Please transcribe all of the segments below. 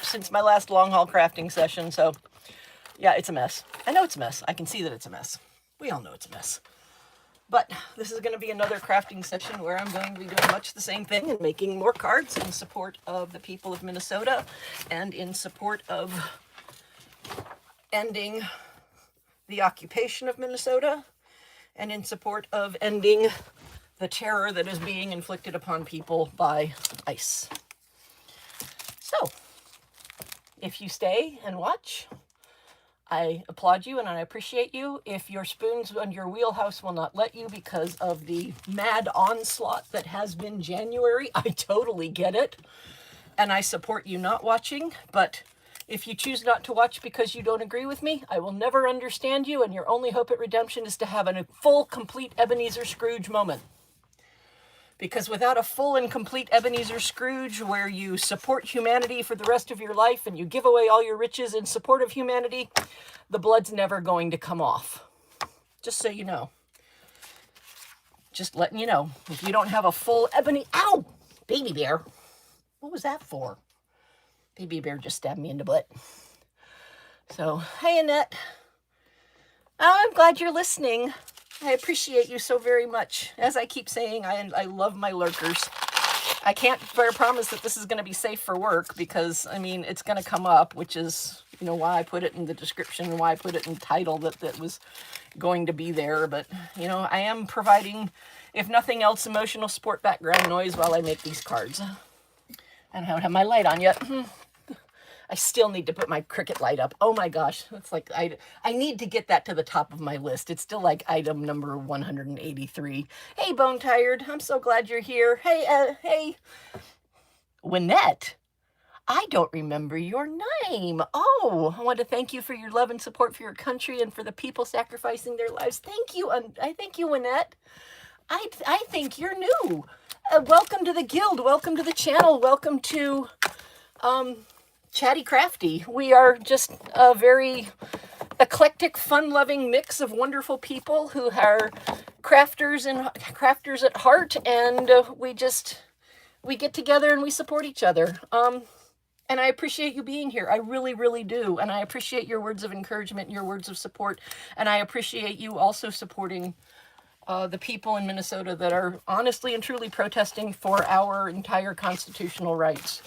since my last long haul crafting session. So yeah, it's a mess. I know it's a mess. I can see that it's a mess. We all know it's a mess. But this is going to be another crafting session where I'm going to be doing much the same thing and making more cards in support of the people of Minnesota and in support of ending the occupation of Minnesota and in support of ending the terror that is being inflicted upon people by ICE. So, if you stay and watch, I applaud you and I appreciate you. If your spoons and your wheelhouse will not let you because of the mad onslaught that has been January, I totally get it. And I support you not watching. But if you choose not to watch because you don't agree with me, I will never understand you. And your only hope at redemption is to have a full, complete Ebenezer Scrooge moment. Because without a full and complete Ebenezer Scrooge, where you support humanity for the rest of your life and you give away all your riches in support of humanity, the blood's never going to come off. Just so you know. Just letting you know. If you don't have a full Ow! Baby bear. What was that for? Baby bear just stabbed me in the butt. So, hey Annette. Oh, I'm glad you're listening. I appreciate you so very much. As I keep saying, I love my lurkers. I can't promise that this is going to be safe for work because, I mean, it's going to come up, which is, you know, why I put it in the description and why I put it in the title that was going to be there. But, you know, I am providing, if nothing else, emotional support background noise while I make these cards. I don't have my light on yet. I still need to put my Cricut light up. Oh my gosh, it's like I need to get that to the top of my list. It's still like item number 183. Hey, Bone Tired, I'm so glad you're here. Hey, Wynette. I don't remember your name. Oh, I want to thank you for your love and support for your country and for the people sacrificing their lives. Thank you, I thank you, Wynette. I think you're new. Welcome to the guild. Welcome to the channel. Welcome to Chatty Crafty. We are just a very eclectic, fun-loving mix of wonderful people who are crafters at heart, and we get together and we support each other. And I appreciate you being here. I really, really do. And I appreciate your words of encouragement, your words of support, and I appreciate you also supporting the people in Minnesota that are honestly and truly protesting for our entire constitutional rights.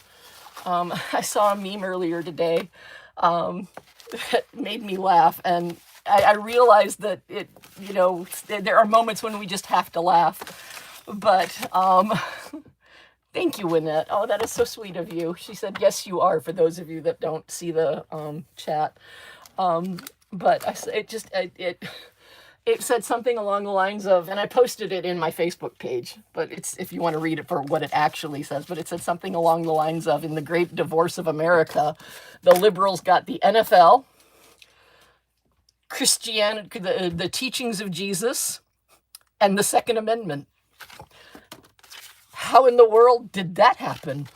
I saw a meme earlier today that made me laugh, and I realized that there are moments when we just have to laugh. But thank you, Wynette. Oh, that is so sweet of you. She said, yes, you are, for those of you that don't see the chat. But it said something along the lines of, and I posted it in my Facebook page, but it's, if you want to read it for what it actually says, but it said something along the lines of, in the great divorce of America, the liberals got the NFL, Christianity, the teachings of Jesus, and the Second Amendment. How in the world did that happen?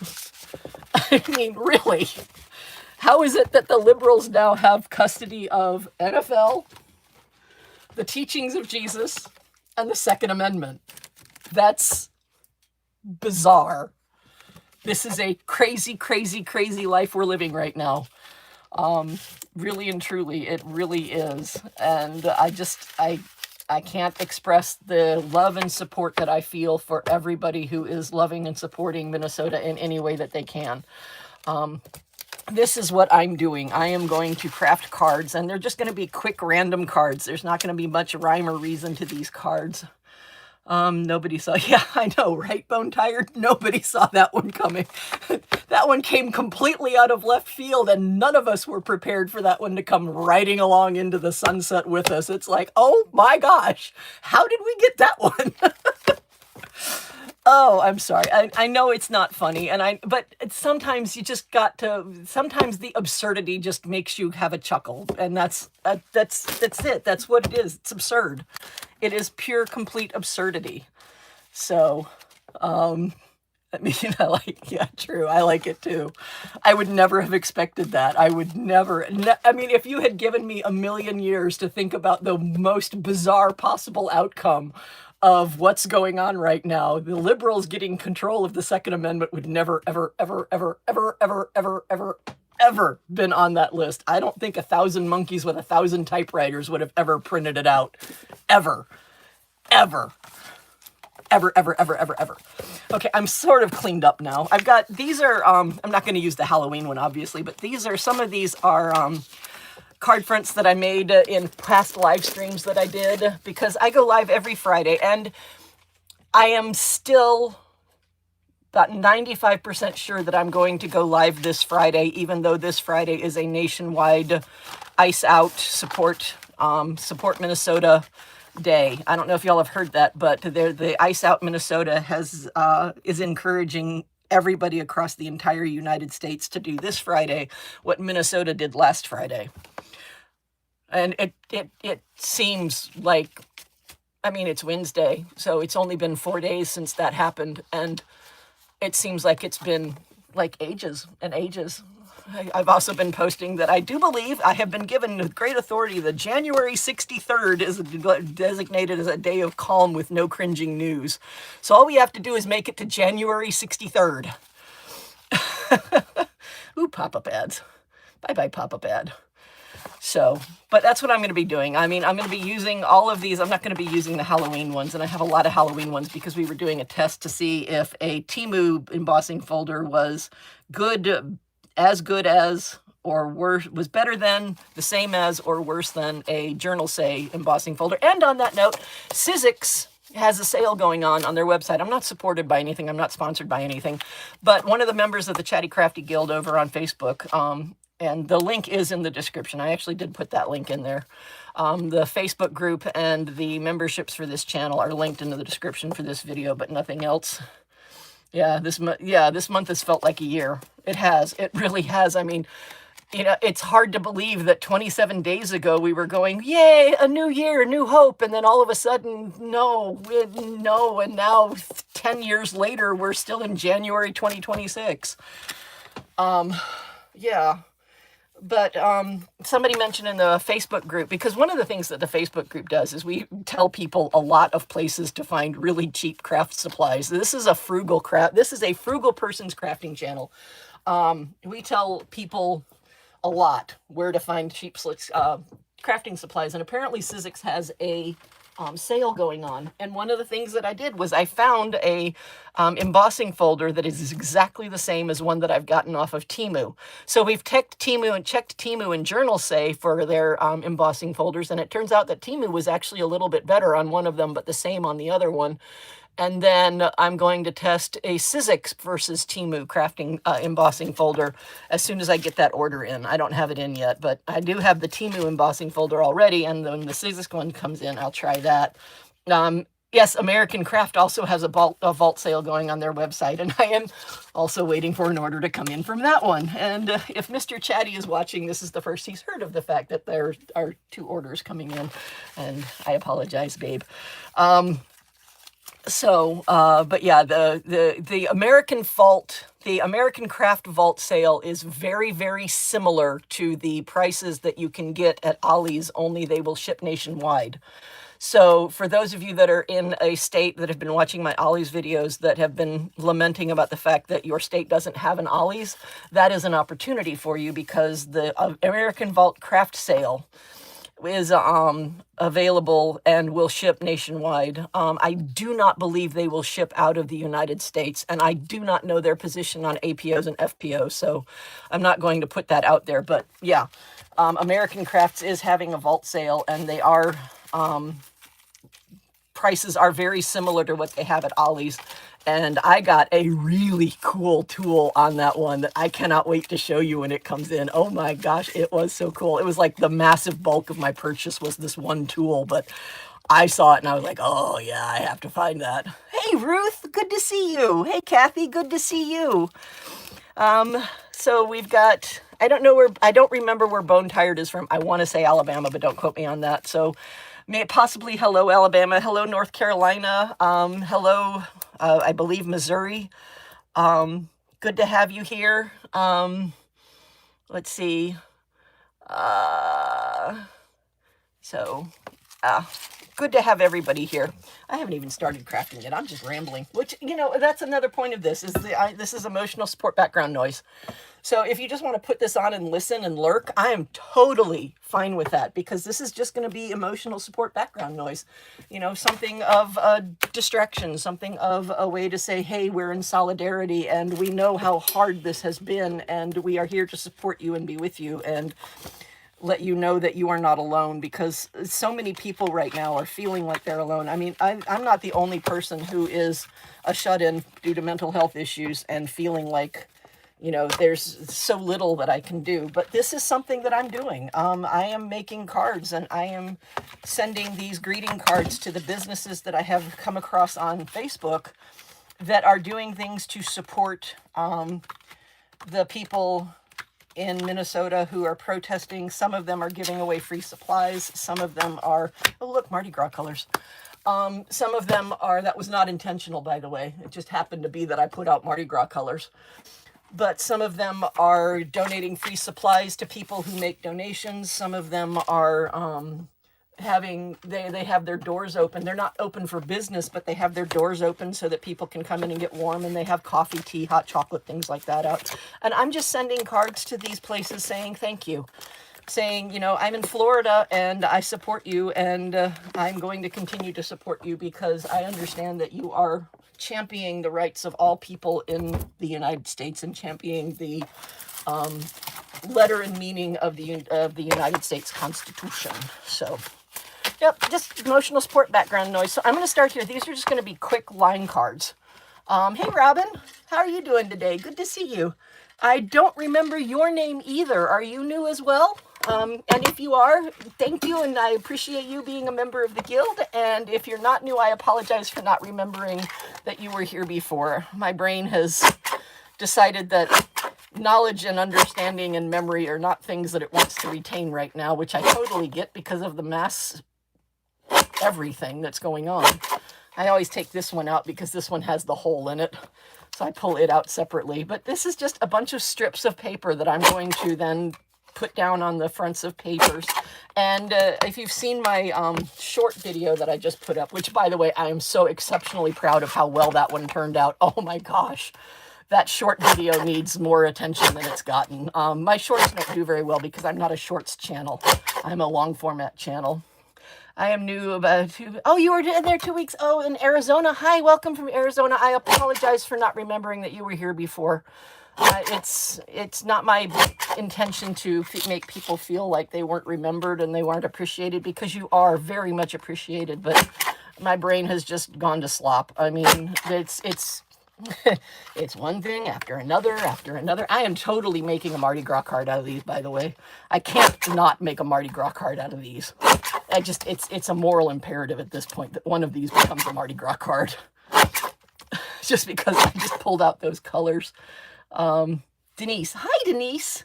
I mean, really? How is it that the liberals now have custody of NFL, the teachings of Jesus, and the Second Amendment? That's bizarre. This is a crazy, crazy, crazy life we're living right now. Really and truly, it really is. And I can't express the love and support that I feel for everybody who is loving and supporting Minnesota in any way that they can. This is what I'm doing. I am going to craft cards, and they're just going to be quick random cards. There's not going to be much rhyme or reason to these cards. Nobody saw, yeah, I know, right, Bone Tired? Nobody saw that one coming. That one came completely out of left field, and none of us were prepared for that one to come riding along into the sunset with us. It's like, oh my gosh, how did we get that one? Oh, I'm sorry. I know it's not funny, but sometimes you just sometimes the absurdity just makes you have a chuckle, and that's it. That's what it is. It's absurd. It is pure, complete absurdity. So, I mean, yeah, true. I like it too. I would never have expected that. I would never, I mean, if you had given me 1,000,000 years to think about the most bizarre possible outcome of what's going on right now, the liberals getting control of the Second Amendment would never, ever, ever, ever, ever, ever, ever, ever ever been on that list. I don't think 1,000 monkeys with 1,000 typewriters would have ever printed it out. Ever. Ever. Ever, ever, ever, ever, ever. Okay, I'm sort of cleaned up now. I've got, these are, I'm not going to use the Halloween one, obviously, but some of these are card fronts that I made in past live streams that I did, because I go live every Friday, and I am still about 95% sure that I'm going to go live this Friday, even though this Friday is a nationwide iceOUT support Minnesota day. I don't know if y'all have heard that, but the iceOUT Minnesota is encouraging everybody across the entire United States to do this Friday what Minnesota did last Friday. And it seems like, I mean, it's Wednesday, so it's only been 4 days since that happened, and it seems like it's been like ages and ages. I've also been posting that I do believe I have been given with great authority that January 63rd is designated as a day of calm with no cringing news. So all we have to do is make it to January 63rd. Ooh, pop-up ads. Bye-bye, pop-up ad. So, but that's what I'm going to be doing. I mean, I'm going to be using all of these. I'm not going to be using the Halloween ones, and I have a lot of Halloween ones because we were doing a test to see if a Temu embossing folder was good as, or worse, was better than, the same as, or worse than a Journal Say embossing folder. And on that note, iceOUT has a sale going on their website. I'm not supported by anything. I'm not sponsored by anything. But one of the members of the Chatty Crafty Guild over on Facebook, and the link is in the description. I actually did put that link in there. The Facebook group and the memberships for this channel are linked in the description for this video, but nothing else. Yeah, this month has felt like a year. It has. It really has. I mean, you know, it's hard to believe that 27 days ago we were going, yay, a new year, a new hope. And then all of a sudden, no. And now 10 years later, we're still in January 2026. Yeah. But somebody mentioned in the Facebook group, because one of the things that the Facebook group does is we tell people a lot of places to find really cheap craft supplies. This is a frugal person's crafting channel. We tell people a lot where to find cheap crafting supplies, and apparently iceOUT has a sale going on. And one of the things that I did was I found a embossing folder that is exactly the same as one that I've gotten off of Temu. So we've checked Temu and Journal Say for their embossing folders, and it turns out that Temu was actually a little bit better on one of them, but the same on the other one. And then I'm going to test a iceOUT versus Temu crafting embossing folder as soon as I get that order in. I don't have it in yet, but I do have the Temu embossing folder already, and when the iceOUT one comes in, I'll try that. Yes, American Craft also has a vault sale going on their website, and I am also waiting for an order to come in from that one. And if Mr. Chatty is watching, this is the first he's heard of the fact that there are 2 orders coming in, and I apologize, babe. But yeah, the American Craft Vault sale is very, very similar to the prices that you can get at Ollie's, only they will ship nationwide. So for those of you that are in a state that have been watching my Ollie's videos that have been lamenting about the fact that your state doesn't have an Ollie's, that is an opportunity for you, because the American Vault Craft sale is available and will ship nationwide. I do not believe they will ship out of the United States, and I do not know their position on APOs and FPOs, so I'm not going to put that out there. But yeah, American Crafts is having a vault sale, and they are prices are very similar to what they have at Ollie's. And I got a really cool tool on that one that I cannot wait to show you when it comes in. Oh my gosh, it was so cool. It was like the massive bulk of my purchase was this one tool, but I saw it and I was like, oh yeah, I have to find that. Hey Ruth, good to see you. Hey Kathy, good to see you. So we've got, I don't remember where Bone Tired is from. I want to say Alabama, but don't quote me on that. So possibly hello Alabama, hello North Carolina, hello I believe Missouri. Good to have you here. Let's see. So Yeah. Good to have everybody here. I haven't even started crafting it. I'm just rambling, which, you know, that's another point of this, is this is emotional support background noise. So if you just want to put this on and listen and lurk, I am totally fine with that, because this is just going to be emotional support background noise. You know, something of a distraction, something of a way to say, hey, we're in solidarity and we know how hard this has been and we are here to support you and be with you and let you know that you are not alone, because so many people right now are feeling like they're alone. I mean, I'm not the only person who is a shut-in due to mental health issues and feeling like, you know, there's so little that I can do. But this is something that I'm doing. I am making cards, and I am sending these greeting cards to the businesses that I have come across on Facebook that are doing things to support the people in Minnesota who are protesting. Some of them are giving away free supplies. Some of them are, oh look, Mardi Gras colors. Some of them are, that was not intentional, by the way. It just happened to be that I put out Mardi Gras colors. But some of them are donating free supplies to people who make donations. Some of them are they have their doors open. They're not open for business, but they have their doors open so that people can come in and get warm, and they have coffee, tea, hot chocolate, things like that out. And I'm just sending cards to these places saying thank you, saying, you know, I'm in Florida and I support you, and I'm going to continue to support you because I understand that you are championing the rights of all people in the United States and championing the letter and meaning of the United States Constitution. So, yep, just emotional support background noise. So I'm going to start here. These are just going to be quick line cards. Hey, Robin, how are you doing today? Good to see you. I don't remember your name either. Are you new as well? And if you are, thank you, and I appreciate you being a member of the guild. And if you're not new, I apologize for not remembering that you were here before. My brain has decided that knowledge and understanding and memory are not things that it wants to retain right now, which I totally get because of the mass everything that's going on. I always take this one out because this one has the hole in it, so I pull it out separately. But this is just a bunch of strips of paper that I'm going to then put down on the fronts of papers. And if you've seen my short video that I just put up, which, by the way, I am so exceptionally proud of how well that one turned out. Oh my gosh, that short video needs more attention than it's gotten. My shorts don't do very well because I'm not a shorts channel. I'm a long format channel. I am new about oh, you were there 2 weeks. Oh, in Arizona. Hi, welcome from Arizona. I apologize for not remembering that you were here before. It's not my intention to make people feel like they weren't remembered and they weren't appreciated, because you are very much appreciated, but my brain has just gone to slop. I mean, it's it's one thing after another after another. I am totally making a Mardi Gras card out of these, by the way. I can't not make a Mardi Gras card out of these. It's a moral imperative at this point that one of these becomes a Mardi Gras card. Just because I just pulled out those colors. Denise. Hi, Denise.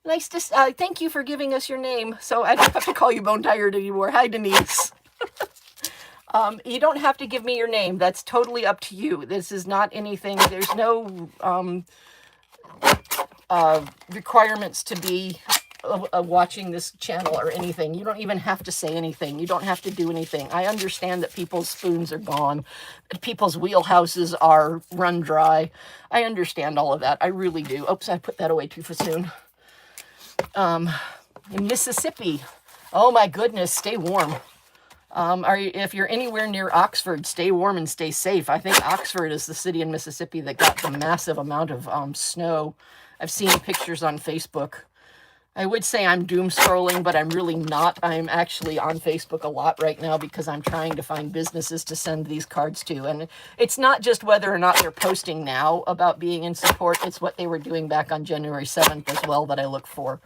Nice to thank you for giving us your name, so I don't have to call you Bone Tired anymore. Hi, Denise. You don't have to give me your name. That's totally up to you. This is not anything. There's no requirements to be watching this channel or anything. You don't even have to say anything. You don't have to do anything. I understand that people's spoons are gone, that people's wheelhouses are run dry. I understand all of that. I really do. Oops, I put that away too soon. In Mississippi, oh my goodness, stay warm. If you're anywhere near Oxford, stay warm and stay safe. I think Oxford is the city in Mississippi that got the massive amount of snow. I've seen pictures on Facebook. I would say I'm doom scrolling, but I'm really not. I'm actually on Facebook a lot right now because I'm trying to find businesses to send these cards to. And it's not just whether or not they're posting now about being in support. It's what they were doing back on January 7th as well that I look for,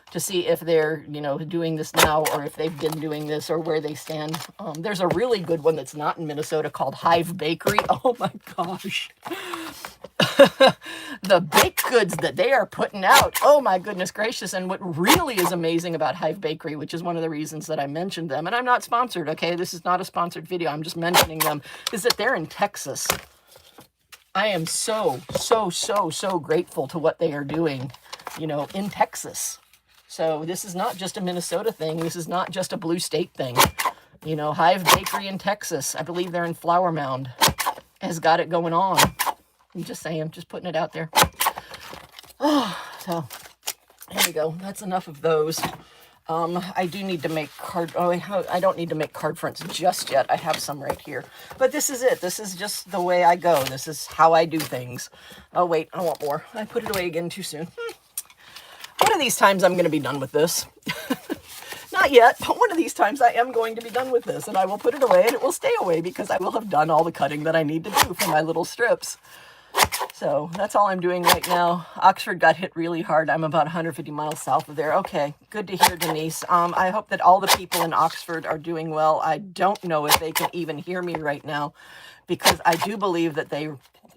to see if they're, you know, doing this now or if they've been doing this or where they stand. There's a really good one that's not in Minnesota called Hive Bakery. Oh my gosh. The baked goods that they are putting out. Oh my goodness gracious. And what really is amazing about Hive Bakery, which is one of the reasons that I mentioned them, and I'm not sponsored, okay? This is not a sponsored video. I'm just mentioning them, is that they're in Texas. I am so grateful to what they are doing, you know, in Texas. So this is not just a Minnesota thing. This is not just a blue state thing. You know, Hive Bakery in Texas, I believe they're in Flower Mound, has got it going on. I'm just saying, just putting it out there. Oh, so there we go. That's enough of those. I do need to make I don't need to make card fronts just yet. I have some right here. But this is it. This is just the way I go. This is how I do things. Oh, wait, I want more. I put it away again too soon. One of these times I'm going to be done with this. Not yet, but one of these times I am going to be done with this, and I will put it away, and it will stay away because I will have done all the cutting that I need to do for my little strips. So that's all I'm doing right now. Oxford got hit really hard. I'm about 150 miles south of there. Okay, good to hear, Denise. I hope that all the people in Oxford are doing well. I don't know if they can even hear me right now because I do believe that they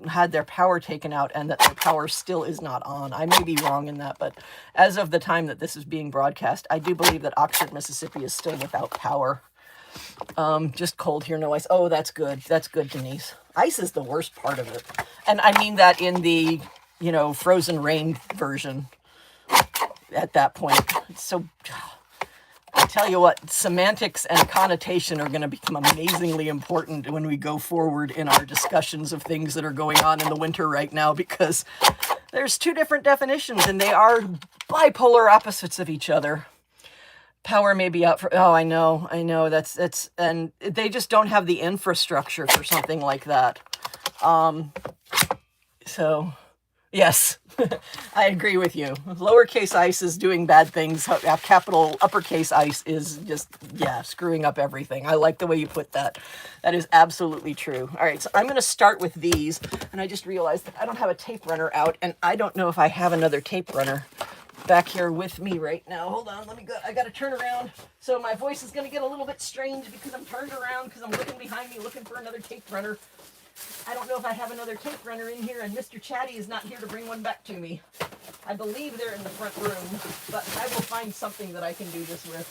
had their power taken out and that their power still is not on. I may be wrong in that, but as of the time that this is being broadcast, I do believe that Oxford, Mississippi is still without power. Just cold here, no ice. Oh, that's good. That's good, Denise. Ice is the worst part of it. And I mean that in the, you know, frozen rain version at that point. It's so, I tell you what, semantics and connotation are going to become amazingly important when we go forward in our discussions of things that are going on in the winter right now, because there's two different definitions and they are bipolar opposites of each other. Power may be out for, oh, I know, that's, and they just don't have the infrastructure for something like that. So, yes, I agree with you. Lowercase ice is doing bad things. Capital uppercase ice is just, yeah, screwing up everything. I like the way you put that. That is absolutely true. All right, so I'm going to start with these, and I just realized that I don't have a tape runner out, and I don't know if I have another tape runner back here with me right now. Hold on, let me go. I got to turn around. So my voice is going to get a little bit strange because I'm turned around because I'm looking behind me looking for another tape runner. I don't know if I have another tape runner in here, and Mr. Chatty is not here to bring one back to me. I believe they're in the front room, but I will find something that I can do this with.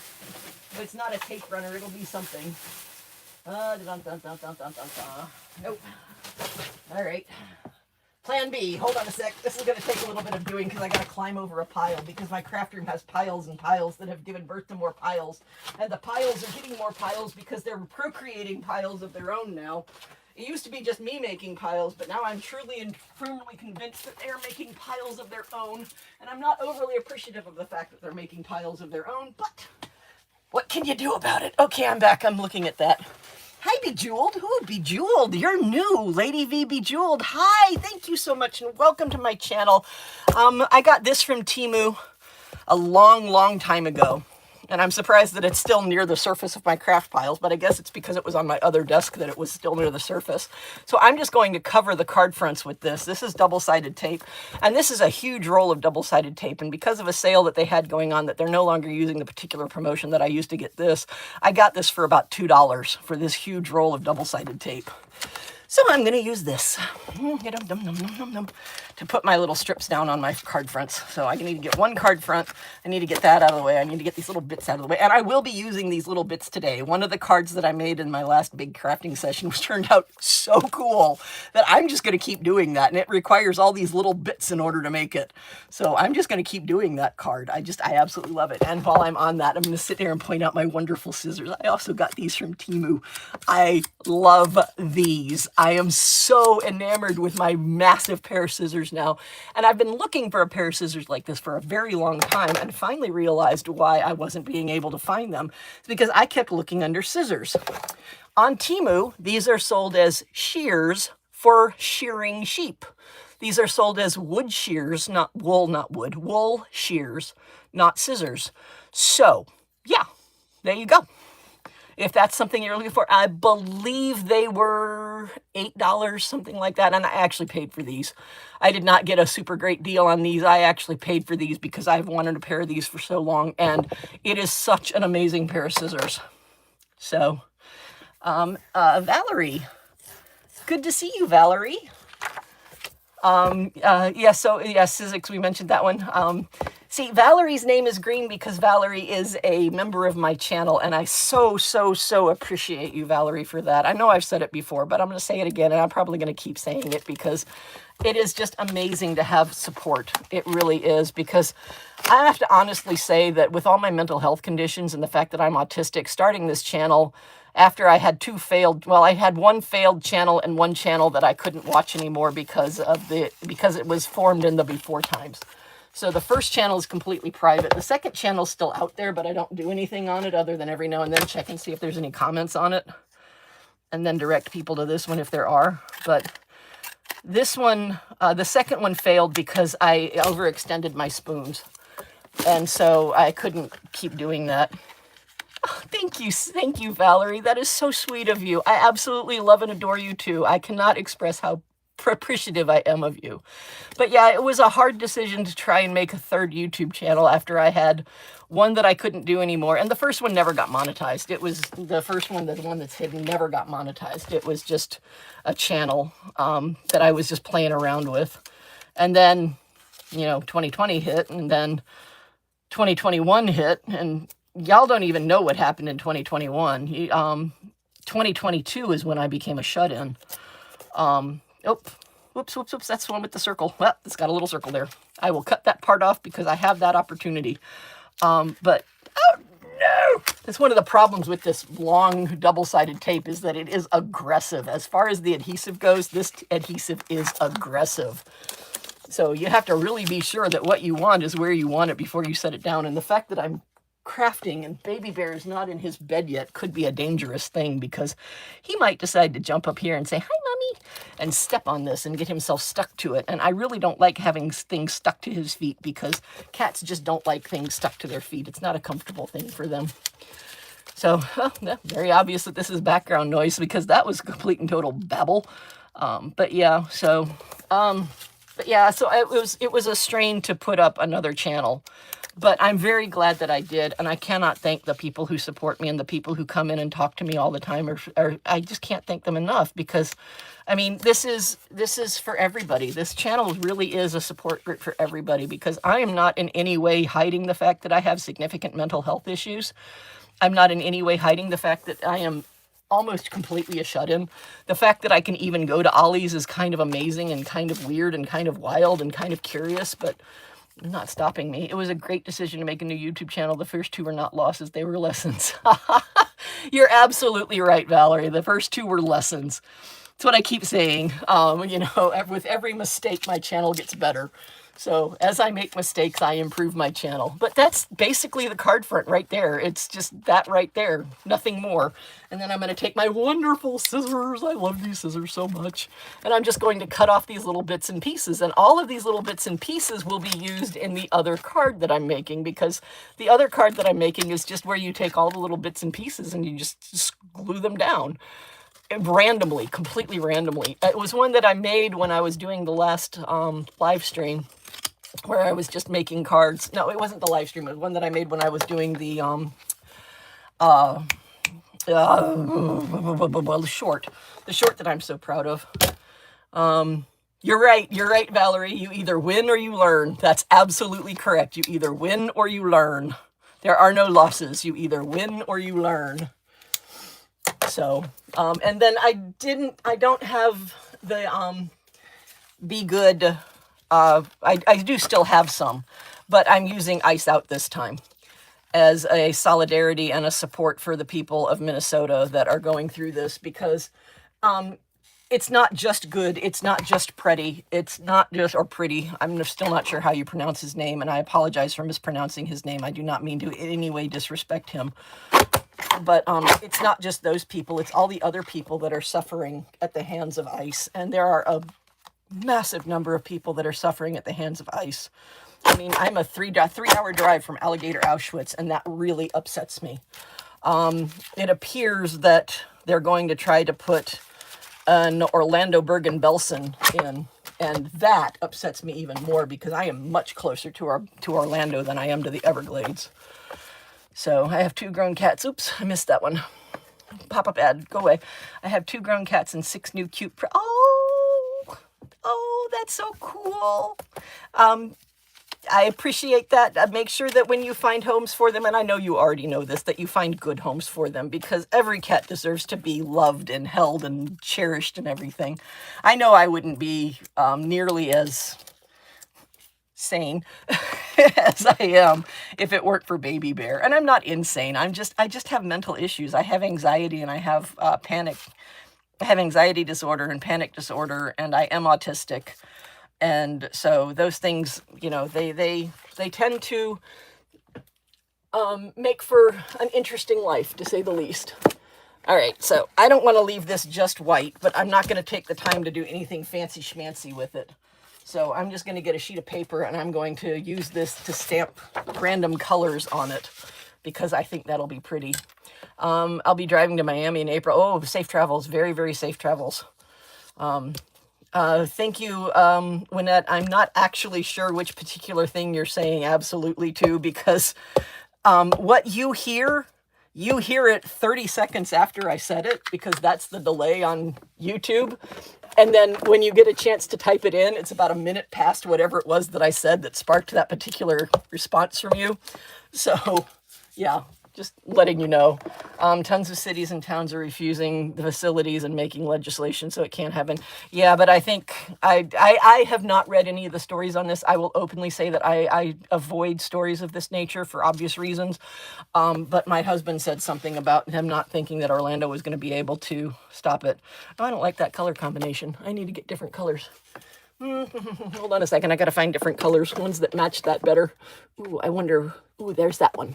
If it's not a tape runner, it'll be something. Nope. All right. Plan B. Hold on a sec. This is going to take a little bit of doing because I got to climb over a pile because my craft room has piles and piles that have given birth to more piles. And the piles are getting more piles because they're procreating piles of their own now. It used to be just me making piles, but now I'm truly and firmly convinced that they're making piles of their own. And I'm not overly appreciative of the fact that they're making piles of their own, but what can you do about it? Okay, I'm back. I'm looking at that. Hi, Bejeweled. Ooh, Bejeweled. You're new. Lady V Bejeweled. Hi. Thank you so much, and welcome to my channel. I got this from Temu a long time ago. And I'm surprised that it's still near the surface of my craft piles, but I guess it's because it was on my other desk that it was still near the surface. So I'm just going to cover the card fronts with this. This is double-sided tape, and this is a huge roll of double-sided tape. And because of a sale that they had going on that they're no longer using the particular promotion that I used to get this, I got this for about $2 for this huge roll of double-sided tape. So I'm going to use this to put my little strips down on my card fronts. So I need to get one card front. I need to get that out of the way. I need to get these little bits out of the way. And I will be using these little bits today. One of the cards that I made in my last big crafting session was turned out so cool that I'm just going to keep doing that. And it requires all these little bits in order to make it. So I'm just going to keep doing that card. I absolutely love it. And while I'm on that, I'm going to sit there and point out my wonderful scissors. I also got these from Temu. I love these. I am so enamored with my massive pair of scissors now. And I've been looking for a pair of scissors like this for a very long time and finally realized why I wasn't being able to find them. It's because I kept looking under scissors. On Temu, these are sold as shears for shearing sheep. These are sold as wood shears, not wood, wool shears, not scissors. So, yeah, there you go. If that's something you're looking for, I believe they were $8, something like that. And I actually paid for these. I did not get a super great deal on these. I actually paid for these because I've wanted a pair of these for so long. And it is such an amazing pair of scissors. So, Valerie. Good to see you, Valerie. Sizzix, we mentioned that one. See, Valerie's name is green because Valerie is a member of my channel, and I so appreciate you, Valerie, for that. I know I've said it before, but I'm going to say it again, and I'm probably going to keep saying it because it is just amazing to have support. It really is, because I have to honestly say that with all my mental health conditions and the fact that I'm autistic, starting this channel after I had two failed, well, I had one failed channel and one channel that I couldn't watch anymore because it was formed in the before times. So the first channel is completely private. The second channel is still out there, but I don't do anything on it other than every now and then check and see if there's any comments on it, and then direct people to this one if there are. But this one, the second one failed because I overextended my spoons. And so I couldn't keep doing that. Oh, thank you, Valerie. That is so sweet of you. I absolutely love and adore you too. I cannot express how appreciative I am of you. But yeah, it was a hard decision to try and make a third YouTube channel after I had one that I couldn't do anymore. And the first one never got monetized. It was the first one, the one that's hidden, never got monetized. It was just a channel that I was just playing around with. And then, 2020 hit, and then 2021 hit, and y'all don't even know what happened in 2021. 2022 is when I became a shut-in. Whoops, that's the one with the circle. Well, it's got a little circle there. I will cut that part off because I have that opportunity. But, oh no! That's one of the problems with this long double-sided tape, is that it is aggressive. As far as the adhesive goes, this adhesive is aggressive. So you have to really be sure that what you want is where you want it before you set it down. And the fact that I'm crafting and Baby Bear is not in his bed yet could be a dangerous thing, because he might decide to jump up here and say, "Hi, Mommy," and step on this and get himself stuck to it. And I really don't like having things stuck to his feet, because cats just don't like things stuck to their feet. It's not a comfortable thing for them. So, very obvious that this is background noise, because that was complete and total babble. But yeah, so it was a strain to put up another channel. But I'm very glad that I did, and I cannot thank the people who support me and the people who come in and talk to me all the time. Or I just can't thank them enough, because, I mean, this is for everybody. This channel really is a support group for everybody, because I am not in any way hiding the fact that I have significant mental health issues. I'm not in any way hiding the fact that I am almost completely a shut-in. The fact that I can even go to Ollie's is kind of amazing and kind of weird and kind of wild and kind of curious, but not stopping me. It was a great decision to make a new YouTube channel. The first two were not losses, they were lessons. You're absolutely right, Valerie. The first two were lessons. That's what I keep saying. With every mistake, my channel gets better. So as I make mistakes, I improve my channel. But that's basically the card front right there. It's just that right there, nothing more. And then I'm going to take my wonderful scissors. I love these scissors so much. And I'm just going to cut off these little bits and pieces. And all of these little bits and pieces will be used in the other card that I'm making, because the other card that I'm making is just where you take all the little bits and pieces and you just glue them down. Randomly, completely randomly. It was one that I made when I was doing the last live stream, where I was just making cards. No, it wasn't the live stream. It was one that I made when I was doing the short that I'm so proud of. You're right, Valerie. You either win or you learn. That's absolutely correct. You either win or you learn. There are no losses. You either win or you learn. So, and then I don't have the Be Good. I do still have some, but I'm using iceOUT this time as a solidarity and a support for the people of Minnesota that are going through this, because it's not just good, it's not just pretty, it's not just, or pretty, I'm still not sure how you pronounce his name, and I apologize for mispronouncing his name. I do not mean to in any way disrespect him. But it's not just those people, it's all the other people that are suffering at the hands of ICE. And there are a massive number of people that are suffering at the hands of ICE. I mean, I'm a three-hour drive from Alligator Auschwitz, and that really upsets me. It appears that they're going to try to put an Orlando Bergen-Belsen in, and that upsets me even more, because I am much closer to Orlando than I am to the Everglades. So I have 2 grown cats. Oops, I missed that one. Pop-up ad, go away. I have 2 grown cats and 6 new cute... Oh, that's so cool. I appreciate that. Make sure that when you find homes for them, and I know you already know this, that you find good homes for them, because every cat deserves to be loved and held and cherished and everything. I know I wouldn't be nearly as sane as I am if it worked for Baby Bear. And I'm not insane. I just have mental issues. I have anxiety and I have panic. I have anxiety disorder and panic disorder, and I am autistic. And so those things, you know, they tend to make for an interesting life, to say the least. All right, so I don't want to leave this just white, but I'm not going to take the time to do anything fancy schmancy with it. So I'm just going to get a sheet of paper and I'm going to use this to stamp random colors on it because I think that'll be pretty. I'll be driving to Miami in April. Oh, safe travels. Very, very safe travels. Thank you, Wynette. I'm not actually sure which particular thing you're saying absolutely to, because what you hear it 30 seconds after I said it, because that's the delay on YouTube. And then when you get a chance to type it in, it's about a minute past whatever it was that I said that sparked that particular response from you. So, yeah, just letting you know. Tons of cities and towns are refusing the facilities and making legislation so it can't happen. Yeah, but I think I have not read any of the stories on this. I will openly say that I avoid stories of this nature for obvious reasons. But my husband said something about him not thinking that Orlando was going to be able to stop it. Oh, I don't like that color combination. I need to get different colors. Hold on a second. I got to find different colors, ones that match that better. Ooh, I wonder. Ooh, there's that one.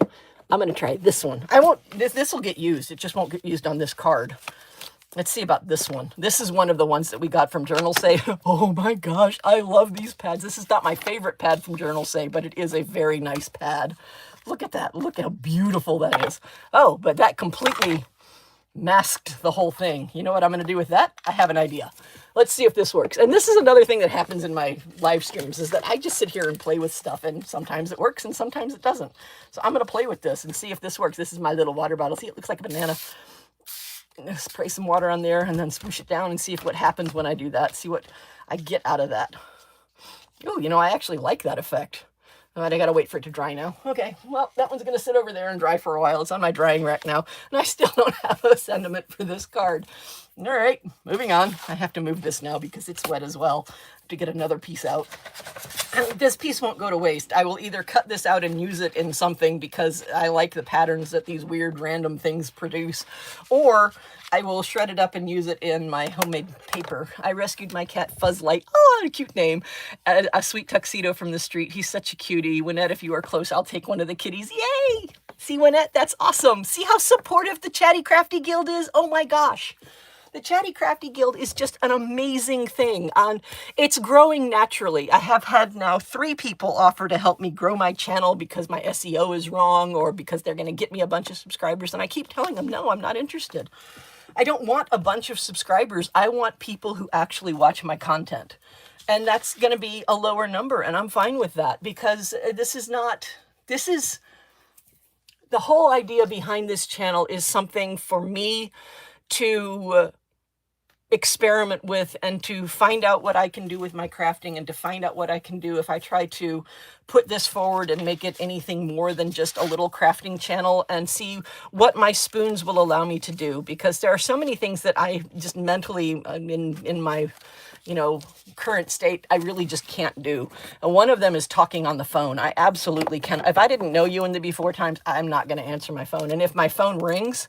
I'm going to try this one. I won't, this will get used. It just won't get used on this card. Let's see about this one. This is one of the ones that we got from Journal Say. Oh my gosh, I love these pads. This is not my favorite pad from Journal Say, but it is a very nice pad. Look at that. Look how beautiful that is. Oh, but that completely masked the whole thing. You know what I'm going to do with that? I have an idea. Let's see if this works. And this is another thing that happens in my live streams, is that I just sit here and play with stuff, and sometimes it works and sometimes it doesn't. So I'm going to play with this and see if this works. This is my little water bottle. See, it looks like a banana. Spray some water on there and then swoosh it down and see if what happens when I do that. See what I get out of that. Oh, you know, I actually like that effect. But I gotta wait for it to dry now. Okay, well, that one's gonna sit over there and dry for a while. It's on my drying rack now, and I still don't have a sentiment for this card. All right, moving on. I have to move this now because it's wet as well. I have to get another piece out. And this piece won't go to waste. I will either cut this out and use it in something because I like the patterns that these weird random things produce, or I will shred it up and use it in my homemade paper. I rescued my cat Fuzzlight. Oh, a cute name. A sweet tuxedo from the street. He's such a cutie. Wynette, if you are close, I'll take one of the kitties. Yay! See, Wynette, that's awesome. See how supportive the Chatty Crafty Guild is? Oh my gosh. The Chatty Crafty Guild is just an amazing thing. It's growing naturally. I have had now 3 people offer to help me grow my channel because my SEO is wrong or because they're going to get me a bunch of subscribers. And I keep telling them, no, I'm not interested. I don't want a bunch of subscribers. I want people who actually watch my content. And that's going to be a lower number. And I'm fine with that because this is the whole idea behind this channel is something for me to experiment with and to find out what I can do with my crafting and to find out what I can do if I try to put this forward and make it anything more than just a little crafting channel and see what my spoons will allow me to do, because there are so many things that I just mentally in my current state, I really just can't do. And one of them is talking on the phone. I absolutely can. If I didn't know you in the before times, I'm not going to answer my phone. And if my phone rings,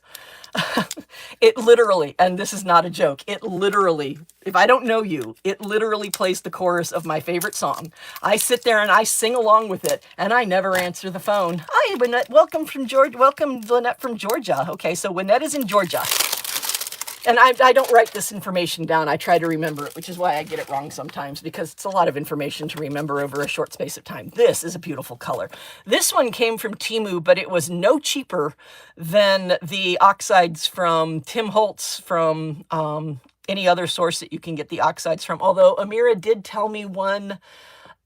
it literally, and this is not a joke, it literally, if I don't know you, it literally plays the chorus of my favorite song. I sit there and I sing along with it, and I never answer the phone. Hi, Wynette. Welcome from Georgia. Welcome, Lynette from Georgia. Okay, so Wynette is in Georgia. And I don't write this information down. I try to remember it, which is why I get it wrong sometimes, because it's a lot of information to remember over a short space of time. This is a beautiful color. This one came from Temu, but it was no cheaper than the oxides from Tim Holtz, from any other source that you can get the oxides from. Although Amira did tell me one,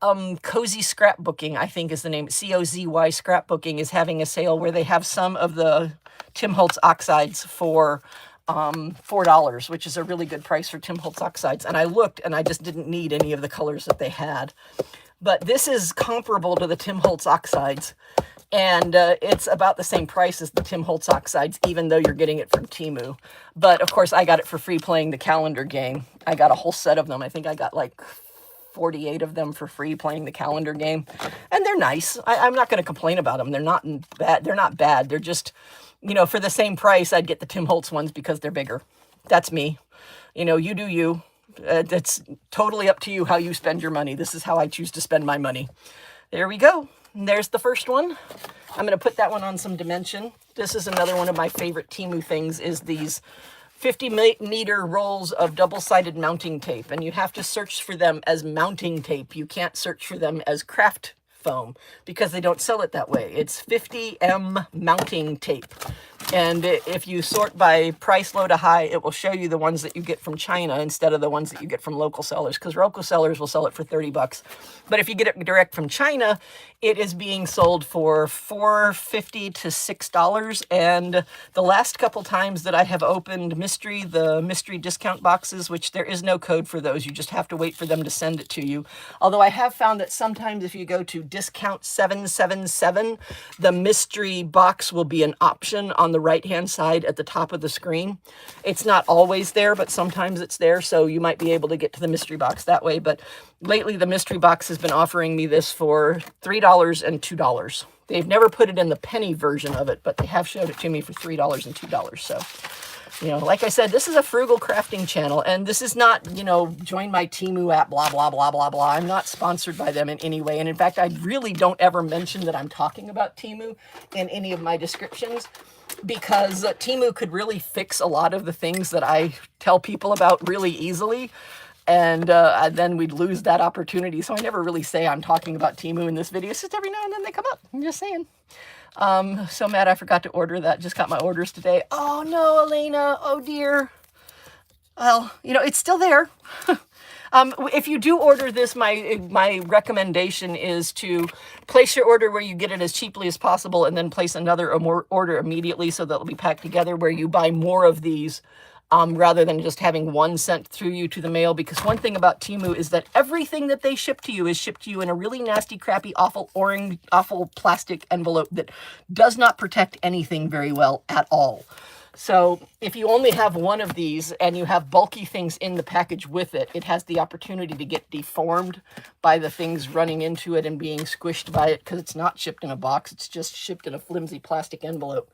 Cozy Scrapbooking, I think is the name, COZY Scrapbooking, is having a sale where they have some of the Tim Holtz oxides for $4, which is a really good price for Tim Holtz oxides. And I looked and I just didn't need any of the colors that they had. But this is comparable to the Tim Holtz oxides. And it's about the same price as the Tim Holtz oxides, even though you're getting it from Temu. But of course, I got it for free playing the calendar game. I got a whole set of them. I think I got like 48 of them for free playing the calendar game. And they're nice. I'm not going to complain about them. They're not bad. They're not bad. They're just, you know, for the same price, I'd get the Tim Holtz ones because they're bigger. That's me. You know, you do you. It's totally up to you how you spend your money. This is how I choose to spend my money. There we go. And there's the first one. I'm going to put that one on some dimension. This is another one of my favorite Temu things, is these 50-meter rolls of double-sided mounting tape. And you have to search for them as mounting tape. You can't search for them as craft foam because they don't sell it that way. It's 50M mounting tape. And if you sort by price low to high, it will show you the ones that you get from China instead of the ones that you get from local sellers, because local sellers will sell it for 30 bucks. But if you get it direct from China, it is being sold for $4.50 to $6. And the last couple times that I have opened the mystery discount boxes, which there is no code for those, you just have to wait for them to send it to you. Although I have found that sometimes if you go to discount 777, the mystery box will be an option on the right-hand side at the top of the screen. It's not always there, but sometimes it's there, so you might be able to get to the mystery box that way. But lately, the mystery box has been offering me this for $3 and $2. They've never put it in the penny version of it, but they have showed it to me for $3 and $2. So, you know, like I said, this is a frugal crafting channel, and this is not, you know, join my Temu app, blah, blah, blah, blah, blah. I'm not sponsored by them in any way. And in fact, I really don't ever mention that I'm talking about Temu in any of my descriptions, because Temu could really fix a lot of the things that I tell people about really easily. And then we'd lose that opportunity. So I never really say I'm talking about Temu in this video. It's just every now and then they come up. I'm just saying. So mad I forgot to order that. Just got my orders today. Oh no, Elena. Oh dear. Well, you know, it's still there. If you do order this, my recommendation is to place your order where you get it as cheaply as possible, and then place another order immediately so that it'll be packed together, where you buy more of these rather than just having one sent through you to the mail. Because one thing about Temu is that everything that they ship to you is shipped to you in a really nasty, crappy, awful plastic envelope that does not protect anything very well at all. So if you only have one of these and you have bulky things in the package with it, it has the opportunity to get deformed by the things running into it and being squished by it, because it's not shipped in a box. It's just shipped in a flimsy plastic envelope.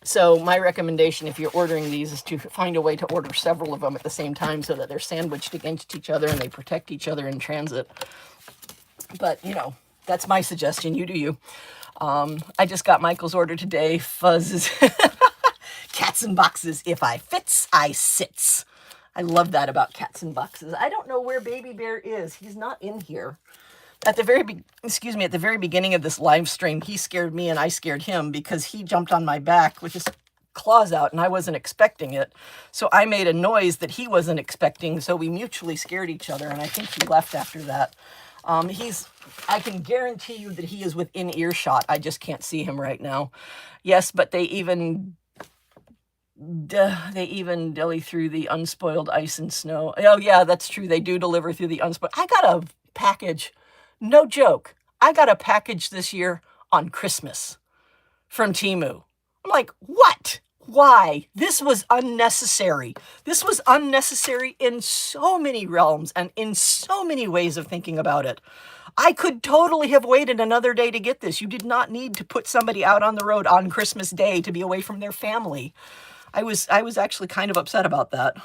So my recommendation, if you're ordering these, is to find a way to order several of them at the same time so that they're sandwiched against each other and they protect each other in transit. But, you know, that's my suggestion. You do you. I just got Michael's order today. Fuzzes. Cats in boxes. If I fits, I sits. I love that about cats in boxes. I don't know where Baby Bear is. He's not in here. At the very beginning of this live stream, he scared me and I scared him because he jumped on my back with his claws out and I wasn't expecting it. So I made a noise that he wasn't expecting, so we mutually scared each other, and I think he left after that. I can guarantee you that he is within earshot. I just can't see him right now. Yes, but they even deli through the unspoiled ice and snow. Oh yeah, that's true. They do deliver through the unspoiled. I got a package. No joke. I got a package this year on Christmas from Temu. I'm like, what? Why? This was unnecessary. This was unnecessary in so many realms and in so many ways of thinking about it. I could totally have waited another day to get this. You did not need to put somebody out on the road on Christmas Day to be away from their family. I was actually kind of upset about that.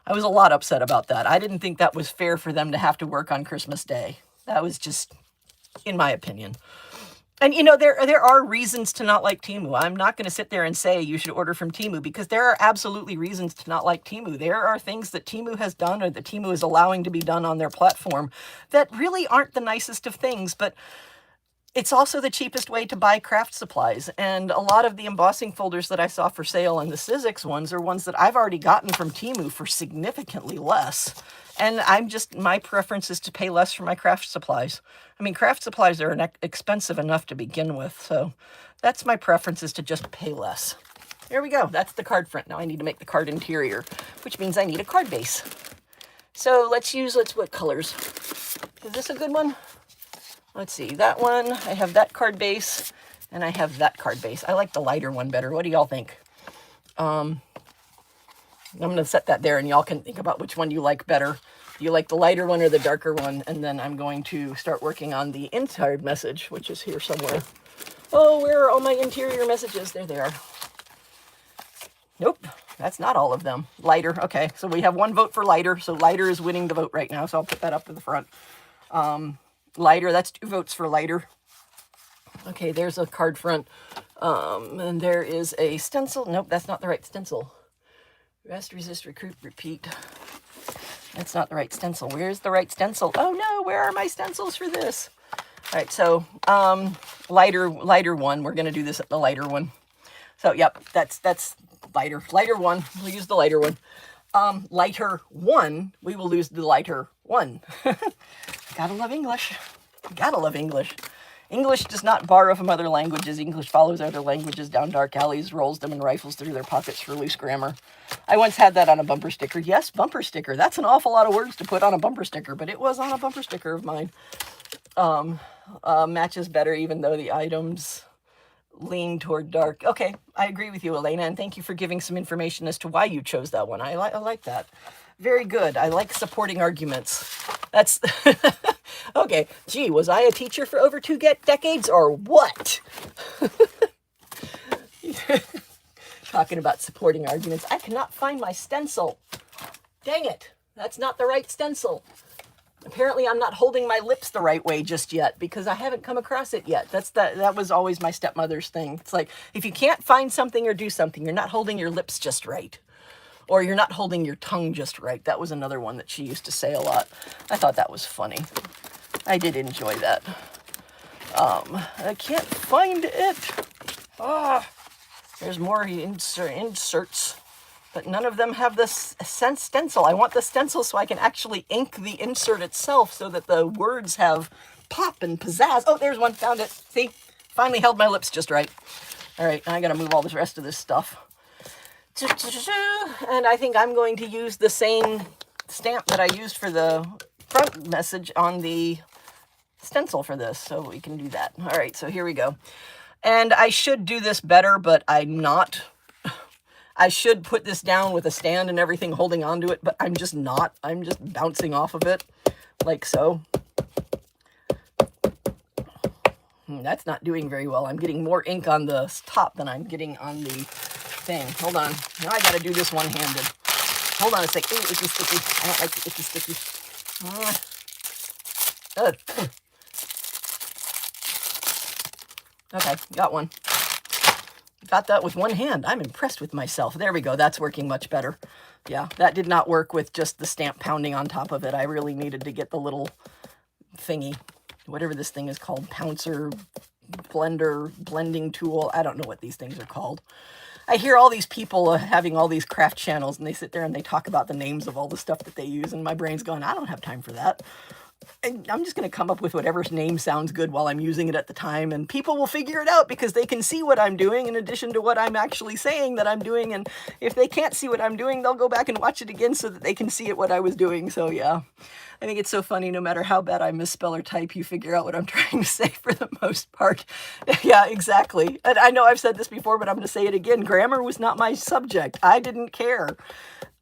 I was a lot upset about that. I didn't think that was fair for them to have to work on Christmas Day. That was just, in my opinion. And, you know, there are reasons to not like Temu. I'm not going to sit there and say you should order from Temu, because there are absolutely reasons to not like Temu. There are things that Temu has done or that Temu is allowing to be done on their platform that really aren't the nicest of things, but it's also the cheapest way to buy craft supplies. And a lot of the embossing folders that I saw for sale and the Sizzix ones are ones that I've already gotten from Temu for significantly less. And my preference is to pay less for my craft supplies. I mean, craft supplies are expensive enough to begin with. So that's my preference, is to just pay less. There we go. That's the card front. Now I need to make the card interior, which means I need a card base. So what colors? Is this a good one? Let's see, that one, I have that card base, and I have that card base. I like the lighter one better. What do y'all think? I'm going to set that there, and y'all can think about which one you like better. Do you like the lighter one or the darker one? And then I'm going to start working on the inside message, which is here somewhere. Oh, where are all my interior messages? There they are. Nope, that's not all of them. Lighter, okay. So we have one vote for lighter. So lighter is winning the vote right now. So I'll put that up to the front. Lighter, that's 2 votes for lighter. Okay, there's a card front. And there is a stencil. Nope, that's not the right stencil. Rest, resist, recruit, repeat. That's not the right stencil. Where's the right stencil? Oh no, where are my stencils for this? All right, so lighter one. We're going to do this at the lighter one. So, yep, that's lighter. Lighter one, we'll use the lighter one. Lighter one, we will lose the lighter one. Gotta love English. Gotta love English. English does not borrow from other languages. English follows other languages down dark alleys, rolls them and rifles through their pockets for loose grammar. I once had that on a bumper sticker. Yes, bumper sticker. That's an awful lot of words to put on a bumper sticker, but it was on a bumper sticker of mine. Matches better even though the items lean toward dark. Okay, I agree with you, Elena, and thank you for giving some information as to why you chose that one. I like that. Very good. I like supporting arguments. That's okay. Gee, was I a teacher for over 2 decades or what? Talking about supporting arguments. I cannot find my stencil. Dang it. That's not the right stencil. Apparently I'm not holding my lips the right way just yet because I haven't come across it yet. That was always my stepmother's thing. It's like, if you can't find something or do something, you're not holding your lips just right. Or you're not holding your tongue just right. That was another one that she used to say a lot. I thought that was funny. I did enjoy that. I can't find it. There's more inserts. But none of them have the stencil. I want the stencil so I can actually ink the insert itself so that the words have pop and pizzazz. Oh, there's one. Found it. See? Finally held my lips just right. All right, now I got to move all the rest of this stuff. And I think I'm going to use the same stamp that I used for the front message on the stencil for this. So we can do that. All right, so here we go. And I should do this better, but I'm not. I should put this down with a stand and everything holding onto it, but I'm just not. I'm just bouncing off of it, like so. That's not doing very well. I'm getting more ink on the top than I'm getting on the thing. Hold on. Now I got to do this one-handed. Hold on a sec. Ooh, icky sticky. I don't like the icky sticky. Okay, got one. Got that with one hand. I'm impressed with myself. There we go. That's working much better. Yeah, that did not work with just the stamp pounding on top of it. I really needed to get the little thingy, whatever this thing is called, pouncer, blender, blending tool. I don't know what these things are called. I hear all these people having all these craft channels, and they sit there and they talk about the names of all the stuff that they use, and my brain's going, I don't have time for that. And I'm just going to come up with whatever name sounds good while I'm using it at the time, and people will figure it out because they can see what I'm doing in addition to what I'm actually saying that I'm doing, and if they can't see what I'm doing, they'll go back and watch it again so that they can see it what I was doing. So yeah, I think it's so funny. No matter how bad I misspell or type, you figure out what I'm trying to say for the most part. Yeah, exactly. And I know I've said this before, but I'm going to say it again. Grammar was not my subject. I didn't care.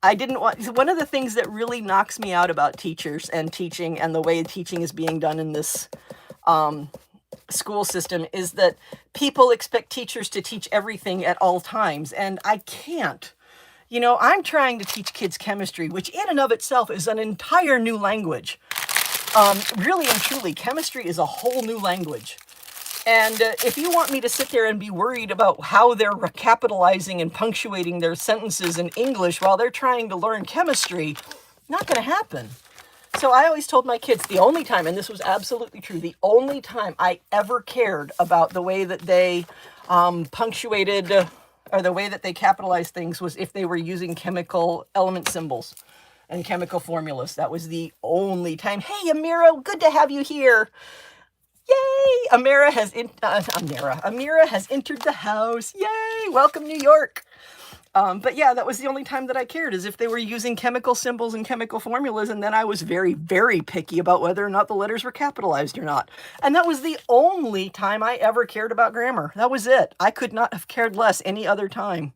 I didn't want, one of the things that really knocks me out about teachers and teaching and the way teaching is being done in this school system is that people expect teachers to teach everything at all times, and I can't. You know, I'm trying to teach kids chemistry, which in and of itself is an entire new language. Really and truly, chemistry is a whole new language. And if you want me to sit there and be worried about how they're capitalizing and punctuating their sentences in English while they're trying to learn chemistry, not going to happen. So I always told my kids the only time, and this was absolutely true, the only time I ever cared about the way that they punctuated or the way that they capitalized things was if they were using chemical element symbols and chemical formulas. That was the only time. Hey, Amira, good to have you here. Yay! Amira has entered the house. Yay! Welcome, New York. But yeah, that was the only time that I cared, is if they were using chemical symbols and chemical formulas, and then I was very, very picky about whether or not the letters were capitalized or not. And that was the only time I ever cared about grammar. That was it. I could not have cared less any other time.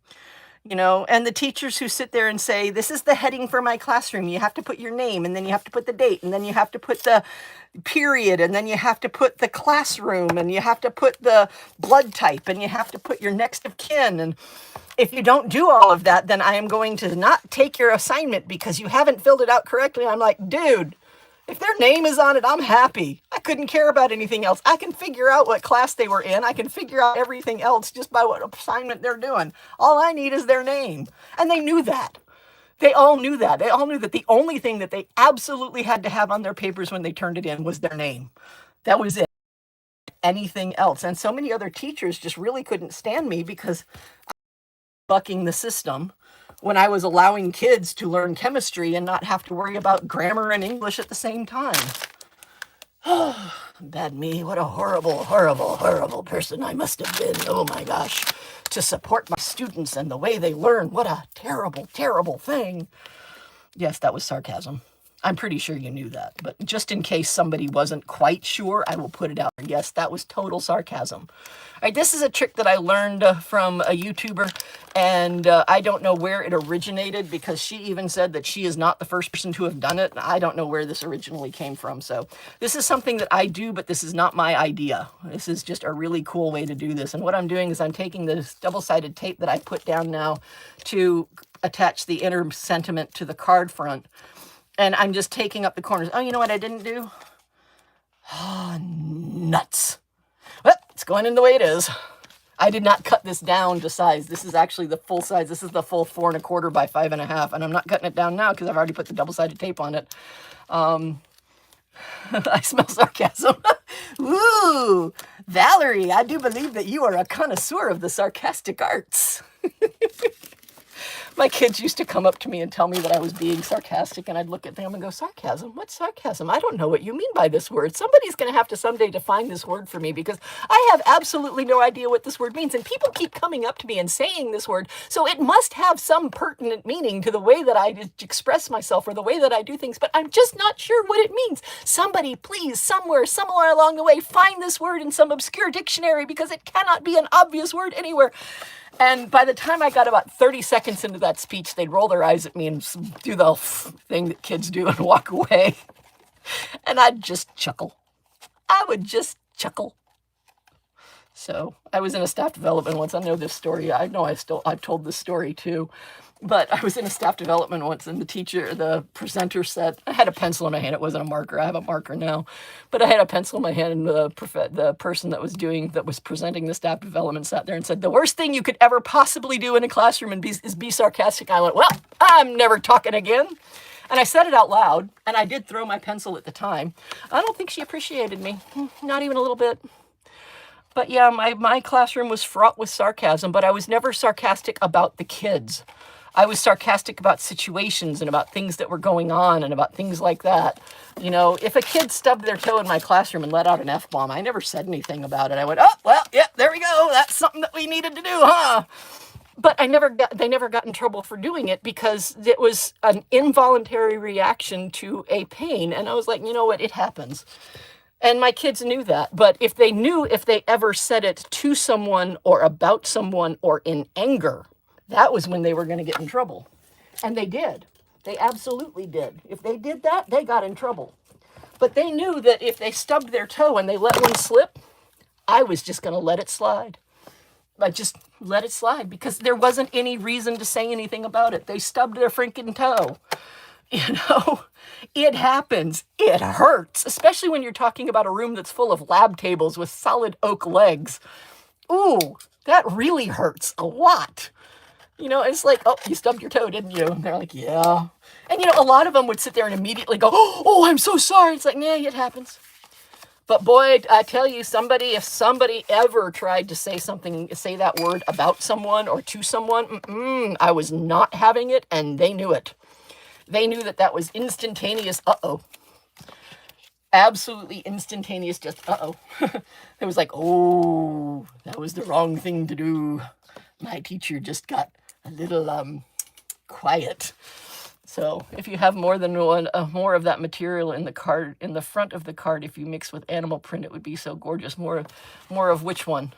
you know, and the teachers who sit there and say, this is the heading for my classroom. You have to put your name, and then you have to put the date, and then you have to put the period, and then you have to put the classroom, and you have to put the blood type, and you have to put your next of kin. And if you don't do all of that, then I am going to not take your assignment because you haven't filled it out correctly. I'm like, dude, if their name is on it, I'm happy. I couldn't care about anything else. I can figure out what class they were in. I can figure out everything else just by what assignment they're doing. All I need is their name. And they knew that. They all knew that. They all knew that the only thing that they absolutely had to have on their papers when they turned it in was their name. That was it. Anything else. And so many other teachers just really couldn't stand me because I was bucking the system when I was allowing kids to learn chemistry and not have to worry about grammar and English at the same time. Oh, bad me. What a horrible, horrible, horrible person I must have been. Oh my gosh. To support my students and the way they learn. What a terrible, terrible thing. Yes, that was sarcasm. I'm pretty sure you knew that, but just in case somebody wasn't quite sure, I will put it out. Yes, that was total sarcasm. All right, this is a trick that I learned from a YouTuber, and I don't know where it originated because she even said that she is not the first person to have done it. I don't know where this originally came from. So this is something that I do, but this is not my idea. This is just a really cool way to do this. And what I'm doing is I'm taking this double-sided tape that I put down now to attach the inner sentiment to the card front. And I'm just taking up the corners. Oh, you know what I didn't do? Oh, nuts. Well, it's going in the way it is. I did not cut this down to size. This is actually the full size. This is the full 4 1/4 by 5 1/2. And I'm not cutting it down now because I've already put the double-sided tape on it. I smell sarcasm. Ooh, Valerie, I do believe that you are a connoisseur of the sarcastic arts. My kids used to come up to me and tell me that I was being sarcastic, and I'd look at them and go, sarcasm? What's sarcasm? I don't know what you mean by this word. Somebody's going to have to someday define this word for me because I have absolutely no idea what this word means, and people keep coming up to me and saying this word, so it must have some pertinent meaning to the way that I express myself or the way that I do things, but I'm just not sure what it means. Somebody, please, somewhere along the way, find this word in some obscure dictionary because it cannot be an obvious word anywhere. And by the time I got about 30 seconds into that speech, they'd roll their eyes at me and do the thing that kids do and walk away. And I'd just chuckle. I would just chuckle. So I was in a staff development once. I know this story. I know I've told this story too. But I was in a staff development once, and the presenter said, I had a pencil in my hand. It wasn't a marker. I have a marker now. But I had a pencil in my hand, and the person that was presenting the staff development sat there and said, the worst thing you could ever possibly do in a classroom is be sarcastic. I went, well, I'm never talking again. And I said it out loud, and I did throw my pencil at the time. I don't think she appreciated me. Not even a little bit. But yeah, my classroom was fraught with sarcasm, but I was never sarcastic about the kids. I was sarcastic about situations and about things that were going on and about things like that. You know, if a kid stubbed their toe in my classroom and let out an F-bomb, I never said anything about it. I went, oh, well, yeah, there we go. That's something that we needed to do, huh? But they never got in trouble for doing it because it was an involuntary reaction to a pain. And I was like, you know what? It happens. And my kids knew that. But if they ever said it to someone or about someone or in anger, that was when they were going to get in trouble. And they did. They absolutely did. If they did that, they got in trouble. But they knew that if they stubbed their toe and they let one slip, I was just going to let it slide. I just let it slide because there wasn't any reason to say anything about it. They stubbed their freaking toe. You know, it happens. It hurts, especially when you're talking about a room that's full of lab tables with solid oak legs. Ooh, that really hurts a lot. You know, it's like, oh, you stubbed your toe, didn't you? And they're like, yeah. And, you know, a lot of them would sit there and immediately go, oh, I'm so sorry. It's like, nah, it happens. But boy, I tell you, if somebody ever tried to say that word about someone or to someone, I was not having it, and they knew it. They knew that was instantaneous, uh-oh. Absolutely instantaneous, just uh-oh. It was like, oh, that was the wrong thing to do. My teacher just got a little quiet. So if you have more than more of that material in the card, in the front of the card, if you mix with animal print, it would be so gorgeous. More of which one?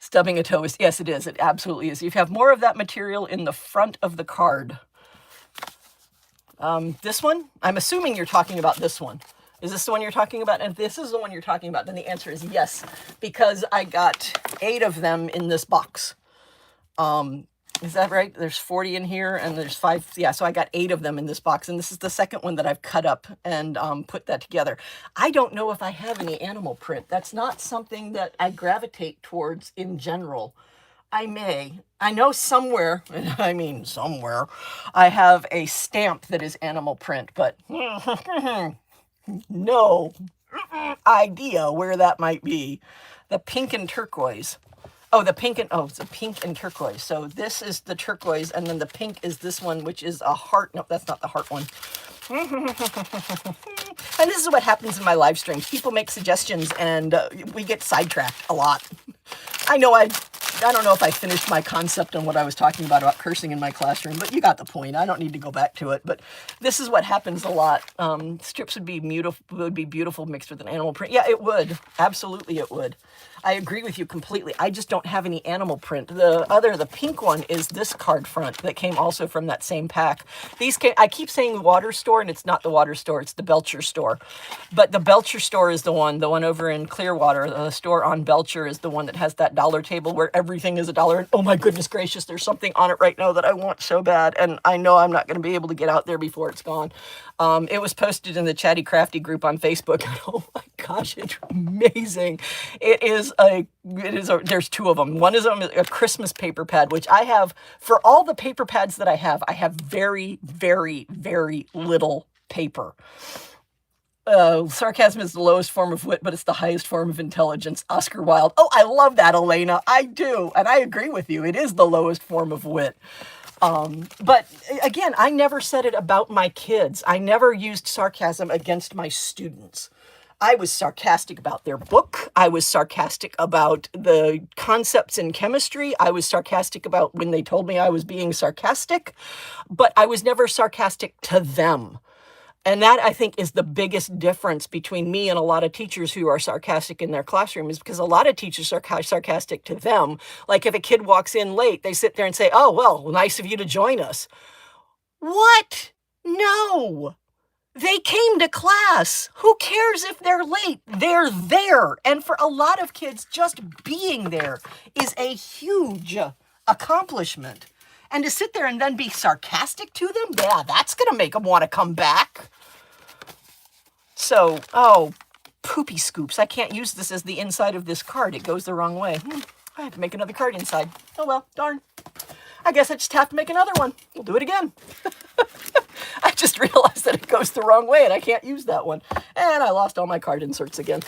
Stubbing a toe is, yes, it is. It absolutely is. You have more of that material in the front of the card. This one, I'm assuming you're talking about this one. Is this the one you're talking about? And if this is the one you're talking about, then the answer is yes, because I got 8 of them in this box. Is that right? There's 40 in here and there's 5. Yeah, so I got 8 of them in this box. And this is the second one that I've cut up and put that together. I don't know if I have any animal print. That's not something that I gravitate towards in general. I may. I know somewhere, and I mean somewhere, I have a stamp that is animal print, but no idea where that might be. The pink and turquoise. Oh, the pink and, oh, it's a pink and turquoise. So this is the turquoise, and then the pink is this one, which is a heart. No, that's not the heart one. And this is what happens in my live streams. People make suggestions, and we get sidetracked a lot. I know I don't know if I finished my concept on what I was talking about cursing in my classroom, but you got the point. I don't need to go back to it. But this is what happens a lot. Strips would be beautiful mixed with an animal print. Yeah, it would. Absolutely, it would. I agree with you completely. I just don't have any animal print. The pink one is this card front that came also from that same pack. I keep saying Water Store, and it's not the Water Store. It's the Belcher Store. But the Belcher Store is the one over in Clearwater. The store on Belcher is the one that has that dollar table where everything is $1. And oh my goodness gracious, there's something on it right now that I want so bad. And I know I'm not going to be able to get out there before it's gone. It was posted in the Chatty Crafty group on Facebook. And oh my gosh, it's amazing. There's 2 of them. One is a Christmas paper pad, which I have, for all the paper pads that I have very, very, very little paper. Sarcasm is the lowest form of wit, but it's the highest form of intelligence. Oscar Wilde. Oh, I love that, Elena. I do. And I agree with you. It is the lowest form of wit. But again, I never said it about my kids. I never used sarcasm against my students. I was sarcastic about their book. I was sarcastic about the concepts in chemistry. I was sarcastic about when they told me I was being sarcastic, but I was never sarcastic to them. And that, I think, is the biggest difference between me and a lot of teachers who are sarcastic in their classroom, is because a lot of teachers are sarcastic to them. Like if a kid walks in late, they sit there and say, oh, well, nice of you to join us. What? No. They came to class. Who cares if they're late? They're there. And for a lot of kids, just being there is a huge accomplishment. And to sit there and then be sarcastic to them, yeah, that's going to make them want to come back. So, oh, poopy scoops. I can't use this as the inside of this card. It goes the wrong way. I have to make another card inside. Oh, well, darn. I guess I just have to make another one. We'll do it again. I just realized that it goes the wrong way and I can't use that one. And I lost all my card inserts again.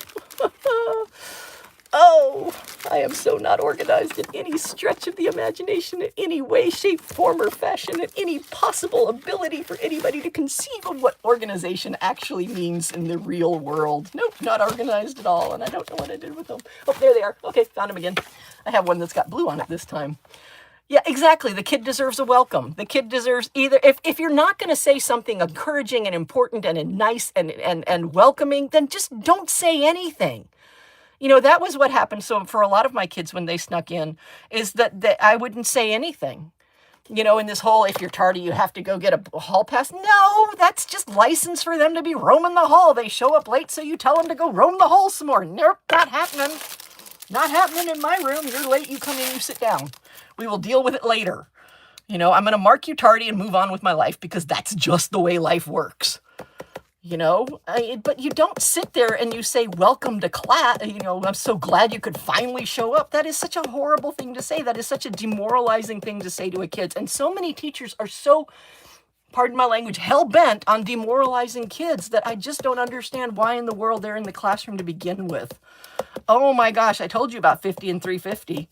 Oh, I am so not organized in any stretch of the imagination, in any way, shape, form, or fashion, in any possible ability for anybody to conceive of what organization actually means in the real world. Nope, not organized at all, and I don't know what I did with them. Oh, there they are. Okay, found them again. I have one that's got blue on it this time. Yeah, exactly. The kid deserves a welcome. The kid deserves either, if you're not going to say something encouraging and important and nice and welcoming, then just don't say anything. You know, that was what happened. So for a lot of my kids when they snuck in, is that I wouldn't say anything. You know, in this whole, if you're tardy, you have to go get a hall pass. No, that's just license for them to be roaming the hall. They show up late, so you tell them to go roam the hall some more. Nope, not happening. Not happening in my room. You're late, you come in, you sit down. We will deal with it later. You know, I'm going to mark you tardy and move on with my life because that's just the way life works. You know, but you don't sit there and you say, welcome to class. You know, I'm so glad you could finally show up. That is such a horrible thing to say. That is such a demoralizing thing to say to a kid. And so many teachers are so, pardon my language, hell-bent on demoralizing kids that I just don't understand why in the world they're in the classroom to begin with. Oh my gosh, I told you about 50 and 350.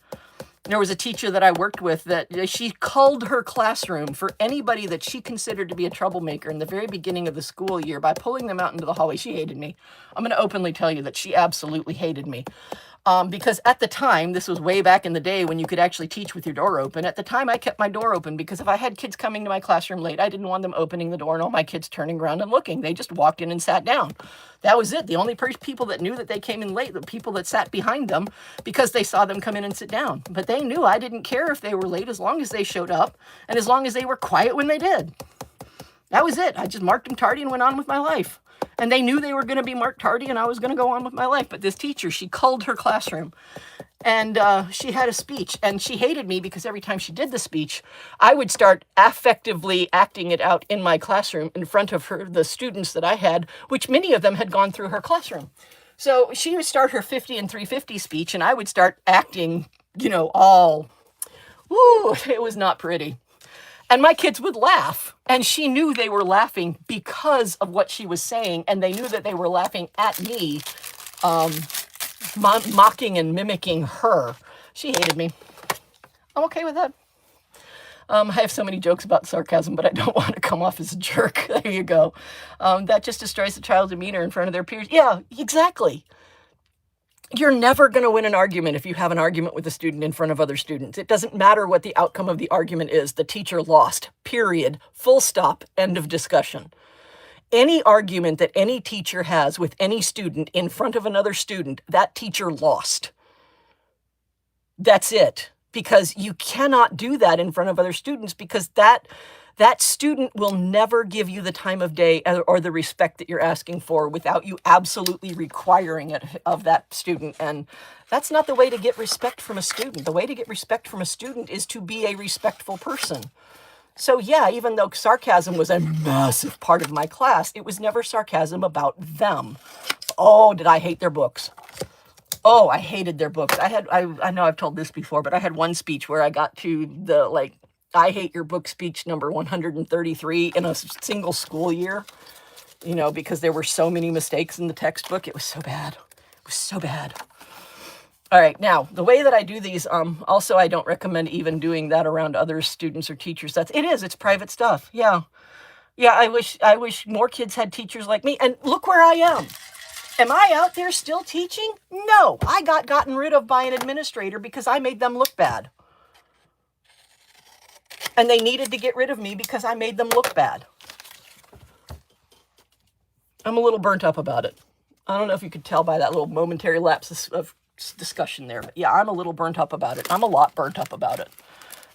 There was a teacher that I worked with that she culled her classroom for anybody that she considered to be a troublemaker in the very beginning of the school year by pulling them out into the hallway. She hated me. I'm going to openly tell you that she absolutely hated me. Because at the time, this was way back in the day when you could actually teach with your door open. At the time, I kept my door open because if I had kids coming to my classroom late, I didn't want them opening the door and all my kids turning around and looking. They just walked in and sat down. That was it. The only people that knew that they came in late, the people that sat behind them, because they saw them come in and sit down. But they knew I didn't care if they were late as long as they showed up and as long as they were quiet when they did. That was it. I just marked them tardy and went on with my life. And they knew they were going to be marked tardy and I was going to go on with my life. But this teacher, she culled her classroom and she had a speech and she hated me because every time she did the speech, I would start affectively acting it out in my classroom in front of the students that I had, which many of them had gone through her classroom. So she would start her 50 and 350 speech and I would start acting, all, it was not pretty. And my kids would laugh, and she knew they were laughing because of what she was saying, and they knew that they were laughing at me, mocking and mimicking her. She hated me. I'm okay with that. I have so many jokes about sarcasm, but I don't want to come off as a jerk. There you go. That just destroys the child's demeanor in front of their peers. Yeah, exactly. You're never going to win an argument if you have an argument with a student in front of other students. It doesn't matter what the outcome of the argument is. The teacher lost, period, full stop, end of discussion. Any argument that any teacher has with any student in front of another student, that teacher lost. That's it. Because you cannot do that in front of other students because that student will never give you the time of day or the respect that you're asking for without you absolutely requiring it of that student. And that's not the way to get respect from a student. The way to get respect from a student is to be a respectful person. So yeah, even though sarcasm was a massive part of my class, it was never sarcasm about them. Oh, did I hate their books? Oh, I hated their books. I know I've told this before, but I had one speech where I got to the, I hate your book speech number 133 in a single school year, because there were so many mistakes in the textbook. It was so bad. It was so bad. All right. Now, the way that I do these, also, I don't recommend even doing that around other students or teachers. It's private stuff. Yeah. Yeah. I wish more kids had teachers like me. And look where I am. Am I out there still teaching? No, I got gotten rid of by an administrator because I made them look bad. And they needed to get rid of me because I made them look bad. I'm a little burnt up about it. I don't know if you could tell by that little momentary lapse of discussion there. But yeah, I'm a little burnt up about it. I'm a lot burnt up about it.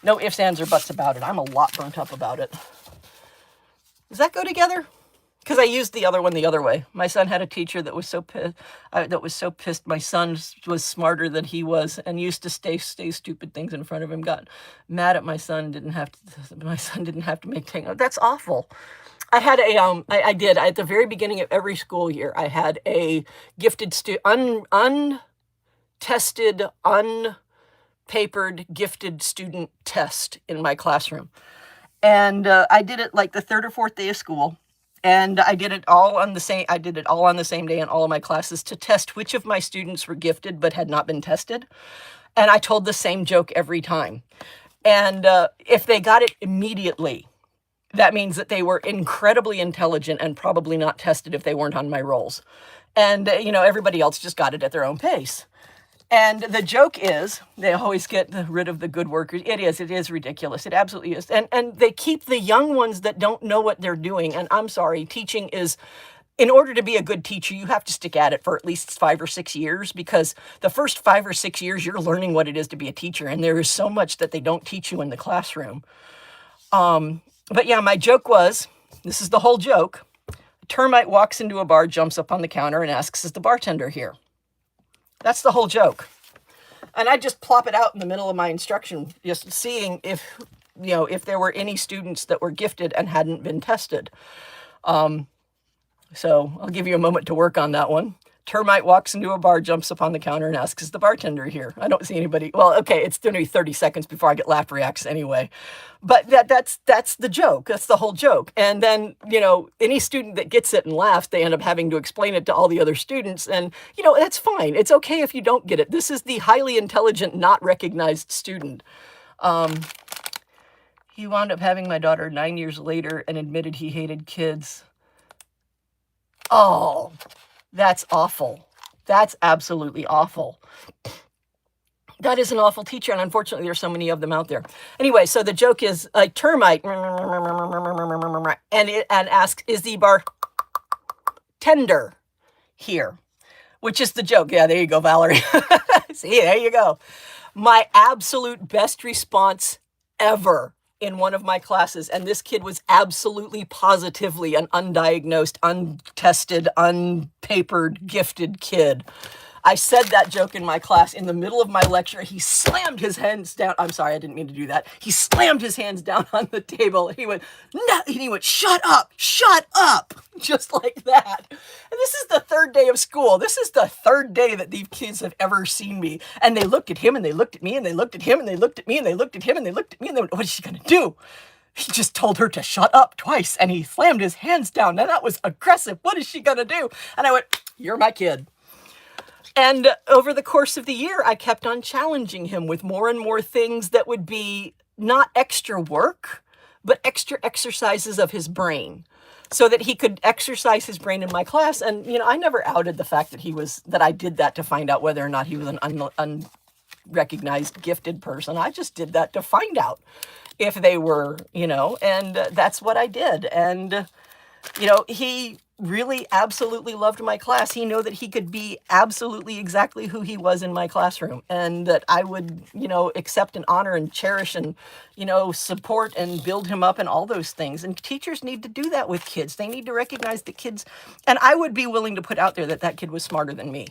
No ifs, ands, or buts about it. I'm a lot burnt up about it. Does that go together? Because I used the other one the other way. My son had a teacher that was so pissed. My son was smarter than he was and used to say stupid things in front of him. Got mad at my son. My son didn't have to make things. That's awful. I had I did at the very beginning of every school year. I had a gifted untested, unpapered gifted student test in my classroom, and I did it like the third or fourth day of school. And I did it all on the same day in all of my classes to test which of my students were gifted but had not been tested. And I told the same joke every time. And if they got it immediately, that means that they were incredibly intelligent and probably not tested if they weren't on my rolls. And, everybody else just got it at their own pace. And the joke is, they always get rid of the good workers. It is ridiculous. It absolutely is. And they keep the young ones that don't know what they're doing. And I'm sorry, teaching is, in order to be a good teacher, you have to stick at it for at least 5 or 6 years, because the first 5 or 6 years, you're learning what it is to be a teacher. And there is so much that they don't teach you in the classroom. But yeah, my joke was, this is the whole joke. A termite walks into a bar, jumps up on the counter and asks, "Is the bartender here?" That's the whole joke. And I just plop it out in the middle of my instruction, just seeing if there were any students that were gifted and hadn't been tested. So I'll give you a moment to work on that one. Termite walks into a bar, jumps up on the counter and asks, "Is the bartender here?" I don't see anybody. Well, okay, it's going to be 30 seconds before I get laugh reacts anyway. But that's the joke. That's the whole joke. And then, any student that gets it and laughs, they end up having to explain it to all the other students. And, that's fine. It's okay if you don't get it. This is the highly intelligent, not recognized student. He wound up having my daughter 9 years later and admitted he hated kids. Oh, that's awful. That's absolutely awful. That is an awful teacher, and unfortunately there's so many of them out there. Anyway, so the joke is a termite, and asks, is the bar tender here? Which is the joke. Yeah, there you go, Valerie. See, there you go. My absolute best response ever in one of my classes, and this kid was absolutely positively an undiagnosed, untested, unpapered, gifted kid. I said that joke in my class in the middle of my lecture. He slammed his hands down. I'm sorry, I didn't mean to do that. He slammed his hands down on the table. He went, no, and he went, shut up, just like that. And this is the third day of school. This is the third day that these kids have ever seen me. And they looked at him, and they looked at me, and they looked at him, and they looked at me, and they looked at him, and they looked at me, and they went, what is she going to do? He just told her to shut up twice, and he slammed his hands down. Now that was aggressive. What is she going to do? And I went, you're my kid. And over the course of the year, I kept on challenging him with more and more things that would be not extra work, but extra exercises of his brain so that he could exercise his brain in my class. And, I never outed the fact that I did that to find out whether or not he was an unrecognized gifted person. I just did that to find out if they were, and that's what I did. And, he really absolutely loved my class. He knew that he could be absolutely exactly who he was in my classroom, and that I would, accept and honor and cherish and, support and build him up and all those things. And teachers need to do that with kids. They need to recognize the kids. And I would be willing to put out there that kid was smarter than me.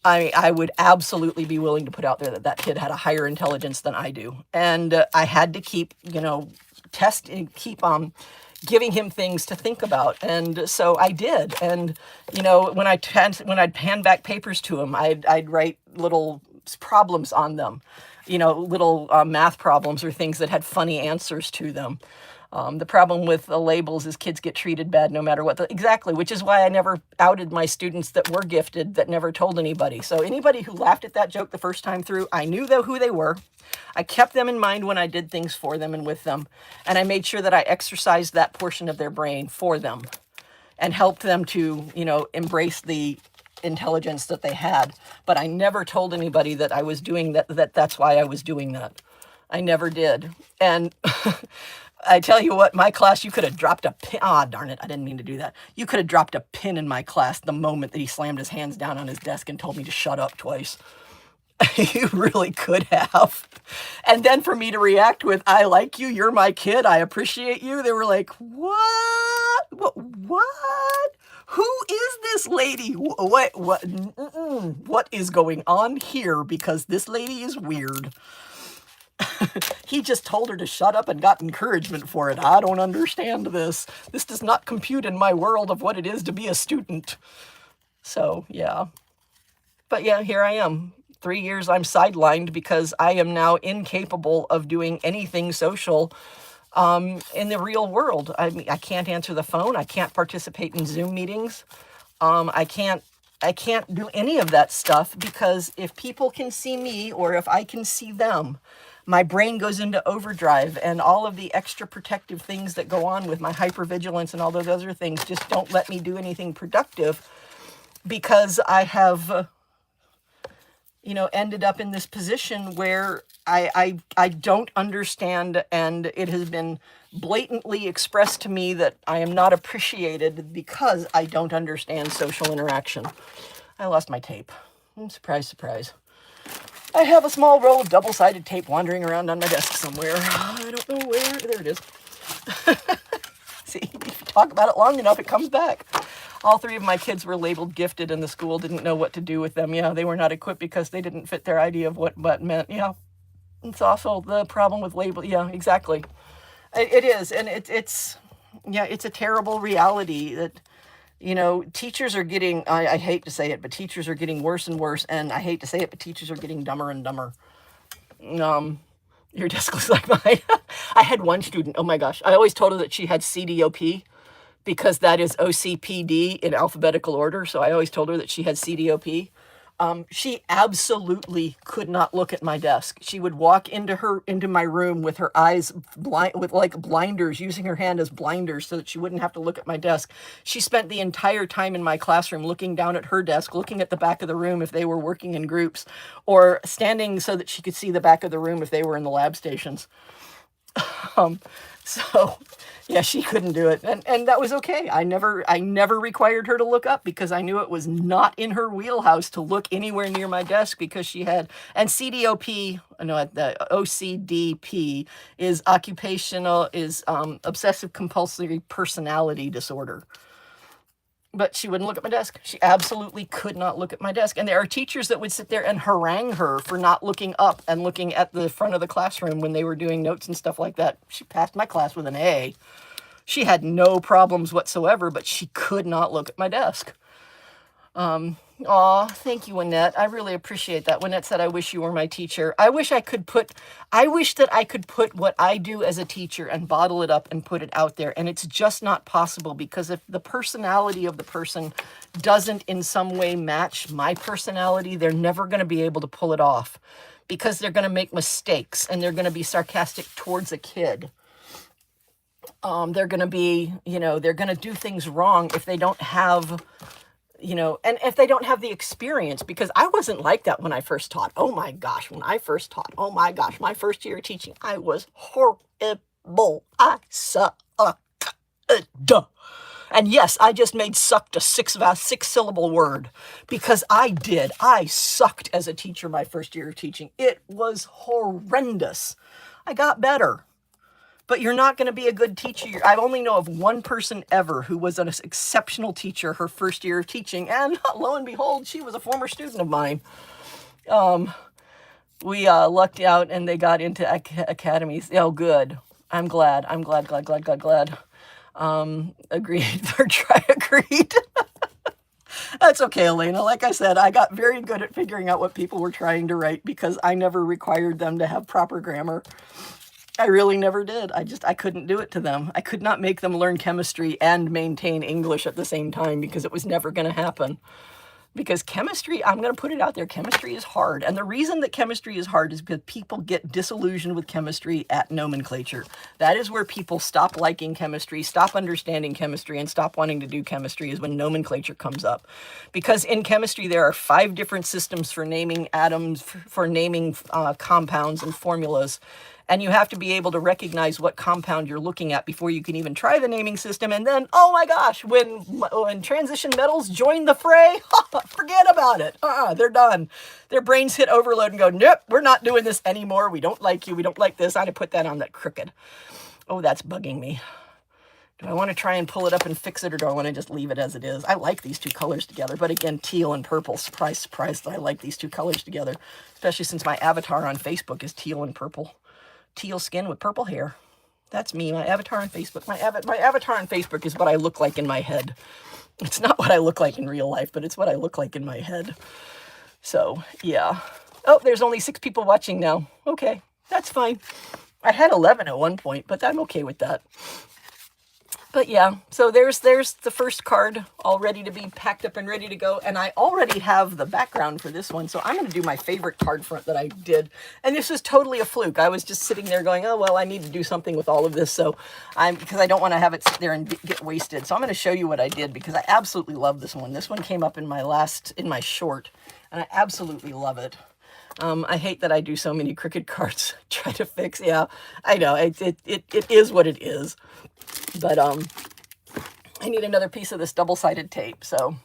I would absolutely be willing to put out there that kid had a higher intelligence than I do. And I had to keep, keep giving him things to think about. And so I did. And, when I'd hand back papers to him, I'd write little problems on them, little math problems or things that had funny answers to them. The problem with the labels is kids get treated bad no matter what. Exactly, which is why I never outed my students that were gifted, that never told anybody. So anybody who laughed at that joke the first time through, I knew who they were. I kept them in mind when I did things for them and with them. And I made sure that I exercised that portion of their brain for them and helped them to, embrace the intelligence that they had. But I never told anybody that I was doing that's why I was doing that. I never did. And I tell you what, my class, you could have dropped a pin. Ah, darn it. I didn't mean to do that. You could have dropped a pin in my class the moment that he slammed his hands down on his desk and told me to shut up twice. You really could have. And then for me to react with, I like you, you're my kid, I appreciate you. They were like, what? Who is this lady? What is going on here? Because this lady is weird. He just told her to shut up and got encouragement for it. I don't understand this. This does not compute in my world of what it is to be a student. So, yeah. But yeah, here I am. 3 years I'm sidelined because I am now incapable of doing anything social in the real world. I can't answer the phone. I can't participate in Zoom meetings. I can't do any of that stuff because if people can see me or if I can see them, my brain goes into overdrive, and all of the extra protective things that go on with my hypervigilance and all those other things just don't let me do anything productive because I have, ended up in this position where I don't understand, and it has been blatantly expressed to me that I am not appreciated because I don't understand social interaction. I lost my tape. Surprise, surprise. I have a small roll of double-sided tape wandering around on my desk somewhere. I don't know where. There it is. See, if you talk about it long enough, it comes back. All 3 of my kids were labeled gifted, and the school didn't know what to do with them. Yeah, they were not equipped because they didn't fit their idea of what meant. Yeah, it's also the problem with label. Yeah, exactly. It is, and it's a terrible reality that, teachers are getting, I hate to say it, but teachers are getting worse and worse, and I hate to say it, but teachers are getting dumber and dumber. Your desk looks like mine. I had one student, oh my gosh, I always told her that she had CDOP, because that is OCPD in alphabetical order, so I always told her that she had CDOP. She absolutely could not look at my desk. She would walk into my room with her eyes with like blinders, using her hand as blinders so that she wouldn't have to look at my desk. She spent the entire time in my classroom looking down at her desk, looking at the back of the room if they were working in groups, or standing so that she could see the back of the room if they were in the lab stations. So yeah, she couldn't do it. And that was okay. I never required her to look up because I knew it was not in her wheelhouse to look anywhere near my desk because she had, and CDOP, no, the OCDP is obsessive compulsive personality disorder. But she wouldn't look at my desk. She absolutely could not look at my desk. And there are teachers that would sit there and harangue her for not looking up and looking at the front of the classroom when they were doing notes and stuff like that. She passed my class with an A. She had no problems whatsoever, but she could not look at my desk. Aw, thank you, Annette. I really appreciate that. Annette said, I wish you were my teacher. I wish that I could put what I do as a teacher and bottle it up and put it out there. And it's just not possible because if the personality of the person doesn't in some way match my personality, they're never going to be able to pull it off because they're going to make mistakes and they're going to be sarcastic towards a kid. They're going to be, they're going to do things wrong if they don't have, and if they don't have the experience, because I wasn't like that when I first taught. Oh my gosh, my first year of teaching, I was horrible. I sucked. And yes, I just made sucked a six-syllable word because I sucked as a teacher my first year of teaching. It was horrendous. I got better. But you're not going to be a good teacher. I only know of one person ever who was an exceptional teacher her first year of teaching. And lo and behold, she was a former student of mine. We lucked out and they got into academies. Oh, good. I'm glad. Agreed. Third try, agreed. That's okay, Elena. Like I said, I got very good at figuring out what people were trying to write because I never required them to have proper grammar. I really never did. I couldn't do it to them. I could not make them learn chemistry and maintain English at the same time because it was never going to happen. Because chemistry, I'm going to put it out there, chemistry is hard. And the reason that chemistry is hard is because people get disillusioned with chemistry at nomenclature. That is where people stop liking chemistry, stop understanding chemistry, and stop wanting to do chemistry is when nomenclature comes up. Because in chemistry, there are 5 different systems for naming atoms, for naming compounds and formulas. And you have to be able to recognize what compound you're looking at before you can even try the naming system. And then, oh my gosh, when transition metals join the fray, forget about it. They're done. Their brains hit overload and go, nope, we're not doing this anymore. We don't like you. We don't like this. I had to put that on that crooked. Oh, that's bugging me. Do I want to try and pull it up and fix it, or do I want to just leave it as it is? I like these 2 colors together, but again, teal and purple. Surprise, surprise, I like these 2 colors together, especially since my avatar on Facebook is teal and purple. Teal skin with purple hair. That's me, my avatar on Facebook. My avatar on Facebook is what I look like in my head. It's not what I look like in real life, but it's what I look like in my head. So, yeah. Oh, there's only 6 people watching now. Okay, that's fine. I had 11 at one point, but I'm okay with that. But yeah, so there's the first card all ready to be packed up and ready to go. And I already have the background for this one. So I'm going to do my favorite card front that I did. And this was totally a fluke. I was just sitting there going, oh, well, I need to do something with all of this. So because I don't want to have it sit there and get wasted. So I'm going to show you what I did because I absolutely love this one. This one came up in my short, and I absolutely love it. I hate that I do so many crooked cards, try to fix. Yeah, I know it is what it is. But I need another piece of this double-sided tape. So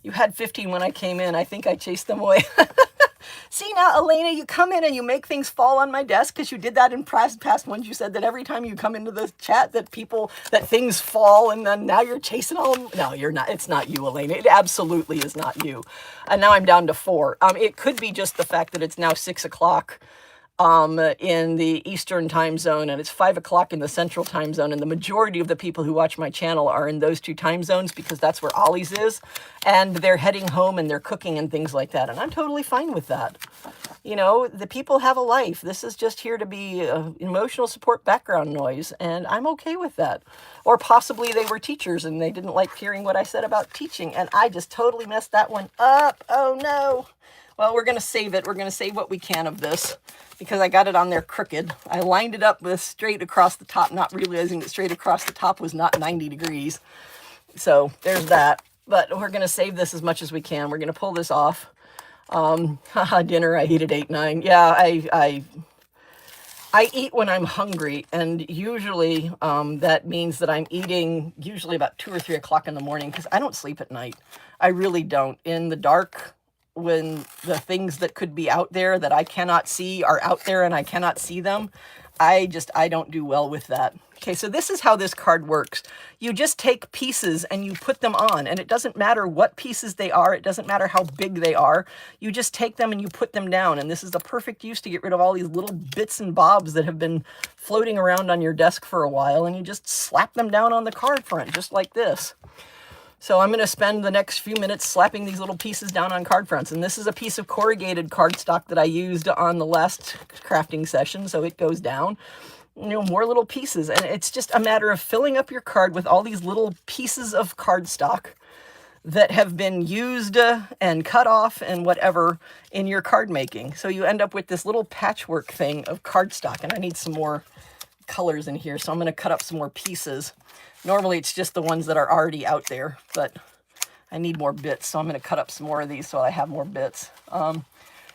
you had 15 when I came in. I think I chased them away. See now, Elena, you come in and you make things fall on my desk because you did that in past ones. You said that every time you come into the chat that things fall, and then now you're chasing all of them. No, you're not. It's not you, Elena. It absolutely is not you. And now I'm down to 4. It could be just the fact that it's now 6 o'clock. In the Eastern time zone, and it's 5 o'clock in the Central time zone, and the majority of the people who watch my channel are in those 2 time zones because that's where Ollie's is, and they're heading home and they're cooking and things like that, and I'm totally fine with that. The people have a life. This is just here to be emotional support background noise, and I'm okay with that. Or possibly they were teachers and they didn't like hearing what I said about teaching, and I just totally messed that one up. Oh no. Well, we're going to save it. We're going to save what we can of this because I got it on there crooked. I lined it up with straight across the top, not realizing that straight across the top was not 90 degrees. So there's that. But we're going to save this as much as we can. We're going to pull this off. Dinner, I eat at 8, 9. Yeah, I eat when I'm hungry, and usually that means that I'm eating usually about 2 or 3 o'clock in the morning because I don't sleep at night. I really don't. In the dark, when the things that could be out there that I cannot see are out there and I cannot see them, I don't do well with that. Okay, so this is how this card works. You just take pieces and you put them on, and it doesn't matter what pieces they are. It doesn't matter how big they are. You just take them and you put them down, and this is the perfect use to get rid of all these little bits and bobs that have been floating around on your desk for a while, and you just slap them down on the card front, just like this. So I'm going to spend the next few minutes slapping these little pieces down on card fronts. And this is a piece of corrugated cardstock that I used on the last crafting session, so it goes down. You know, more little pieces. And it's just a matter of filling up your card with all these little pieces of cardstock that have been used and cut off and whatever in your card making. So you end up with this little patchwork thing of cardstock. And I need some more colors in here, so I'm going to cut up some more pieces. Normally it's just the ones that are already out there, but I need more bits, so I'm going to cut up some more of these so I have more bits.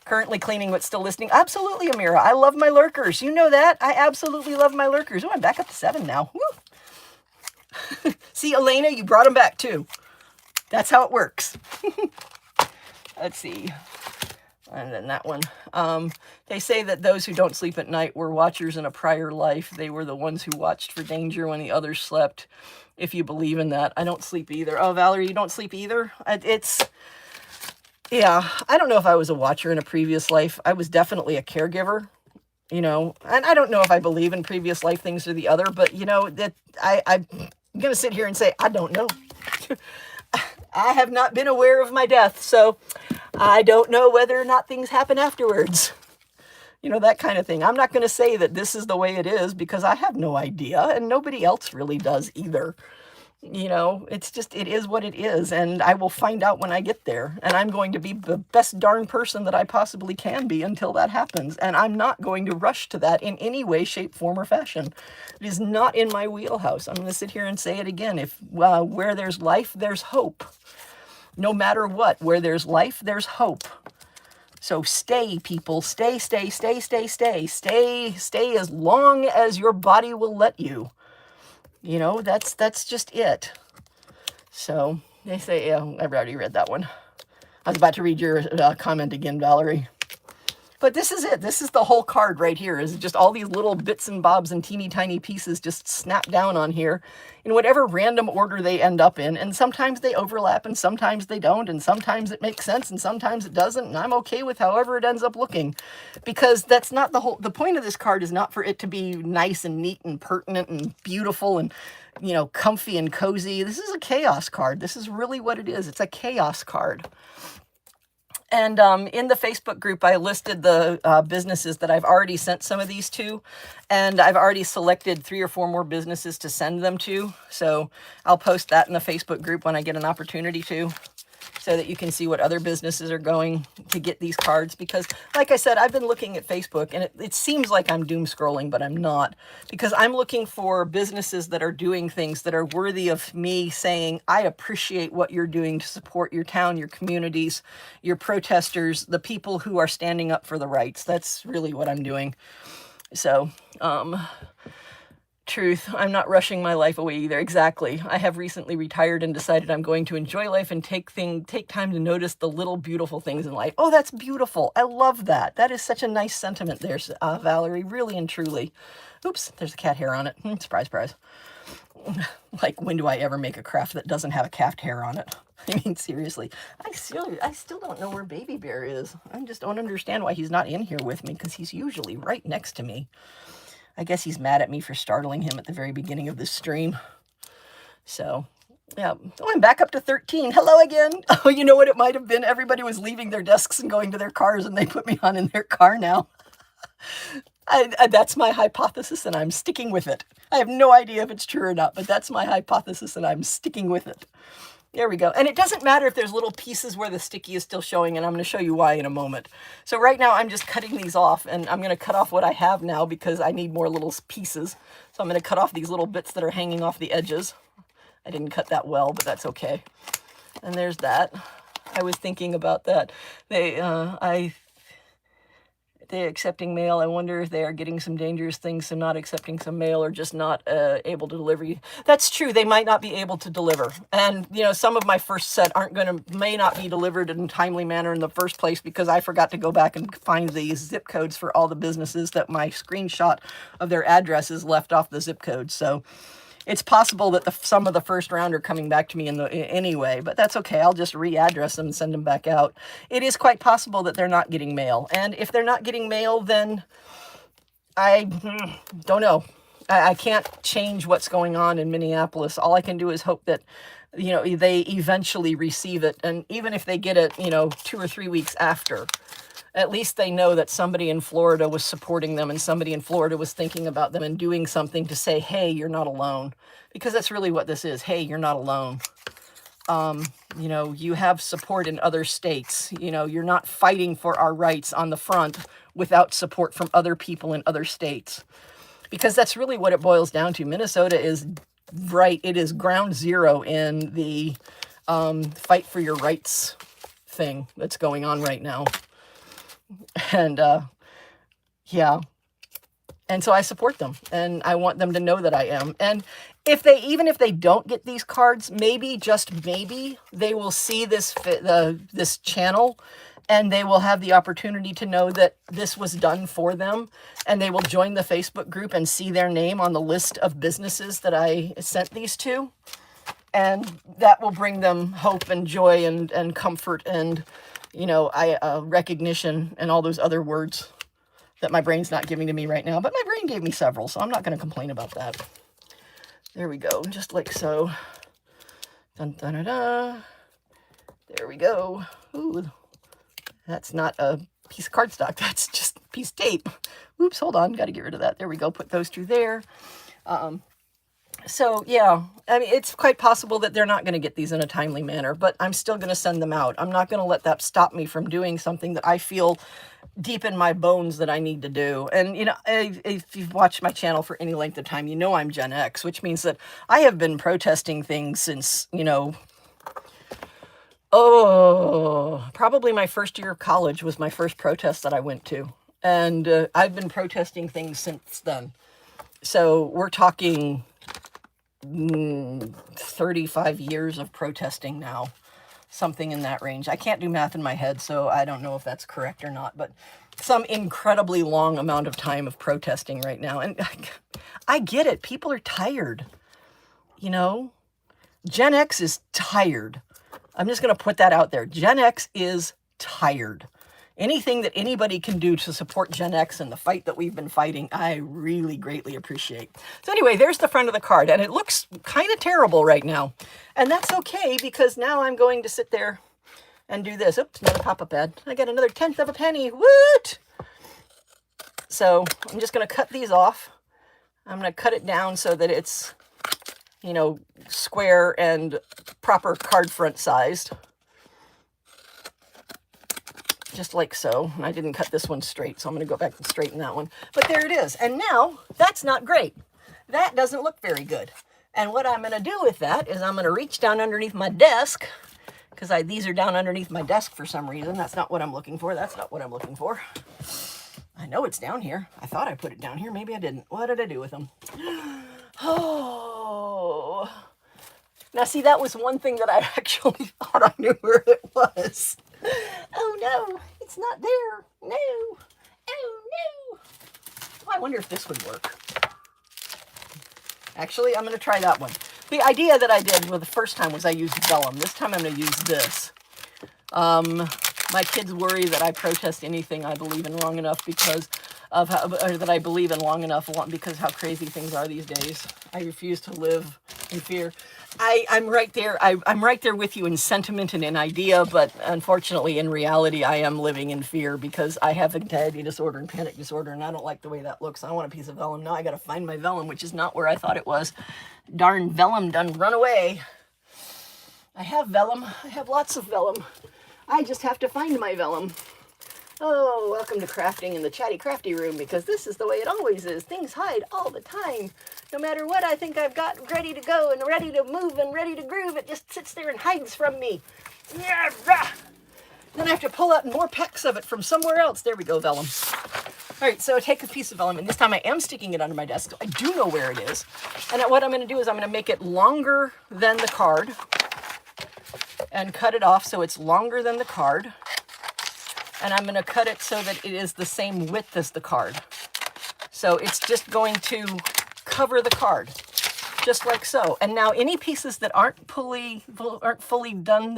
Currently cleaning what's still listening. Absolutely, Amira. I love my lurkers. You know that. I absolutely love my lurkers. Oh, I'm back up to 7 now. Woo! See, Elena, you brought them back too. That's how it works. Let's see. And then that one. They say that those who don't sleep at night were watchers in a prior life. They were the ones who watched for danger when the others slept. If you believe in that. I don't sleep either. Oh, Valerie, you don't sleep either? Yeah, I don't know if I was a watcher in a previous life. I was definitely a caregiver, you know, and I don't know if I believe in previous life things or the other, but, you know, that I'm going to sit here and say, I don't know. I have not been aware of my death, so I don't know whether or not things happen afterwards. You know, that kind of thing. I'm not going to say that this is the way it is because I have no idea, and nobody else really does either. You know, it's just, it is what it is, and I will find out when I get there, and I'm going to be the best darn person that I possibly can be until that happens, and I'm not going to rush to that in any way, shape, form, or fashion. It is not in my wheelhouse. I'm going to sit here and say it again. If where there's life, there's hope. No matter what, where there's life, there's hope. So stay, people. Stay, stay, stay, stay, stay. Stay as long as your body will let you. You know, that's just it. So they say, yeah, I've already read that one. I was about to read your comment again, Valerie. But this is it. This is the whole card right here. Is just all these little bits and bobs and teeny tiny pieces just snap down on here in whatever random order they end up in. And sometimes they overlap and sometimes they don't. And sometimes it makes sense and sometimes it doesn't. And I'm okay with however it ends up looking. Because that's not the point of this card is not for it to be nice and neat and pertinent and beautiful and, you know, comfy and cozy. This is a chaos card. This is really what it is. It's a chaos card. And in the Facebook group, I listed the businesses that I've already sent some of these to, and I've already selected 3 or 4 more businesses to send them to. So I'll post that in the Facebook group when I get an opportunity to, so that you can see what other businesses are going to get these cards. Because, like I said, I've been looking at Facebook, and it seems like I'm doom scrolling, but I'm not. Because I'm looking for businesses that are doing things that are worthy of me saying, I appreciate what you're doing to support your town, your communities, your protesters, the people who are standing up for the rights. That's really what I'm doing. So, truth, I'm not rushing my life away either. Exactly. I have recently retired and decided I'm going to enjoy life and take time to notice the little beautiful things in life. Oh, that's beautiful. I love that. That is such a nice sentiment there, Valerie, really and truly. Oops, there's a cat hair on it. Surprise, surprise. Like, when do I ever make a craft that doesn't have a cat hair on it? I mean, seriously. I still don't know where Baby Bear is. I just don't understand why he's not in here with me, because he's usually right next to me. I guess he's mad at me for startling him at the very beginning of this stream. So, yeah. Oh, I'm back up to 13. Hello again. Oh, you know what it might have been? Everybody was leaving their desks and going to their cars, and they put me on in their car now. That's my hypothesis, and I'm sticking with it. I have no idea if it's true or not, but that's my hypothesis, and I'm sticking with it. There we go. And it doesn't matter if there's little pieces where the sticky is still showing, and I'm going to show you why in a moment. So right now I'm just cutting these off, and I'm going to cut off what I have now because I need more little pieces. So I'm going to cut off these little bits that are hanging off the edges. I didn't cut that well, but that's okay. And there's that. I was thinking about that. They accepting mail. I wonder if they are getting some dangerous things, so not accepting some mail or just not able to deliver. That's true. They might not be able to deliver. And, you know, some of my first set may not be delivered in a timely manner in the first place because I forgot to go back and find the zip codes for all the businesses that my screenshot of their addresses left off the zip code. So it's possible that some of the first round are coming back to me anyway, but that's okay. I'll just readdress them and send them back out. It is quite possible that they're not getting mail. And if they're not getting mail, then I don't know. I can't change what's going on in Minneapolis. All I can do is hope that, you know, they eventually receive it. And even if they get it, you know, 2 or 3 weeks after, at least they know that somebody in Florida was supporting them and somebody in Florida was thinking about them and doing something to say, hey, you're not alone. Because that's really what this is. Hey, you're not alone. You know, you have support in other states. You know, you're not fighting for our rights on the front without support from other people in other states. Because that's really what it boils down to. Minnesota is right. It is ground zero in the fight for your rights thing that's going on right now. And, yeah. And so I support them and I want them to know that I am. And even if they don't get these cards, maybe, just maybe, they will see this channel and they will have the opportunity to know that this was done for them. And they will join the Facebook group and see their name on the list of businesses that I sent these to. And that will bring them hope and joy and comfort and, you know, recognition and all those other words that my brain's not giving to me right now. But my brain gave me several, so I'm not going to complain about that. There we go, just like so. Dun, dun, dun, dun. There we go. Ooh, that's not a piece of cardstock. That's just a piece of tape. Oops, hold on. Got to get rid of that. There we go. Put those two there. So, yeah, I mean, it's quite possible that they're not going to get these in a timely manner, but I'm still going to send them out. I'm not going to let that stop me from doing something that I feel deep in my bones that I need to do. And, you know, if you've watched my channel for any length of time, you know I'm Gen X, which means that I have been protesting things since, you know, probably my first year of college was my first protest that I went to. And I've been protesting things since then. So we're talking 35 years of protesting now, something in that range. I can't do math in my head, so I don't know if that's correct or not, but some incredibly long amount of time of protesting right now. And I get it. People are tired. You know, Gen X is tired. I'm just going to put that out there. Gen X is tired. Anything that anybody can do to support Gen X and the fight that we've been fighting, I really greatly appreciate. So anyway, there's the front of the card, and it looks kind of terrible right now. And that's okay, because now I'm going to sit there and do this. Oops, another pop-up ad. I got another 1/10 of a penny. Woot! So I'm just going to cut these off. I'm going to cut it down so that it's, you know, square and proper card front sized. Just like so. And I didn't cut this one straight, so I'm going to go back and straighten that one. But there it is. And now, that's not great. That doesn't look very good. And what I'm going to do with that is I'm going to reach down underneath my desk, because these are down underneath my desk for some reason. That's not what I'm looking for. That's not what I'm looking for. I know it's down here. I thought I put it down here. Maybe I didn't. What did I do with them? Oh. Now, see, that was one thing that I actually thought I knew where it was. Oh, no, it's not there. No. Oh, no. Well, I wonder if this would work. Actually, I'm going to try that one. The idea that I did the first time was I used vellum. This time I'm going to use this. My kids worry that I protest anything I believe in long enough because of how, or that I believe in long enough because how crazy things are these days. I refuse to live in fear. I'm right there. I'm right there with you in sentiment and in idea, but unfortunately, in reality, I am living in fear because I have anxiety disorder and panic disorder, and I don't like the way that looks. I want a piece of vellum. Now I got to find my vellum, which is not where I thought it was. Darn vellum done run away. I have vellum. I have lots of vellum. I just have to find my vellum. Oh, welcome to crafting in the chatty crafty room, because this is the way it always is. Things hide all the time. No matter what I think I've got ready to go and ready to move and ready to groove, it just sits there and hides from me. Then I have to pull out more packs of it from somewhere else. There we go, vellum. All right, so take a piece of vellum, and this time I am sticking it under my desk, so I do know where it is. And what I'm going to do is I'm going to make it longer than the card and cut it off so it's longer than the card. And I'm going to cut it so that it is the same width as the card. So it's just going to cover the card, just like so. And now any pieces that aren't fully done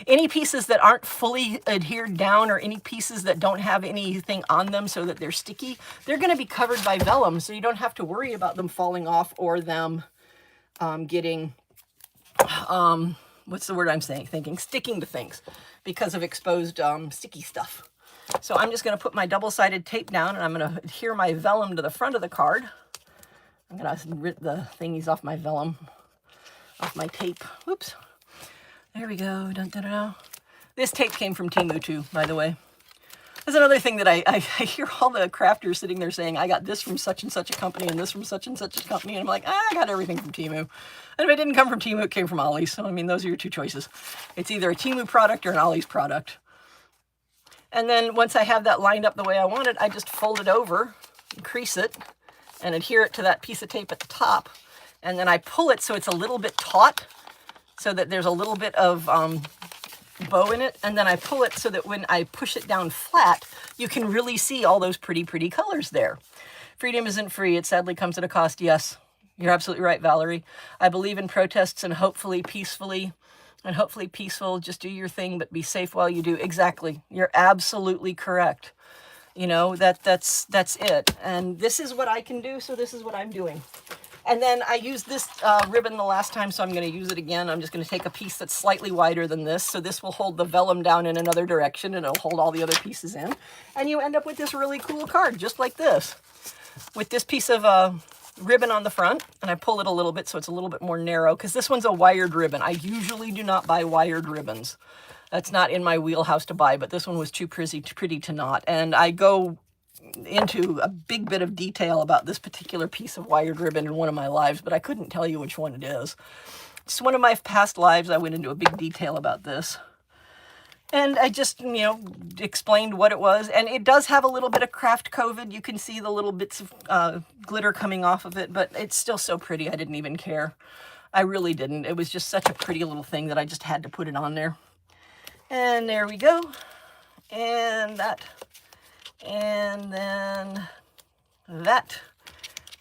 any pieces that aren't fully adhered down, or any pieces that don't have anything on them so that they're sticky, they're going to be covered by vellum, so you don't have to worry about them falling off or them getting what's the word I'm thinking? Sticking to things because of exposed sticky stuff. So I'm just going to put my double-sided tape down, and I'm going to adhere my vellum to the front of the card. I'm going to rip the thingies off my vellum, off my tape. Whoops. There we go. Dun, dun, dun, dun. This tape came from Temu too, by the way. That's another thing that I hear all the crafters sitting there saying, I got this from such and such a company and this from such and such a company. And I'm like, I got everything from Temu. And if it didn't come from Temu, it came from Ollie's. So, I mean, those are your two choices. It's either a Temu product or an Ollie's product. And then once I have that lined up the way I want it, I just fold it over, crease it, and adhere it to that piece of tape at the top. And then I pull it so it's a little bit taut, so that there's a little bit of bow in it, and then I pull it so that when I push it down flat, you can really see all those pretty, pretty colors there. Freedom isn't free. It sadly comes at a cost. Yes, you're absolutely right, Valerie. I believe in protests and hopefully peaceful. Just do your thing, but be safe while you do. Exactly. You're absolutely correct. You know, that's it. And this is what I can do, so this is what I'm doing. And then I used this ribbon the last time, so I'm going to use it again. I'm just going to take a piece that's slightly wider than this. So this will hold the vellum down in another direction, and it'll hold all the other pieces in. And you end up with this really cool card, just like this. With this piece of ribbon on the front, and I pull it a little bit so it's a little bit more narrow, because this one's a wired ribbon. I usually do not buy wired ribbons. That's not in my wheelhouse to buy, but this one was too pretty to not. And I go into a big bit of detail about this particular piece of wired ribbon in one of my lives, but I couldn't tell you which one it is. It's one of my past lives. I went into a big detail about this. And I just, you know, explained what it was. And it does have a little bit of craft COVID. You can see the little bits of glitter coming off of it, but it's still so pretty. I didn't even care. I really didn't. It was just such a pretty little thing that I just had to put it on there. And there we go. And that. And then that.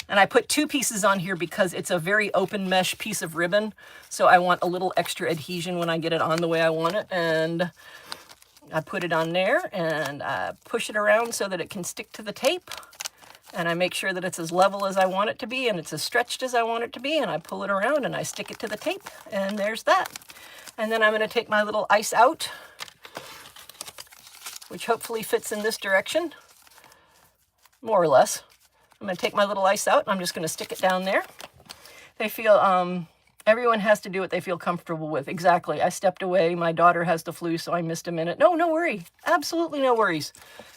And I put two pieces on here because it's a very open mesh piece of ribbon. So I want a little extra adhesion when I get it on the way I want it. And I put it on there and I push it around so that it can stick to the tape. And I make sure that it's as level as I want it to be and it's as stretched as I want it to be. And I pull it around and I stick it to the tape. And there's that. And then I'm going to take my little iceOUT, which hopefully fits in this direction, more or less. I'm going to take my little iceOUT and I'm just going to stick it down there. They feel, everyone has to do what they feel comfortable with. Exactly. I stepped away. My daughter has the flu, so I missed a minute. No worry. Absolutely no worries.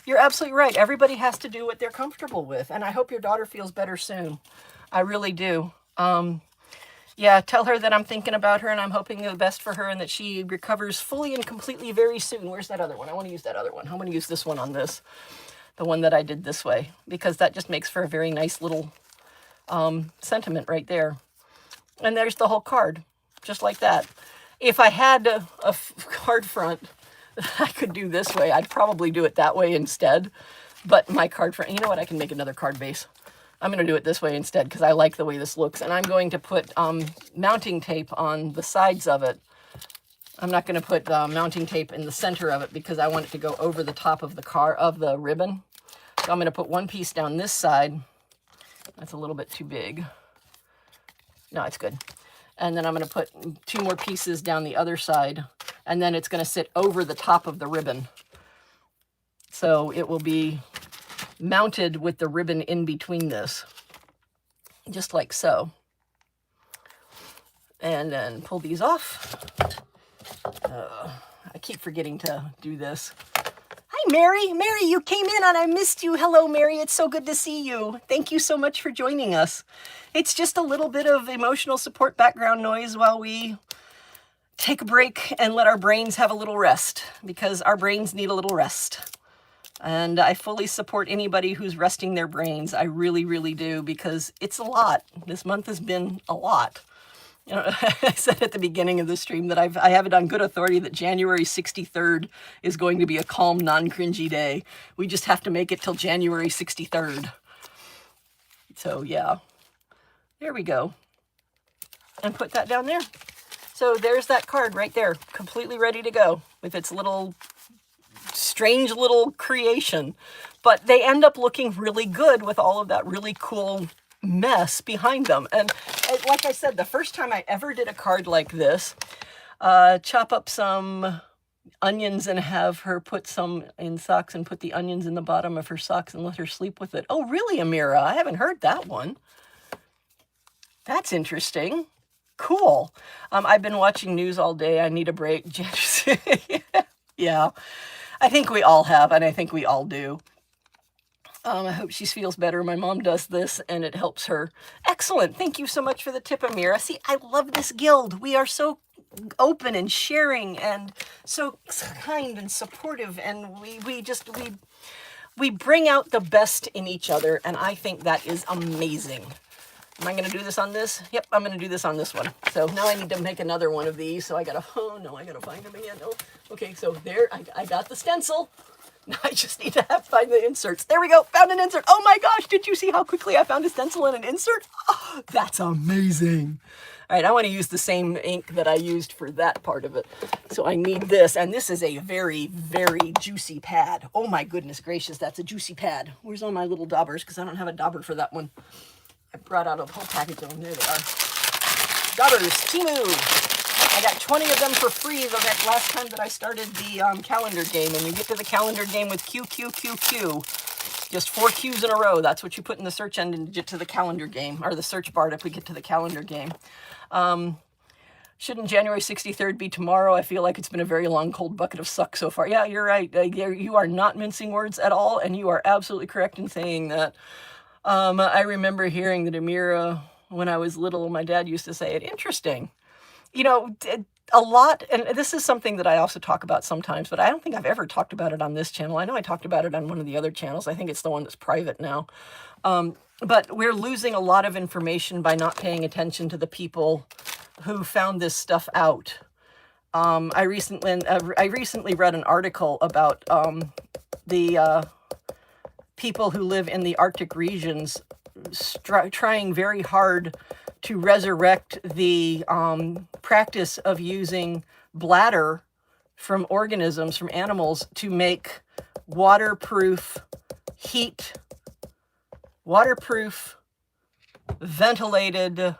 You're absolutely right. Everybody has to do what they're comfortable with. And I hope your daughter feels better soon. I really do. Yeah, tell her that I'm thinking about her and I'm hoping the best for her and that she recovers fully and completely very soon. Where's that other one? I want to use that other one. I'm going to use this one on this, the one that I did this way, because that just makes for a very nice little sentiment right there. And there's the whole card, just like that. If I had a card front that I could do this way, I'd probably do it that way instead. But my card front, you know what? I can make another card base. I'm going to do it this way instead because I like the way this looks. And I'm going to put mounting tape on the sides of it. I'm not going to put mounting tape in the center of it because I want it to go over the top of the ribbon. So I'm going to put one piece down this side. That's a little bit too big. No, it's good. And then I'm going to put two more pieces down the other side. And then it's going to sit over the top of the ribbon. So it will be mounted with the ribbon in between this, just like so. And then pull these off. I keep forgetting to do this. Hi, Mary. Mary, you came in and I missed you. Hello, Mary. It's so good to see you. Thank you so much for joining us. It's just a little bit of emotional support background noise while we take a break and let our brains have a little rest, because our brains need a little rest. And I fully support anybody who's resting their brains. I really, really do, because it's a lot. This month has been a lot. You know, I said at the beginning of the stream that I have it on good authority that January 63rd is going to be a calm, non-cringy day. We just have to make it till January 63rd. So yeah, there we go. And put that down there. So there's that card right there, completely ready to go with its little strange little creation. But they end up looking really good with all of that really cool mess behind them. And like I said, the first time I ever did a card like this, chop up some onions and have her put some in socks and put the onions in the bottom of her socks and let her sleep with it. Oh, really, Amira? I haven't heard that one. That's interesting. Cool. I've been watching news all day. I need a break. Yeah, I think we all have, and I think we all do. I hope she feels better. My mom does this, and it helps her. Excellent. Thank you so much for the tip, Amira. See, I love this guild. We are so open and sharing and so kind and supportive, and we bring out the best in each other, and I think that is amazing. Am I going to do this on this? Yep, I'm going to do this on this one. So now I need to make another one of these. So I got to, oh no, I got to find them again. No. Okay, so there, I got the stencil. Now I just need to find the inserts. There we go, found an insert. Oh my gosh, did you see how quickly I found a stencil and an insert? Oh, that's amazing. All right, I want to use the same ink that I used for that part of it. So I need this, and this is a very, very juicy pad. Oh my goodness gracious, that's a juicy pad. Where's all my little daubers? Because I don't have a dauber for that one. I brought out a whole package of them. There they are. Daubers, Temu. I got 20 of them for free the last time that I started the calendar game. And you get to the calendar game with Q, Q, Q, Q. Just 4 Qs in a row. That's what you put in the search engine to get to the calendar game, or the search bar if we get to the calendar game. Shouldn't January 63rd be tomorrow? I feel like it's been a very long, cold bucket of suck so far. Yeah, you're right. You are not mincing words at all, and you are absolutely correct in saying that. I remember hearing that Amira, when I was little, my dad used to say it. Interesting. You know, a lot, and this is something that I also talk about sometimes, but I don't think I've ever talked about it on this channel. I know I talked about it on one of the other channels. I think it's the one that's private now. But we're losing a lot of information by not paying attention to the people who found this stuff out. I recently read an article about the people who live in the Arctic regions trying very hard to resurrect the practice of using bladder from organisms, from animals, to make waterproof, ventilated,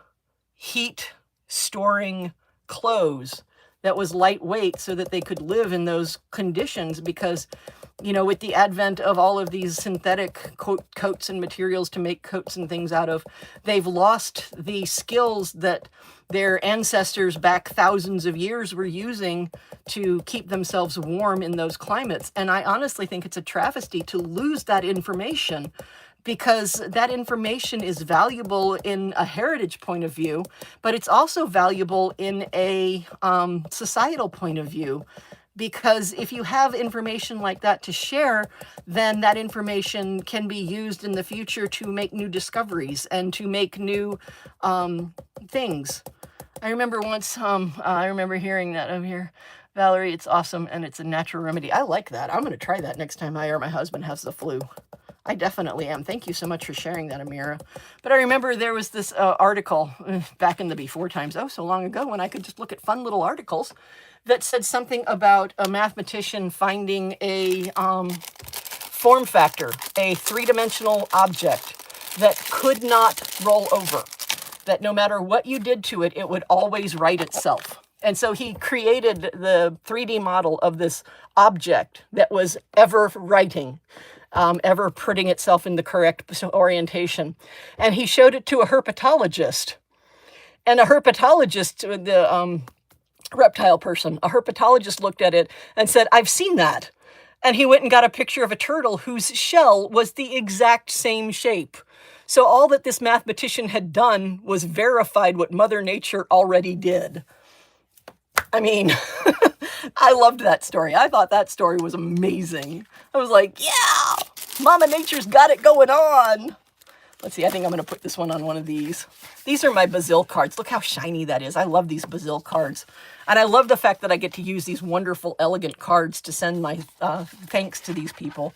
heat-storing clothes that was lightweight so that they could live in those conditions, because you know, with the advent of all of these synthetic coats and materials to make coats and things out of, they've lost the skills that their ancestors back thousands of years were using to keep themselves warm in those climates. And I honestly think it's a travesty to lose that information, because that information is valuable in a heritage point of view, but it's also valuable in a societal point of view. Because if you have information like that to share, then that information can be used in the future to make new discoveries and to make new things. I remember once, I remember hearing that over here, Valerie, it's awesome and it's a natural remedy. I like that. I'm going to try that next time I or my husband has the flu. I definitely am. Thank you so much for sharing that, Amira. But I remember there was this article back in the before times, oh, so long ago, when I could just look at fun little articles that said something about a mathematician finding a form factor, a three-dimensional object that could not roll over, that no matter what you did to it, it would always right itself. And so he created the 3D model of this object that was ever writing, ever putting itself in the correct orientation. And he showed it to a herpetologist. And a herpetologist, the reptile person, a herpetologist looked at it and said, I've seen that. And he went and got a picture of a turtle whose shell was the exact same shape. So all that this mathematician had done was verified what Mother Nature already did. I mean, I loved that story. I thought that story was amazing. I was like, yeah, Mama Nature's got it going on. Let's see, I think I'm going to put this one on one of these. These are my Basil cards. Look how shiny that is. I love these Basil cards. And I love the fact that I get to use these wonderful, elegant cards to send my thanks to these people.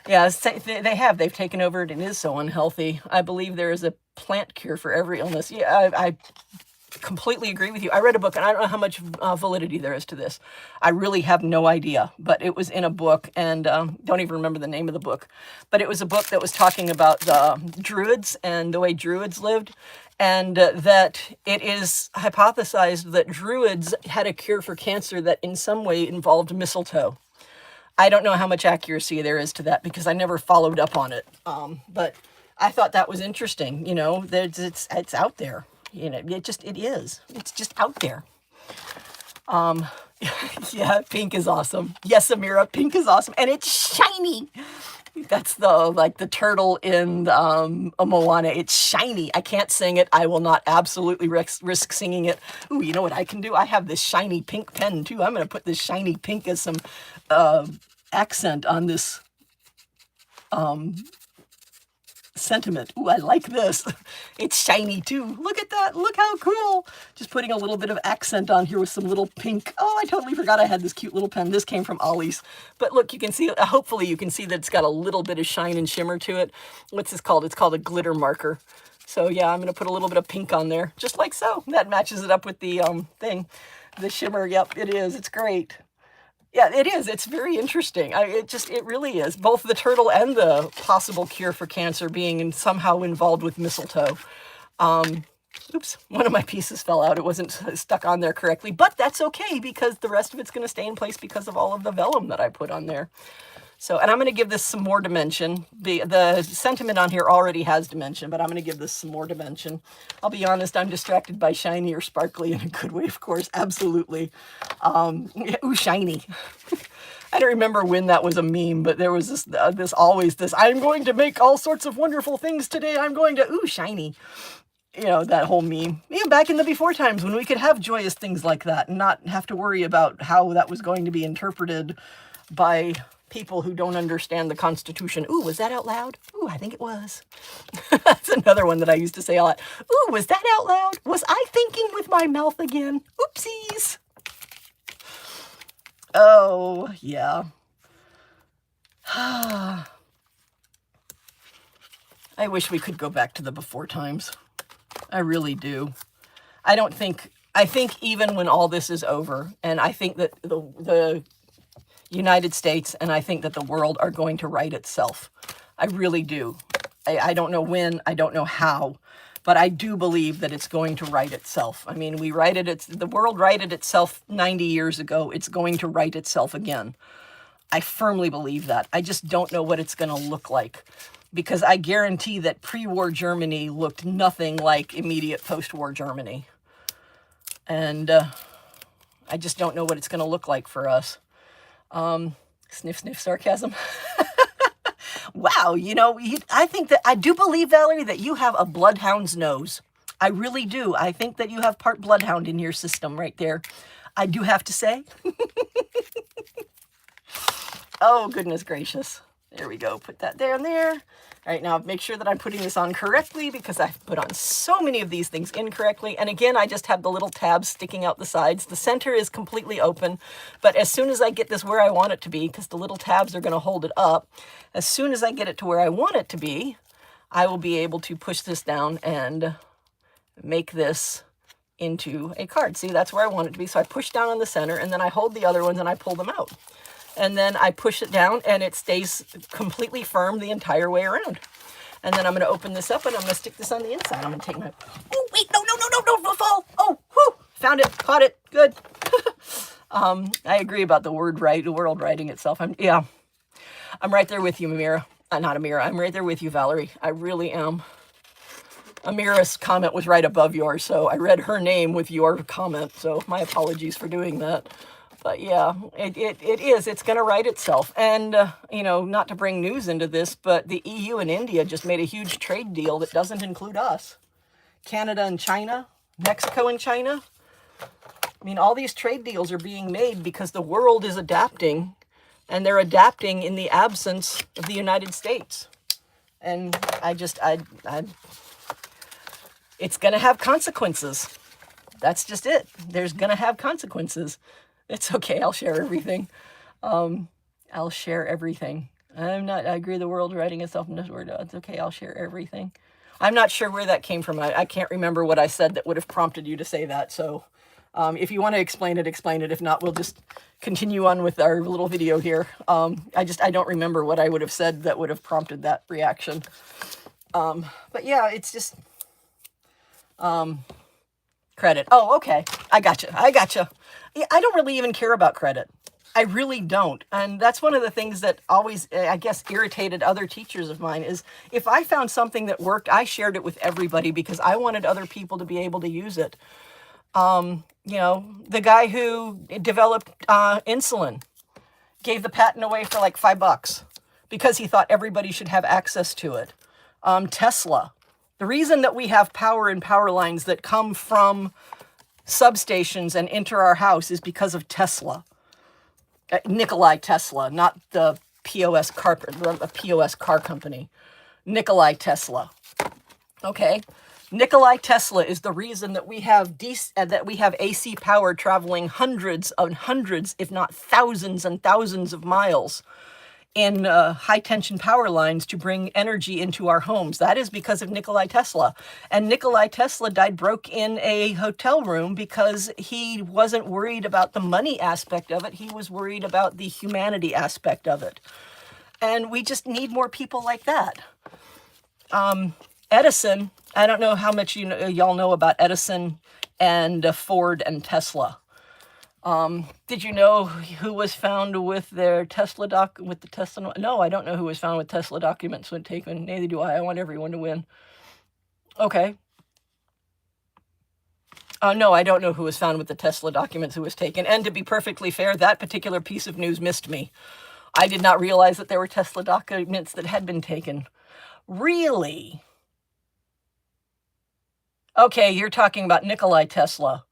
Yeah, they've taken over it and it is so unhealthy. I believe there is a plant cure for every illness. Yeah, I completely agree with you. I read a book, and I don't know how much validity there is to this. I really have no idea, but it was in a book, and don't even remember the name of the book. But it was a book that was talking about druids and the way druids lived, and that it is hypothesized that druids had a cure for cancer that in some way involved mistletoe. I don't know how much accuracy there is to that because I never followed up on it. But I thought that was interesting. You know, it's out there. You know, it is. It's just out there. Yeah, pink is awesome. Yes, Amira, pink is awesome. And it's shiny. That's the turtle in Moana. It's shiny. I can't sing it. I will not absolutely risk singing it. Ooh, you know what I can do? I have this shiny pink pen too. I'm going to put this shiny pink as some accent on this sentiment. Ooh, I like this. It's shiny too. Look at that. Look how cool. Just putting a little bit of accent on here with some little pink. Oh, I totally forgot I had this cute little pen. This came from Ollie's. But look, you can see, hopefully you can see that it's got a little bit of shine and shimmer to it. What's this called? It's called a glitter marker. So yeah, I'm going to put a little bit of pink on there, just like so. That matches it up with the thing. The shimmer, yep, it is. It's great. Yeah, it is. It's very interesting. It really is. Both the turtle and the possible cure for cancer being somehow involved with mistletoe. Oops, one of my pieces fell out. It wasn't stuck on there correctly, but that's okay because the rest of it's going to stay in place because of all of the vellum that I put on there. So, and I'm going to give this some more dimension. The sentiment on here already has dimension, but I'm going to give this some more dimension. I'll be honest, I'm distracted by shiny or sparkly in a good way, of course. Absolutely. Ooh, shiny. I don't remember when that was a meme, but there was this always this, I'm going to make all sorts of wonderful things today. I'm going to, ooh, shiny. You know, that whole meme. Even back in the before times when we could have joyous things like that and not have to worry about how that was going to be interpreted by people who don't understand the Constitution. Ooh, was that out loud? Ooh, I think it was. That's another one that I used to say a lot. Ooh, was that out loud? Was I thinking with my mouth again? Oopsies. Oh, yeah. I wish we could go back to the before times. I really do. I think even when all this is over, and I think that the United States and I think that the world are going to right itself. I really do. I don't know when, I don't know how, but I do believe that it's going to right itself. I mean, the world righted itself 90 years ago. It's going to right itself again. I firmly believe that. I just don't know what it's going to look like because I guarantee that pre-war Germany looked nothing like immediate post-war Germany. And I just don't know what it's going to look like for us. Sniff, sniff, sarcasm. Wow, you know, I do believe, Valerie, that you have a bloodhound's nose. I really do. I think that you have part bloodhound in your system right there. I do have to say. Oh, goodness gracious. There we go. Put that there and there. All right, now make sure that I'm putting this on correctly because I've put on so many of these things incorrectly. And again, I just have the little tabs sticking out the sides. The center is completely open, but as soon as I get this where I want it to be, because the little tabs are going to hold it up, as soon as I get it to where I want it to be, I will be able to push this down and make this into a card. See, that's where I want it to be. So I push down on the center and then I hold the other ones and I pull them out. And then I push it down and it stays completely firm the entire way around. And then I'm going to open this up and I'm going to stick this on the inside. I'm going to take my, oh, wait, no, don't fall. Oh, whew, found it, caught it, good. I agree about the world writing itself. I'm right there with you, Amira. Not Amira, I'm right there with you, Valerie. I really am. Amira's comment was right above yours, so I read her name with your comment, so my apologies for doing that. But yeah, it is. It's going to right itself. And, you know, not to bring news into this, but the EU and India just made a huge trade deal that doesn't include us. Canada and China, Mexico and China. I mean, all these trade deals are being made because the world is adapting, and they're adapting in the absence of the United States. And it's going to have consequences. That's just it. There's going to have consequences. It's okay. I'll share everything. I'll share everything. I agree the world writing itself in this word. It's okay. I'll share everything. I'm not sure where that came from. I can't remember what I said that would have prompted you to say that. So if you want to explain it, explain it. If not, we'll just continue on with our little video here. I don't remember what I would have said that would have prompted that reaction. But yeah, it's just credit. Oh, okay. I gotcha. Yeah, I don't really even care about credit. I really don't. And that's one of the things that always, I guess, irritated other teachers of mine is if I found something that worked, I shared it with everybody because I wanted other people to be able to use it. You know, the guy who developed insulin gave the patent away for like $5 because he thought everybody should have access to it. Tesla. The reason that we have power and power lines that come from substations and enter our house is because of Tesla. Nikolai Tesla, not the POS car company. Nikolai Tesla. Okay? Nikolai Tesla is the reason that we have AC power traveling hundreds, if not thousands and thousands of miles in high-tension power lines to bring energy into our homes. That is because of Nikolai Tesla. And Nikolai Tesla died broke in a hotel room because he wasn't worried about the money aspect of it. He was worried about the humanity aspect of it. And we just need more people like that. Edison, I don't know how much y'all know about Edison and Ford and Tesla. Did you know who was found with their Tesla No, I don't know who was found with Tesla documents when taken. Neither do I. I want everyone to win. Okay. No, I don't know who was found with the Tesla documents who was taken. And to be perfectly fair, that particular piece of news missed me. I did not realize that there were Tesla documents that had been taken. Really? Okay, you're talking about Nikolai Tesla.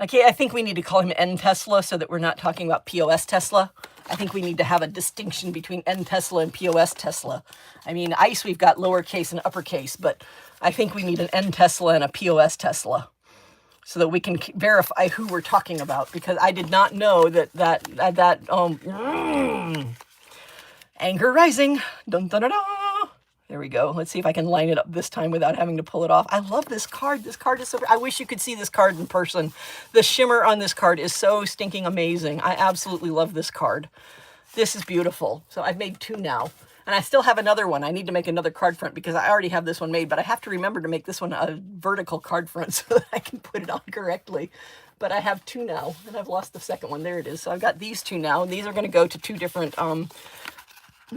Okay, I think we need to call him N Tesla so that we're not talking about POS Tesla. I think we need to have a distinction between N Tesla and POS Tesla. I mean, ICE, we've got lowercase and uppercase, but I think we need an N Tesla and a POS Tesla so that we can verify who we're talking about, because I did not know that anger rising. Dun, dun, dun, dun. There we go. Let's see if I can line it up this time without having to pull it off. I love this card. This card is so... I wish you could see this card in person. The shimmer on this card is so stinking amazing. I absolutely love this card. This is beautiful. So I've made 2 now. And I still have another one. I need to make another card front because I already have this one made. But I have to remember to make this one a vertical card front so that I can put it on correctly. But I have 2 now. And I've lost the second one. There it is. So I've got these 2 now. And these are going to go to 2 different...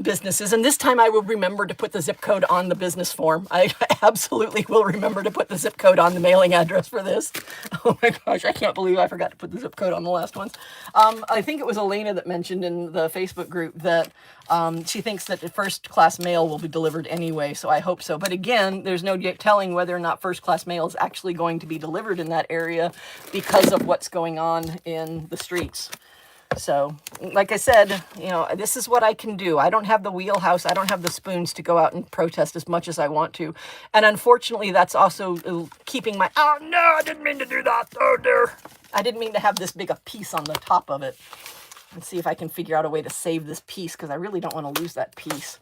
businesses, and this time I will remember to put the zip code on the business form. I absolutely will remember to put the zip code on the mailing address for this. Oh my gosh, I can't believe I forgot to put the zip code on the last ones. I think it was Elena that mentioned in the Facebook group that she thinks that the first class mail will be delivered anyway, so I hope so. But again, there's no telling whether or not first class mail is actually going to be delivered in that area because of what's going on in the streets. So, like I said, you know, this is what I can do. I don't have the wheelhouse. I don't have the spoons to go out and protest as much as I want to. And unfortunately, that's also keeping my... Oh, no, I didn't mean to do that. Oh, dear. I didn't mean to have this big a piece on the top of it. Let's see if I can figure out a way to save this piece, because I really don't want to lose that piece.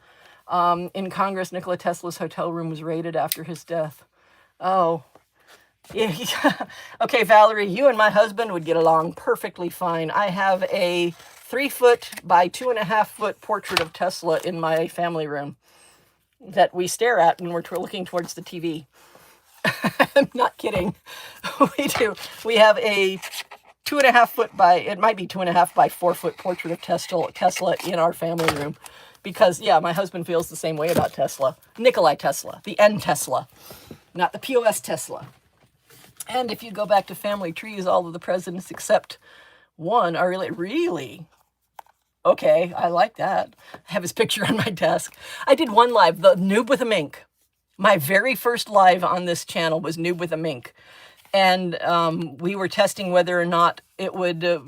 In Congress, Nikola Tesla's hotel room was raided after his death. Oh, yeah. Okay, Valerie, you and my husband would get along perfectly fine. I have a 3-foot by 2.5-foot portrait of Tesla in my family room that we stare at when we're looking towards the TV. I'm not kidding. We do. We have a 2.5-foot by, it might be 2.5 by 4-foot portrait of Tesla in our family room. Because, yeah, my husband feels the same way about Tesla. Nikolai Tesla, the N Tesla. not the POS Tesla. And if you go back to family trees, all of the presidents except one are really, okay, I like that. I have his picture on my desk. I did one live, the Noob with a Mink. My very first live on this channel was Noob with a Mink. And we were testing whether or not it would put,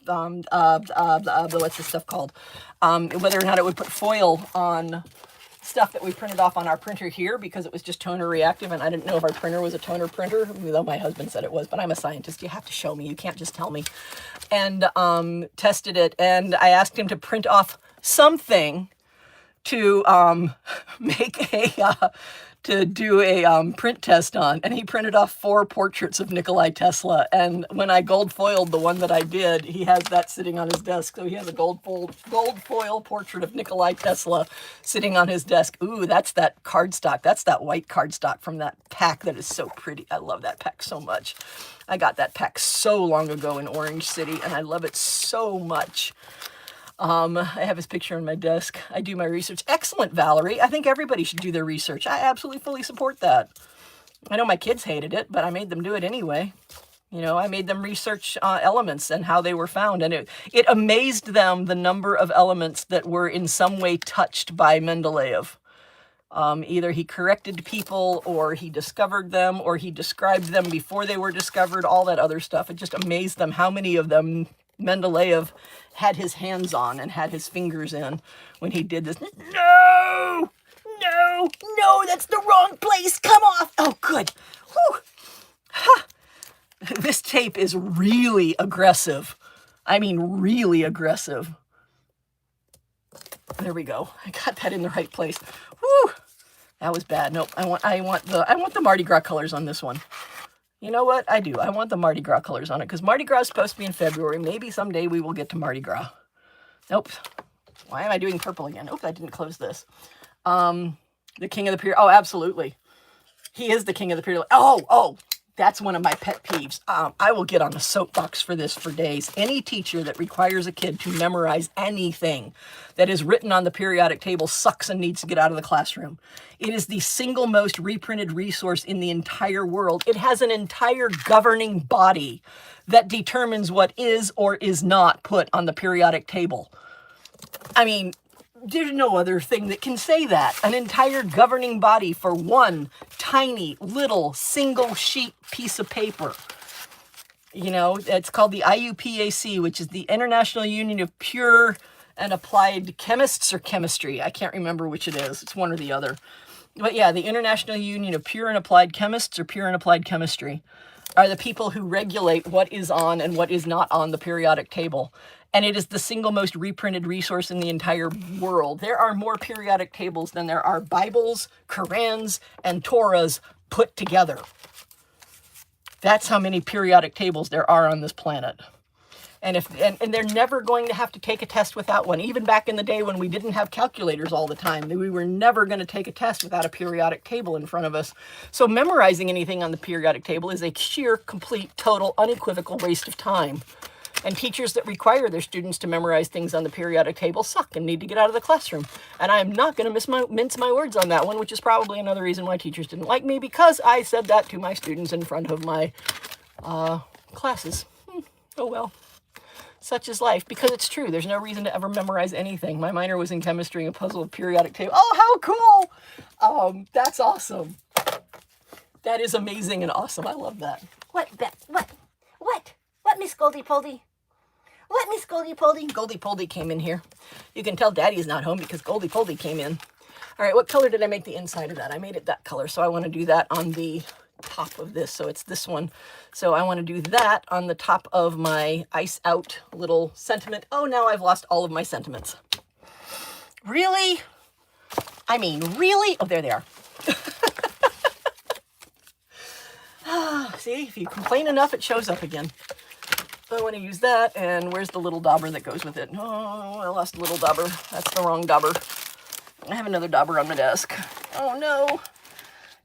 what's this stuff called? Whether or not it would put foil on stuff that we printed off on our printer here, because it was just toner reactive, and I didn't know if our printer was a toner printer, though my husband said it was, but I'm a scientist. You have to show me. You can't just tell me. And tested it, and I asked him to print off something to do a print test on, and he printed off 4 portraits of Nikolai Tesla. And when I gold foiled the one that I did, he has that sitting on his desk. So he has a gold foil portrait of Nikolai Tesla sitting on his desk. Ooh, that's that cardstock. That's that white cardstock from that pack that is so pretty. I love that pack so much. I got that pack so long ago in Orange City, and I love it so much. I have his picture on my desk. I do my research. Excellent, Valerie. I think everybody should do their research. I absolutely fully support that. I know my kids hated it, but I made them do it anyway. You know, I made them research elements and how they were found. And it amazed them the number of elements that were in some way touched by Mendeleev. Either he corrected people, or he discovered them, or he described them before they were discovered, all that other stuff. It just amazed them how many of them Mendeleev had his hands on and had his fingers in when he did this. No, that's the wrong place. Come off. Oh, good. Whew. Ha. This tape is really aggressive. I mean, really aggressive. There we go. I got that in the right place. Whew. That was bad. Nope. I want the Mardi Gras colors on this one. You know what? I do. I want the Mardi Gras colors on it, because Mardi Gras is supposed to be in February. Maybe someday we will get to Mardi Gras. Nope. Why am I doing purple again? Oops, I didn't close this. The king of the period. Oh, absolutely. He is the king of the period. Oh, that's one of my pet peeves. I will get on the soapbox for this for days. Any teacher that requires a kid to memorize anything that is written on the periodic table sucks and needs to get out of the classroom. It is the single most reprinted resource in the entire world. It has an entire governing body that determines what is or is not put on the periodic table. I mean, there's no other thing that can say that. An entire governing body for one tiny little single sheet piece of paper. You know, it's called the IUPAC, which is the International Union of Pure and Applied Chemists, or Chemistry. I can't remember which it is. It's one or the other. But yeah, the International Union of Pure and Applied Chemists, or Pure and Applied Chemistry, are the people who regulate what is on and what is not on the periodic table. And it is the single most reprinted resource in the entire world. There are more periodic tables than there are Bibles, Korans, and Torahs put together. That's how many periodic tables there are on this planet. And they're never going to have to take a test without one. Even back in the day when we didn't have calculators all the time, we were never going to take a test without a periodic table in front of us. So memorizing anything on the periodic table is a sheer, complete, total, unequivocal waste of time. And teachers that require their students to memorize things on the periodic table suck and need to get out of the classroom. And I am not going to mince my words on that one, which is probably another reason why teachers didn't like me, because I said that to my students in front of my classes. Oh well. Such is life, because it's true. There's no reason to ever memorize anything. My minor was in chemistry, a puzzle of periodic table. Oh, how cool! That's awesome. That is amazing and awesome. I love that. What, Miss Goldie Poldy? What, Miss Goldie Poldy? Goldie Poldy came in here. You can tell Daddy's not home because Goldie Poldy came in. All right, what color did I make the inside of that? I made it that color, so I want to do that on the top of this. So it's this one. So I want to do that on the top of my iceOUT little sentiment. Oh, now I've lost all of my sentiments. Really? I mean, really? Oh, there they are. See, if you complain enough, it shows up again. So I want to use that, and where's the little dauber that goes with it? Oh, I lost a little dauber. That's the wrong dauber. I have another dauber on my desk. Oh no.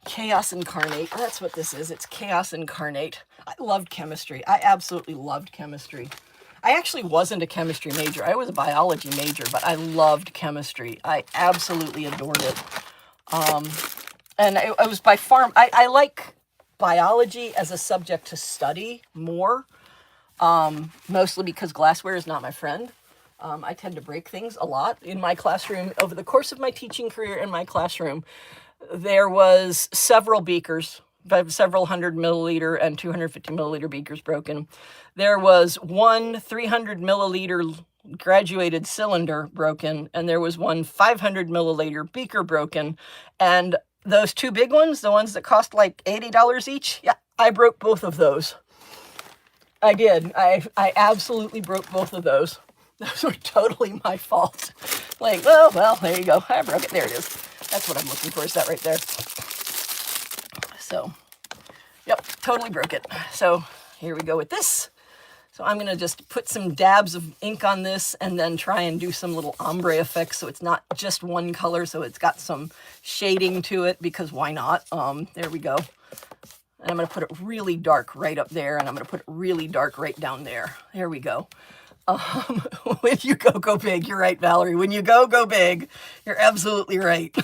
Chaos Incarnate. That's what this is. It's Chaos Incarnate. I loved chemistry. I absolutely loved chemistry. I actually wasn't a chemistry major. I was a biology major, but I loved chemistry. I absolutely adored it. And it was by far, I like biology as a subject to study more, mostly because glassware is not my friend. I tend to break things a lot in my classroom. Over the course of my teaching career in my classroom, there was several beakers, several 100 milliliter and 250 milliliter beakers broken. There was one 300 milliliter graduated cylinder broken, and there was one 500 milliliter beaker broken. And those two big ones, the ones that cost like $80 each, yeah, I broke both of those. I did. I absolutely broke both of those. Those were totally my fault. Like, well, there you go. I broke it. There it is. That's what I'm looking for, is that right there. So, yep, totally broke it. So here we go with this. So I'm going to just put some dabs of ink on this and then try and do some little ombre effects so it's not just one color, so it's got some shading to it, because why not? There we go. And I'm going to put it really dark right up there, and I'm going to put it really dark right down there. There we go. When you go big. You're right, Valerie. When you go big. You're absolutely right.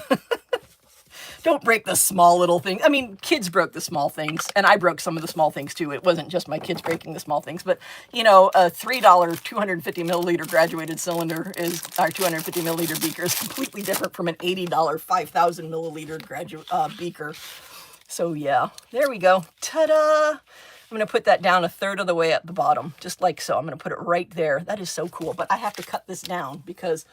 Don't break the small little things. I mean, kids broke the small things, and I broke some of the small things too. It wasn't just my kids breaking the small things, but you know, a $3 250 milliliter graduated cylinder is, our 250 milliliter beaker is completely different from an $80 5,000 milliliter beaker. So yeah, there we go. Ta-da! I'm going to put that down a third of the way at the bottom, just like so. I'm going to put it right there. That is so cool, but I have to cut this down because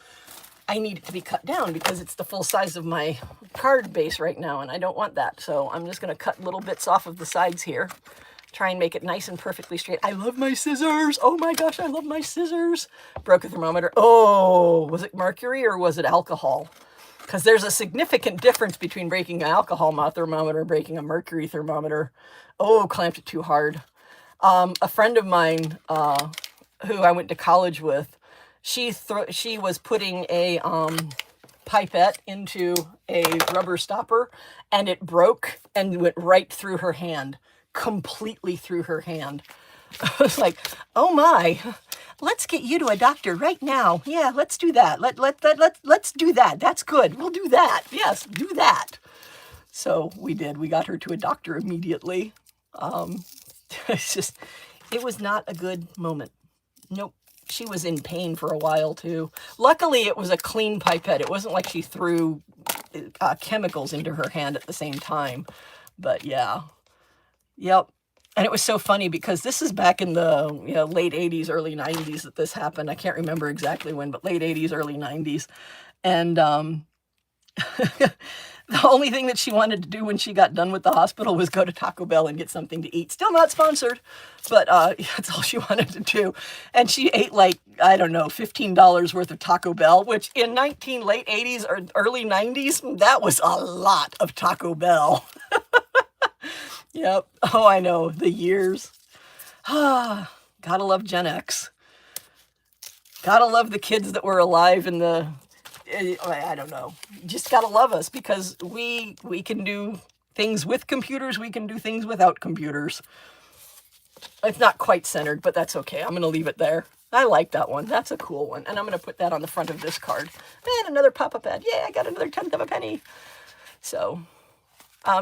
I need it to be cut down because it's the full size of my card base right now, and I don't want that. So I'm just going to cut little bits off of the sides here, try and make it nice and perfectly straight. I love my scissors. Oh my gosh, I love my scissors. Broke a thermometer. Oh, was it mercury or was it alcohol? Because there's a significant difference between breaking an alcohol thermometer and breaking a mercury thermometer. Oh, clamped it too hard. A friend of mine who I went to college with, she was putting a pipette into a rubber stopper, and it broke and went right through her hand, completely through her hand. I was like, oh my, let's get you to a doctor right now. Yeah, let's do that. Let's do that. That's good. We'll do that. Yes, do that. So we did. We got her to a doctor immediately. It was not a good moment. Nope. She was in pain for a while too. Luckily, it was a clean pipette. It wasn't like she threw chemicals into her hand at the same time. But yeah, yep. And it was so funny because this is back in the late 80s, early 90s that this happened. I can't remember exactly when, but late 80s, early 90s. And the only thing that she wanted to do when she got done with the hospital was go to Taco Bell and get something to eat. Still not sponsored, but that's all she wanted to do. And she ate like, I don't know, $15 worth of Taco Bell, which in late 80s or early 90s, that was a lot of Taco Bell. Yep. Oh, I know. The years. Gotta love Gen X. Gotta love the kids that were alive in the, I don't know. Just gotta love us because we can do things with computers. We can do things without computers. It's not quite centered, but that's okay. I'm going to leave it there. I like that one. That's a cool one. And I'm going to put that on the front of this card. And another pop-up ad. Yeah, I got another 10th of a penny. So...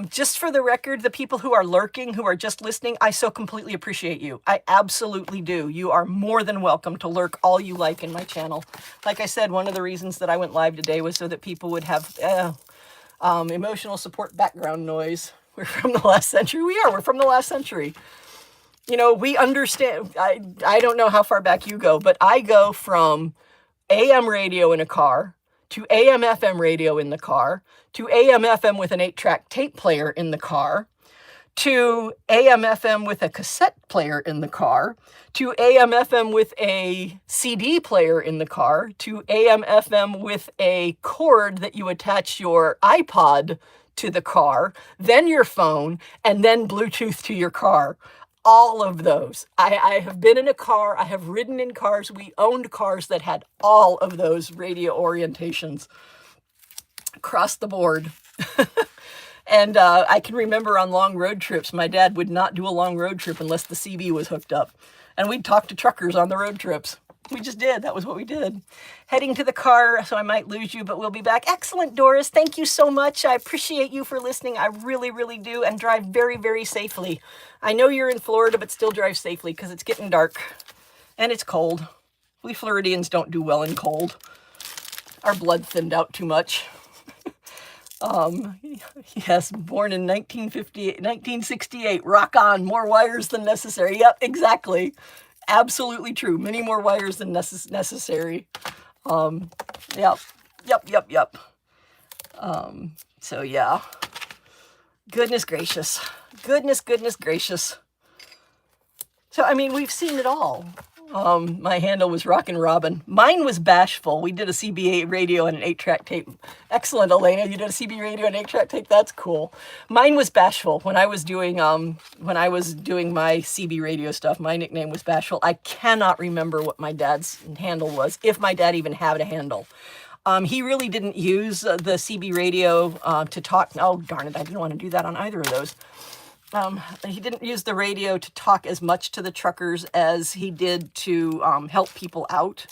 just for the record, the people who are lurking, who are just listening, I so completely appreciate you. I absolutely do. You are more than welcome to lurk all you like in my channel. Like I said, one of the reasons that I went live today was so that people would have emotional support background noise. We're from the last century. We're from the last century. You know, we understand. I don't know how far back you go, but I go from AM radio in a car to AM FM radio in the car, to AM FM with an 8-track tape player in the car, to AM FM with a cassette player in the car, to AM FM with a CD player in the car, to AM FM with a cord that you attach your iPod to the car, then your phone, and then Bluetooth to your car. All of those. I have been in a car. I have ridden in cars. We owned cars that had all of those radio orientations across the board. And I can remember on long road trips, my dad would not do a long road trip unless the CB was hooked up. And we'd talk to truckers on the road trips. We just did. That was what we did. Heading to the car, so I might lose you, but we'll be back. Excellent, Doris. Thank you so much. I appreciate you for listening. I really, really do. And drive very, very safely. I know you're in Florida, but still drive safely because it's getting dark and it's cold. We Floridians don't do well in cold. Our blood thinned out too much. Yes, born in 1968. Rock on, more wires than necessary. Yep, exactly. Absolutely true. Many more wires than necessary. Yep. So yeah. Goodness gracious. Goodness gracious. So, I mean, we've seen it all. My handle was Rockin' Robin. Mine was Bashful. We did a CB radio and an 8-track tape. Excellent, Elena. You did a CB radio and 8-track tape. That's cool. Mine was Bashful. When I was doing my CB radio stuff, my nickname was Bashful. I cannot remember what my dad's handle was, if my dad even had a handle. He really didn't use the CB radio to talk. Oh, darn it. I didn't want to do that on either of those. He didn't use the radio to talk as much to the truckers as he did to help people out.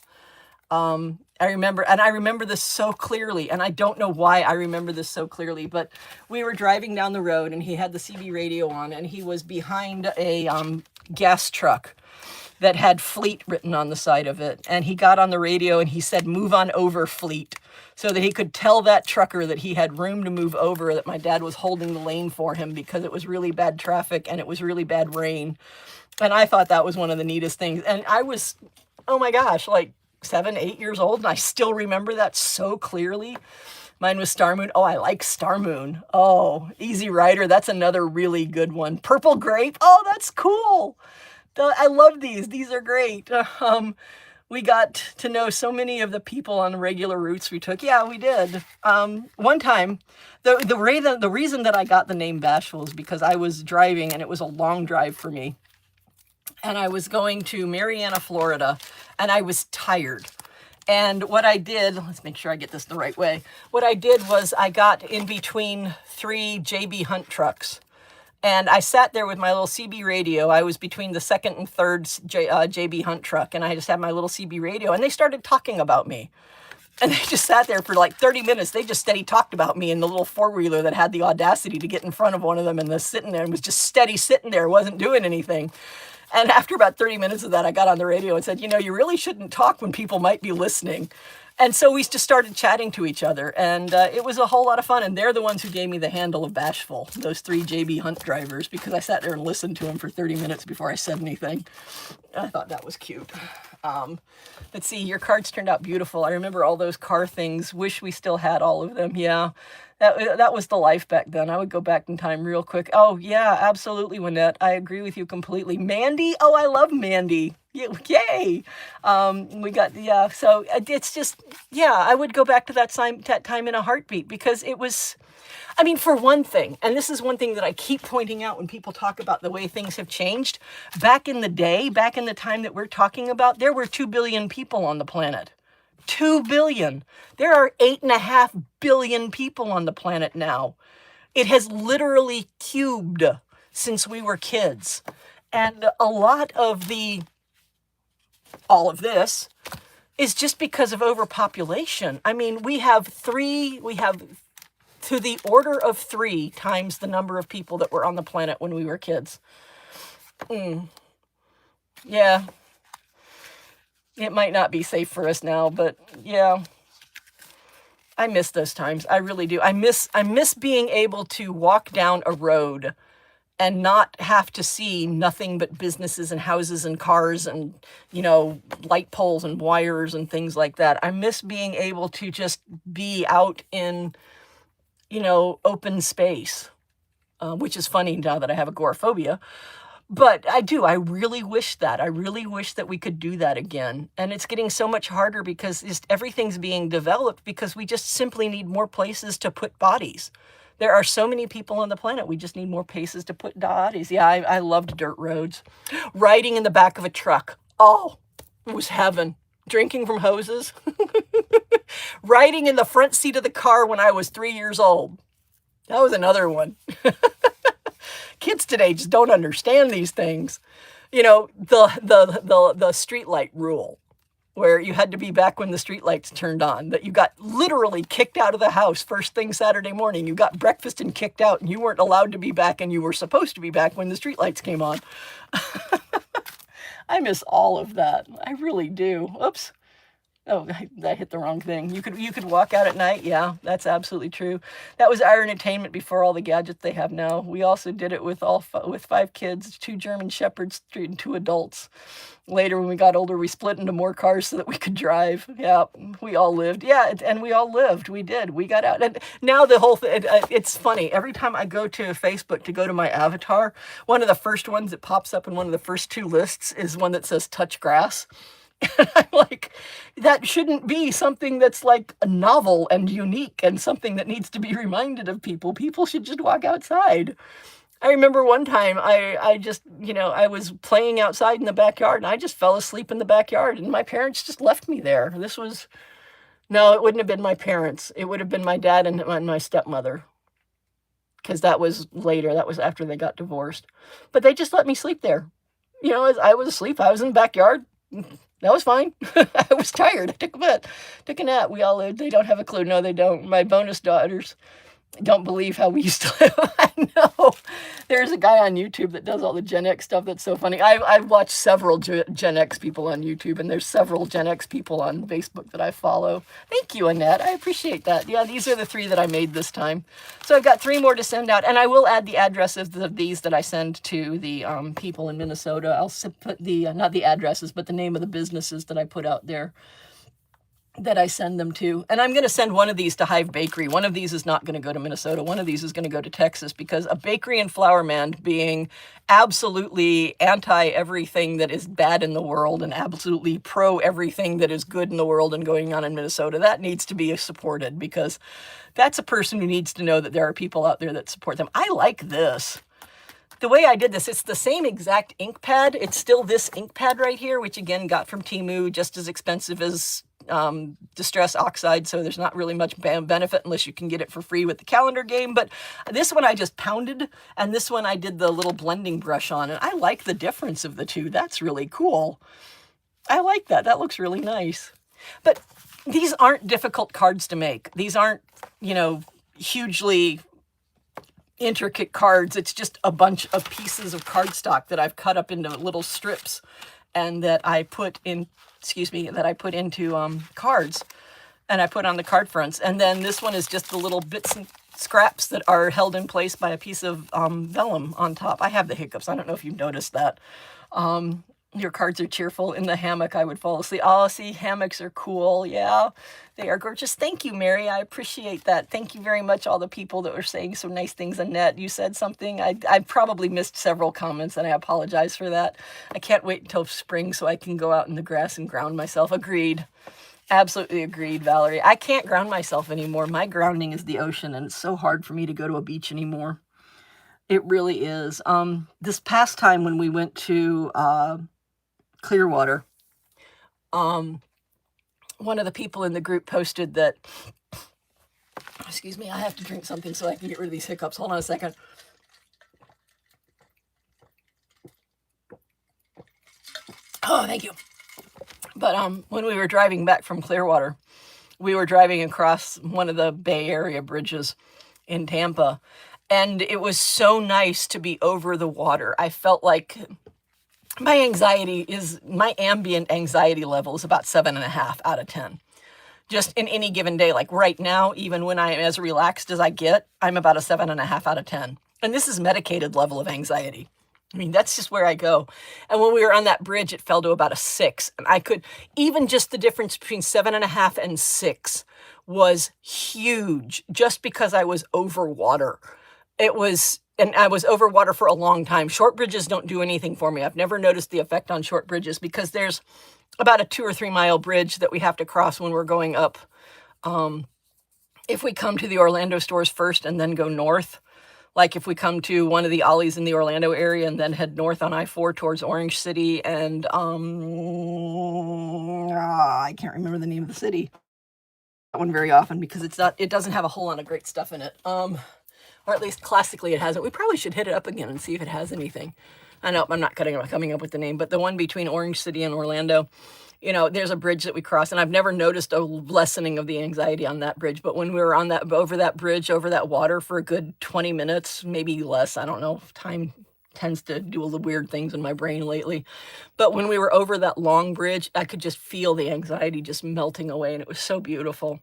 I remember this so clearly, and I don't know why I remember this so clearly, but we were driving down the road and he had the CB radio on and he was behind a gas truck that had Fleet written on the side of it. And he got on the radio and he said, "Move on over, Fleet," so that he could tell that trucker that he had room to move over, that my dad was holding the lane for him because it was really bad traffic and it was really bad rain. And I thought that was one of the neatest things. And I was, oh my gosh, like 7, 8 years old. And I still remember that so clearly. Mine was Star Moon. Oh, I like Star Moon. Oh, Easy Rider. That's another really good one. Purple Grape. Oh, that's cool. I love these. These are great. We got to know so many of the people on the regular routes we took. Yeah, we did. One time, the reason that I got the name Bashful is because I was driving and it was a long drive for me. And I was going to Marianna, Florida, and I was tired. And what I did, let's make sure I get this the right way. What I did was I got in between 3 JB Hunt trucks. And I sat there with my little CB radio. I was between the 2nd and 3rd JB Hunt truck, and I just had my little CB radio, and they started talking about me. And they just sat there for like 30 minutes. They just steady talked about me in the little 4-wheeler that had the audacity to get in front of one of them and was sitting there and was just steady sitting there, wasn't doing anything. And after about 30 minutes of that, I got on the radio and said, you really shouldn't talk when people might be listening. And so we just started chatting to each other, and it was a whole lot of fun. And they're the ones who gave me the handle of Bashful, those 3 JB Hunt drivers, because I sat there and listened to them for 30 minutes before I said anything. I thought that was cute. Let's see, your cards turned out beautiful. I remember all those car things. Wish we still had all of them. Yeah, that was the life back then. I would go back in time real quick. Oh, yeah, absolutely, Wynette. I agree with you completely. Mandy? Oh, I love Mandy. Yay. So it's just, I would go back to that time in a heartbeat, because it was, for one thing, and this is one thing that I keep pointing out when people talk about the way things have changed. Back in the day, back in the time that we're talking about, there were 2 billion people on the planet. 2 billion. There are 8.5 billion people on the planet now. It has literally cubed since we were kids. And a lot of all of this is just because of overpopulation. We have to the order of 3 times the number of people that were on the planet when we were kids. Yeah. It might not be safe for us now, but yeah. I miss those times. I really do. I miss being able to walk down a road and not have to see nothing but businesses and houses and cars and, light poles and wires and things like that. I miss being able to just be out in, open space, which is funny now that I have agoraphobia. But I do. I really wish that. I really wish that we could do that again. And it's getting so much harder because everything's being developed, because we just simply need more places to put bodies. There are so many people on the planet. We just need more places to put bodies. Yeah, I loved dirt roads. Riding in the back of a truck. Oh, it was heaven. Drinking from hoses. Riding in the front seat of the car when I was 3 years old. That was another one. Kids today just don't understand these things. The streetlight rule. where you had to be back when the streetlights turned on, that you got literally kicked out of the house first thing Saturday morning. You got breakfast and kicked out, and you weren't allowed to be back, and you were supposed to be back when the streetlights came on. I miss all of that. I really do. Oops. Oh, I hit the wrong thing. You could walk out at night. Yeah, that's absolutely true. That was our entertainment before all the gadgets they have now. We also did it with with 5 kids, 2 German Shepherds, and 2 adults. Later, when we got older, we split into more cars so that we could drive. Yeah, we all lived. Yeah, and we all lived. We did. We got out. And now the whole thing, it's funny. Every time I go to Facebook to go to my avatar, one of the first ones that pops up in one of the first 2 lists is one that says touch grass. And I'm like, that shouldn't be something that's like novel and unique and something that needs to be reminded of people. People should just walk outside. I remember one time I just, I was playing outside in the backyard and I just fell asleep in the backyard and my parents just left me there. No, it wouldn't have been my parents. It would have been my dad and my stepmother. Because that was later. That was after they got divorced. But they just let me sleep there. As I was asleep, I was in the backyard. That was fine. I was tired. I took a nap. We all lived. They don't have a clue. No, they don't. My bonus daughters don't believe how we used to live. I know. There's a guy on YouTube that does all the Gen X stuff that's so funny. I've watched several Gen X people on YouTube, and there's several Gen X people on Facebook that I follow. Thank you, Annette. I appreciate that. Yeah, these are the 3 that I made this time. So I've got 3 more to send out, and I will add the addresses of these that I send to the people in Minnesota. I'll put the, not the addresses, but the name of the businesses that I put out there, that I send them to. And I'm going to send one of these to Hive Bakery. One of these is not going to go to Minnesota. One of these is going to go to Texas, because a bakery in Flower Mound, being absolutely anti everything that is bad in the world and absolutely pro everything that is good in the world and going on in Minnesota, that needs to be supported, because that's a person who needs to know that there are people out there that support them. I like this. The way I did this, it's the same exact ink pad. It's still this ink pad right here, which again got from Temu, just as expensive as Distress Oxide, so there's not really much benefit unless you can get it for free with the calendar game. But this one I just pounded, and this one I did the little blending brush on, and I like the difference of the 2. That's really cool. I like that. That looks really nice. But these aren't difficult cards to make. These aren't, hugely intricate cards. It's just a bunch of pieces of cardstock that I've cut up into little strips and that I put into cards, and I put on the card fronts. And then this one is just the little bits and scraps that are held in place by a piece of vellum on top. I have the hiccups. I don't know if you've noticed that. Your cards are cheerful. In the hammock, I would fall asleep. Oh, see, hammocks are cool. Yeah, they are gorgeous. Thank you, Mary. I appreciate that. Thank you very much, all the people that were saying some nice things. Annette, you said something. I probably missed several comments, and I apologize for that. I can't wait until spring so I can go out in the grass and ground myself. Agreed. Absolutely agreed, Valerie. I can't ground myself anymore. My grounding is the ocean, and it's so hard for me to go to a beach anymore. It really is. This past time when we went to Clearwater, one of the people in the group posted that, excuse me, I have to drink something so I can get rid of these hiccups. Hold on a second. Oh, thank you. But when we were driving back from Clearwater, we were driving across one of the Bay Area bridges in Tampa, and it was so nice to be over the water. I felt like my ambient anxiety level is about 7.5 out of 10. Just in any given day, like right now, even when I am as relaxed as I get, I'm about a 7.5 out of 10. And this is medicated level of anxiety. I mean, that's just where I go. And when we were on that bridge, it fell to about a 6. And I could, even just the difference between 7.5 and 6 was huge, just because I was over water. And I was over water for a long time. Short bridges don't do anything for me. I've never noticed the effect on short bridges, because there's about a 2 or 3 mile bridge that we have to cross when we're going up. If we come to the Orlando stores first and then go north, like if we come to one of the Ollies in the Orlando area and then head north on I-4 towards Orange City and I can't remember the name of the city. That one very often, because it doesn't have a whole lot of great stuff in it. Or at least classically it hasn't. We probably should hit it up again and see if it has anything. I know I'm not coming up with the name, but the one between Orange City and Orlando, you know, there's a bridge that we cross, and I've never noticed a lessening of the anxiety on that bridge. But when we were on that, over that bridge, over that water for a good 20 minutes, maybe less, I don't know, time tends to do all the weird things in my brain lately. But when we were over that long bridge, I could just feel the anxiety just melting away, and it was so beautiful.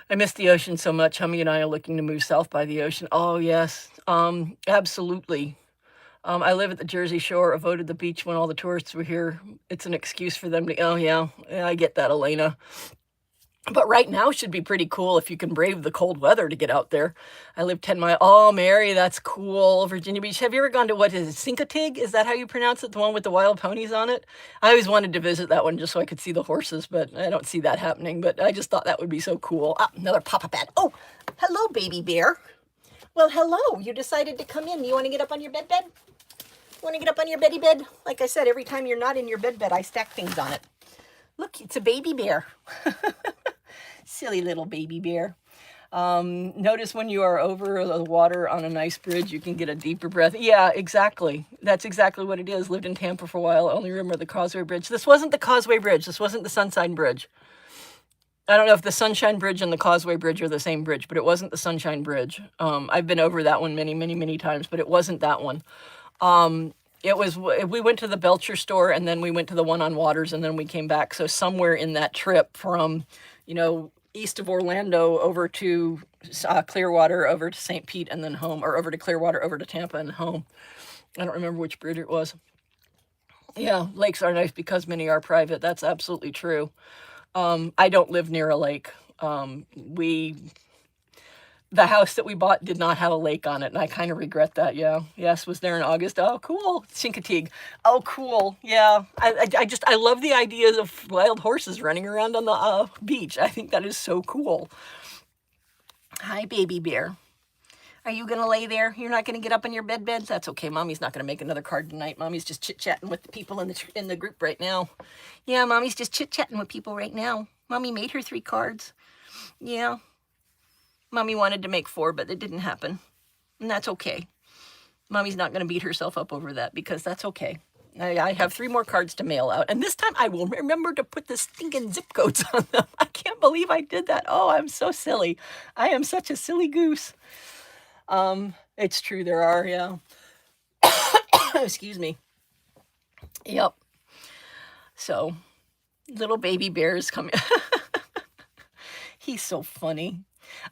I miss the ocean so much. Hummy and I are looking to move south by the ocean. Oh, yes, absolutely. I live at the Jersey Shore, avoided the beach when all the tourists were here. It's an excuse for them to, oh, yeah, I get that, Elena. But right now should be pretty cool if you can brave the cold weather to get out there. I live 10 miles. Oh, Mary, that's cool. Virginia Beach. Have you ever gone to, what is it, Cincotig? Is that how you pronounce it? The one with the wild ponies on it? I always wanted to visit that one just so I could see the horses, but I don't see that happening. But I just thought that would be so cool. Ah, another pop-up ad. Oh, hello, baby bear. Well, hello. You decided to come in. You want to get up on your bed? Want to get up on your beddy bed? Like I said, every time you're not in your bed, I stack things on it. Look, it's a baby bear. Silly little baby bear. Notice when you are over the water on a nice bridge, you can get a deeper breath. Yeah, exactly. That's exactly what it is. Lived in Tampa for a while. I only remember the Causeway Bridge. This wasn't the Causeway Bridge. This wasn't the Sunshine Bridge. I don't know if the Sunshine Bridge and the Causeway Bridge are the same bridge, but it wasn't the Sunshine Bridge. I've been over that one many, many, many times, but it wasn't that one. It was, we went to the Belcher store, and then we went to the one on Waters, and then we came back. So somewhere in that trip from, you know, east of Orlando over to Clearwater, over to St. Pete, and then home, or over to Clearwater, over to Tampa, and home. I don't remember which bridge it was. Yeah, lakes are nice because many are private. That's absolutely true. I don't live near a lake. The house that we bought did not have a lake on it, and I kind of regret that. Yeah. Yes, was there in August. Oh, cool. Chincoteague. Oh, cool. Yeah. I love the idea of wild horses running around on the beach. I think that is so cool. Hi, baby bear. Are you going to lay there? You're not going to get up in your bed? That's okay. Mommy's not going to make another card tonight. Mommy's just chit-chatting with the people in the group right now. Yeah, Mommy's just chit-chatting with people right now. Mommy made her 3 cards. Yeah. Mommy wanted to make 4, but it didn't happen. And that's okay. Mommy's not going to beat herself up over that because that's okay. I have 3 more cards to mail out. And this time I will remember to put the stinking zip codes on them. I can't believe I did that. Oh, I'm so silly. I am such a silly goose. It's true. There are, yeah. Excuse me. Yep. So, little baby bear is coming. He's so funny.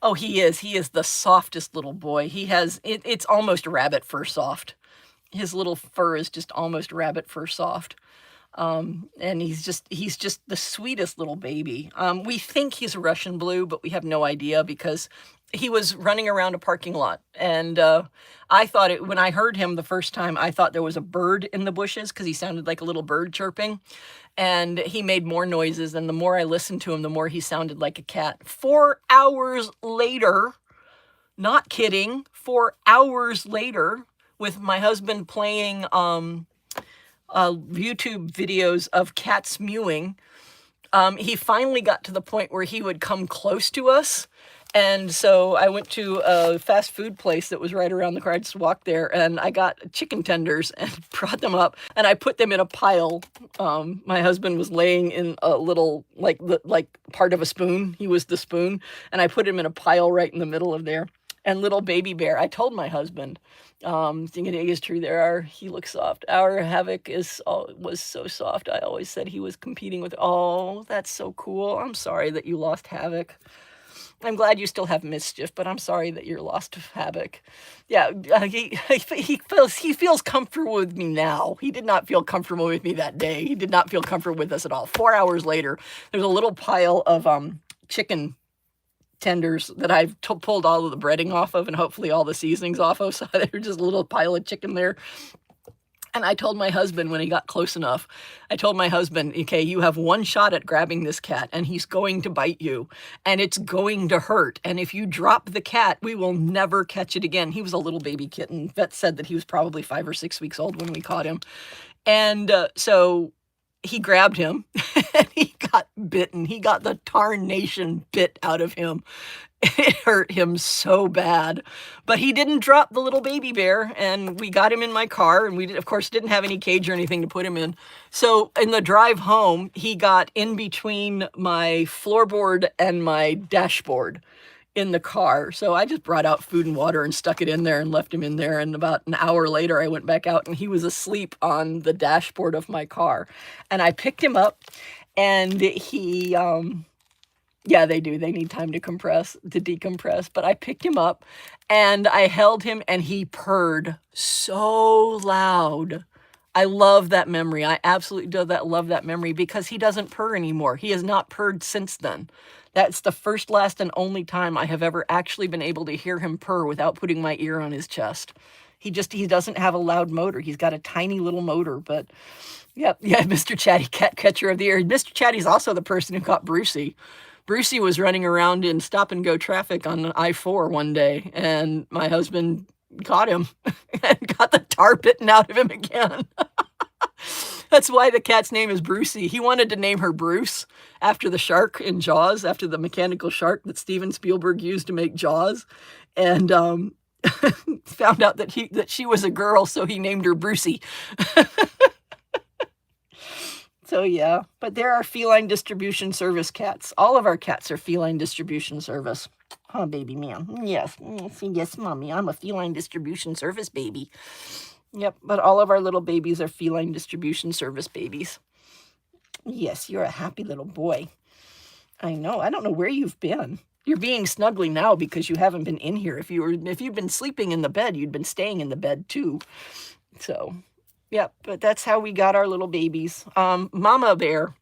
Oh, he is. He is the softest little boy. He has, it's almost rabbit fur soft. His little fur is just almost rabbit fur soft. And he's just the sweetest little baby. We think he's a Russian blue, but we have no idea because he was running around a parking lot. And I thought when I heard him the first time, I thought there was a bird in the bushes because he sounded like a little bird chirping. And he made more noises. And the more I listened to him, the more he sounded like a cat. 4 hours later, not kidding, 4 hours later, with my husband playing YouTube videos of cats mewing, he finally got to the point where he would come close to us. And so I went to a fast food place that was right around the corner. I just walked there and I got chicken tenders and brought them up and I put them in a pile. My husband was laying in a little, like part of a spoon. He was the spoon. And I put him in a pile right in the middle of there. And little baby bear, I told my husband, thinking it is true, he looks soft. Our Havoc was so soft. I always said he was competing with, oh, that's so cool. I'm sorry that you lost Havoc. I'm glad you still have Mischief, but I'm sorry that you're lost Havoc. Yeah, he feels comfortable with me now. He did not feel comfortable with me that day. He did not feel comfortable with us at all. 4 hours later, there's a little pile of chicken tenders that I've pulled all of the breading off of and hopefully all the seasonings off of. So there's just a little pile of chicken there. And I told my husband when he got close enough, I told my husband, okay, you have 1 shot at grabbing this cat and he's going to bite you and it's going to hurt. And if you drop the cat, we will never catch it again. He was a little baby kitten. Vet said that he was probably 5 or 6 weeks old when we caught him. And so he grabbed him and he got bitten. He got the tarnation bit out of him. It hurt him so bad, but he didn't drop the little baby bear, and we got him in my car, and we, of course, didn't have any cage or anything to put him in. So in the drive home, he got in between my floorboard and my dashboard in the car. So I just brought out food and water and stuck it in there and left him in there. And about an hour later, I went back out and he was asleep on the dashboard of my car. And I picked him up, and he, yeah, they do. They need time to decompress. But I picked him up and I held him, and he purred so loud. I love that memory. I absolutely love that memory, because he doesn't purr anymore. He has not purred since then. That's the first, last, and only time I have ever actually been able to hear him purr without putting my ear on his chest. He doesn't have a loud motor. He's got a tiny little motor, but yeah, Mr. Chatty, cat catcher of the year. Mr. Chatty's also the person who caught Brucey. Brucey was running around in stop-and-go traffic on I-4 one day, and my husband caught him and got the tar bitten out of him again. That's why the cat's name is Brucey. He wanted to name her Bruce after the shark in Jaws, after the mechanical shark that Steven Spielberg used to make Jaws, and found out that she was a girl, so he named her Brucey. So yeah, but there are feline distribution service cats. All of our cats are feline distribution service. Huh, baby man? Yes. Yes, mommy, I'm a feline distribution service baby. Yep, but all of our little babies are feline distribution service babies. Yes, you're a happy little boy. I know. I don't know where you've been. You're being snuggly now because you haven't been in here. If you've been sleeping in the bed, you'd been staying in the bed too. So, yep, but that's how we got our little babies. Mama Bear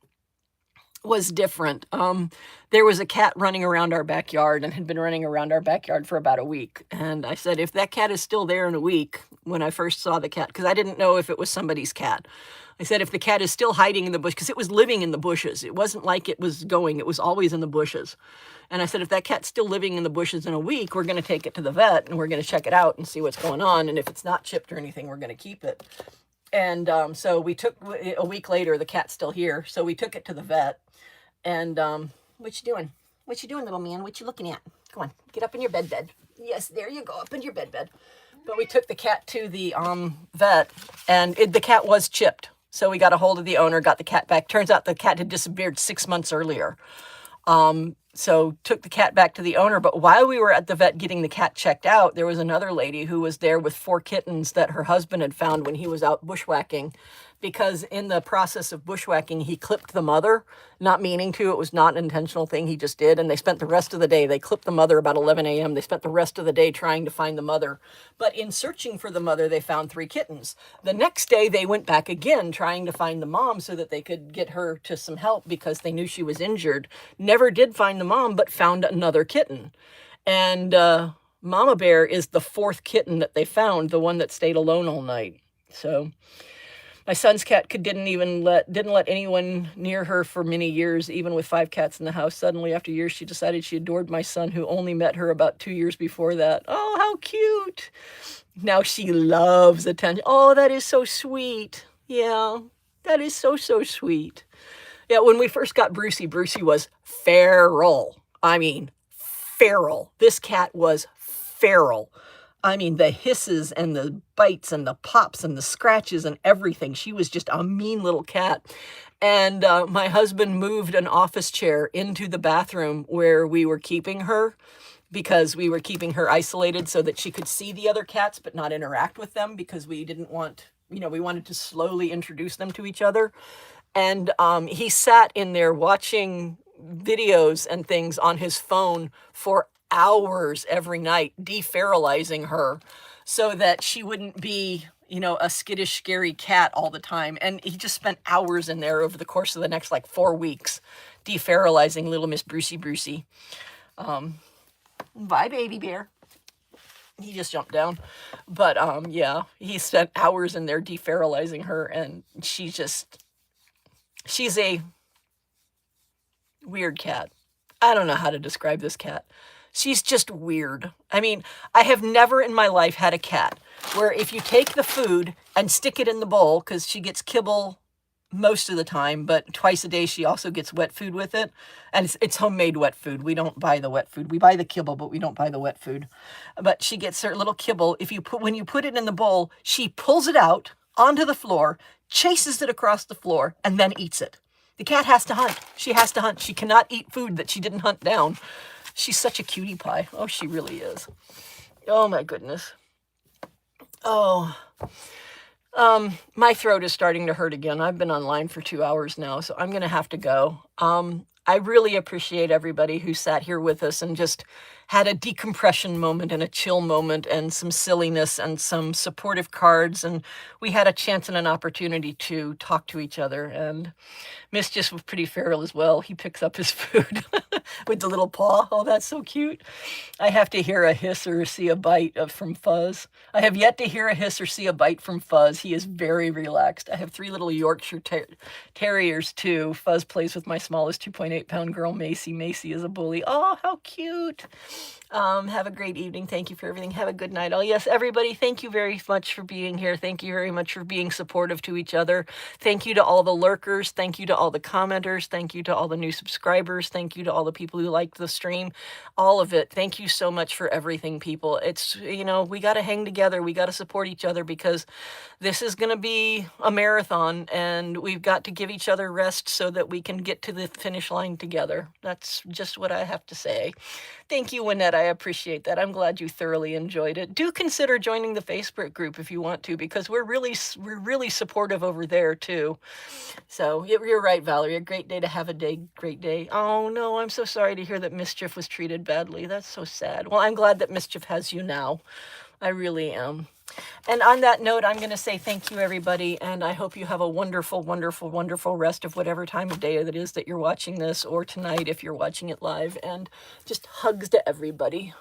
was different. There was a cat running around our backyard, and had been running around our backyard for about a week. And I said, if that cat is still there in a week, when I first saw the cat, because I didn't know if it was somebody's cat. I said, if the cat is still hiding in the bush, because it was living in the bushes. It wasn't like it was going. It was always in the bushes. And I said, if that cat's still living in the bushes in a week, we're going to take it to the vet, and we're going to check it out and see what's going on. And if it's not chipped or anything, we're going to keep it. And so we took, a week later, the cat's still here. So we took it to the vet. And what you doing? What you doing, little man? What you looking at? Come on, get up in your bed. Yes, there you go, up in your bed. But we took the cat to the vet, and the cat was chipped. So we got a hold of the owner, got the cat back. Turns out the cat had disappeared 6 months earlier. So took the cat back to the owner. But while we were at the vet getting the cat checked out, there was another lady who was there with 4 kittens that her husband had found when he was out bushwhacking. Because in the process of bushwhacking, he clipped the mother, not meaning to. It was not an intentional thing. He just did. And they spent the rest of the day. They clipped the mother about 11 a.m. They spent the rest of the day trying to find the mother. But in searching for the mother, they found 3 kittens. The next day, they went back again trying to find the mom so that they could get her to some help because they knew she was injured. Never did find the mom, but found another kitten. And Mama Bear is the 4th kitten that they found, the one that stayed alone all night. So my son's cat didn't let anyone near her for many years, even with 5 cats in the house. Suddenly, after years, she decided she adored my son, who only met her about 2 years before that. Oh, how cute. Now she loves attention. Oh, that is so sweet. Yeah, that is so sweet. Yeah, when we first got Brucey was feral. I mean, feral. This cat was feral. I mean, the hisses and the bites and the pops and the scratches and everything. She was just a mean little cat. And my husband moved an office chair into the bathroom where we were keeping her, because we were keeping her isolated so that she could see the other cats but not interact with them, because we didn't want, we wanted to slowly introduce them to each other. And he sat in there watching videos and things on his phone for hours every night, deferalizing her so that she wouldn't be, a skittish, scary cat all the time. And he just spent hours in there over the course of the next 4 weeks, deferalizing little Miss Brucey. Bye, baby bear. He just jumped down. But yeah, he spent hours in there deferalizing her, and she's a weird cat. I don't know how to describe this cat. She's just weird. I mean, I have never in my life had a cat where if you take the food and stick it in the bowl, because she gets kibble most of the time, but twice a day she also gets wet food with it. And it's homemade wet food. We don't buy the wet food. We buy the kibble, but we don't buy the wet food. But she gets her little kibble. When you put it in the bowl, she pulls it out onto the floor, chases it across the floor, and then eats it. The cat has to hunt. She has to hunt. She cannot eat food that she didn't hunt down. She's such a cutie pie. Oh, she really is. Oh my goodness. Oh. My throat is starting to hurt again. I've been online for 2 hours now, so I'm going to have to go. I really appreciate everybody who sat here with us and just had a decompression moment and a chill moment and some silliness and some supportive cards. And we had a chance and an opportunity to talk to each other. And Mischief was pretty feral as well. He picks up his food with the little paw. Oh, that's so cute. I have to hear a hiss or see a bite from Fuzz. I have yet to hear a hiss or see a bite from Fuzz. He is very relaxed. I have 3 little Yorkshire Terriers too. Fuzz plays with my smallest 2.8-pound girl, Macy. Macy is a bully. Oh, how cute. Have a great evening. Thank you for everything. Have a good night. Oh, yes, everybody, thank you very much for being here. Thank you very much for being supportive to each other. Thank you to all the lurkers. Thank you to all the commenters. Thank you to all the new subscribers. Thank you to all the people who liked the stream. All of it. Thank you so much for everything, people. It's, we got to hang together. We got to support each other because this is going to be a marathon and we've got to give each other rest so that we can get to the finish line together. That's just what I have to say. Thank you, Wynette. I appreciate that. I'm glad you thoroughly enjoyed it. Do consider joining the Facebook group if you want to, because we're really supportive over there too. So you're right, Valerie. A great day to have a great day. Oh no, I'm so sorry to hear that Mischief was treated badly. That's so sad. Well, I'm glad that Mischief has you now. I really am. And on that note, I'm going to say thank you, everybody, and I hope you have a wonderful, wonderful, wonderful rest of whatever time of day it is that you're watching this, or tonight if you're watching it live, and just hugs to everybody.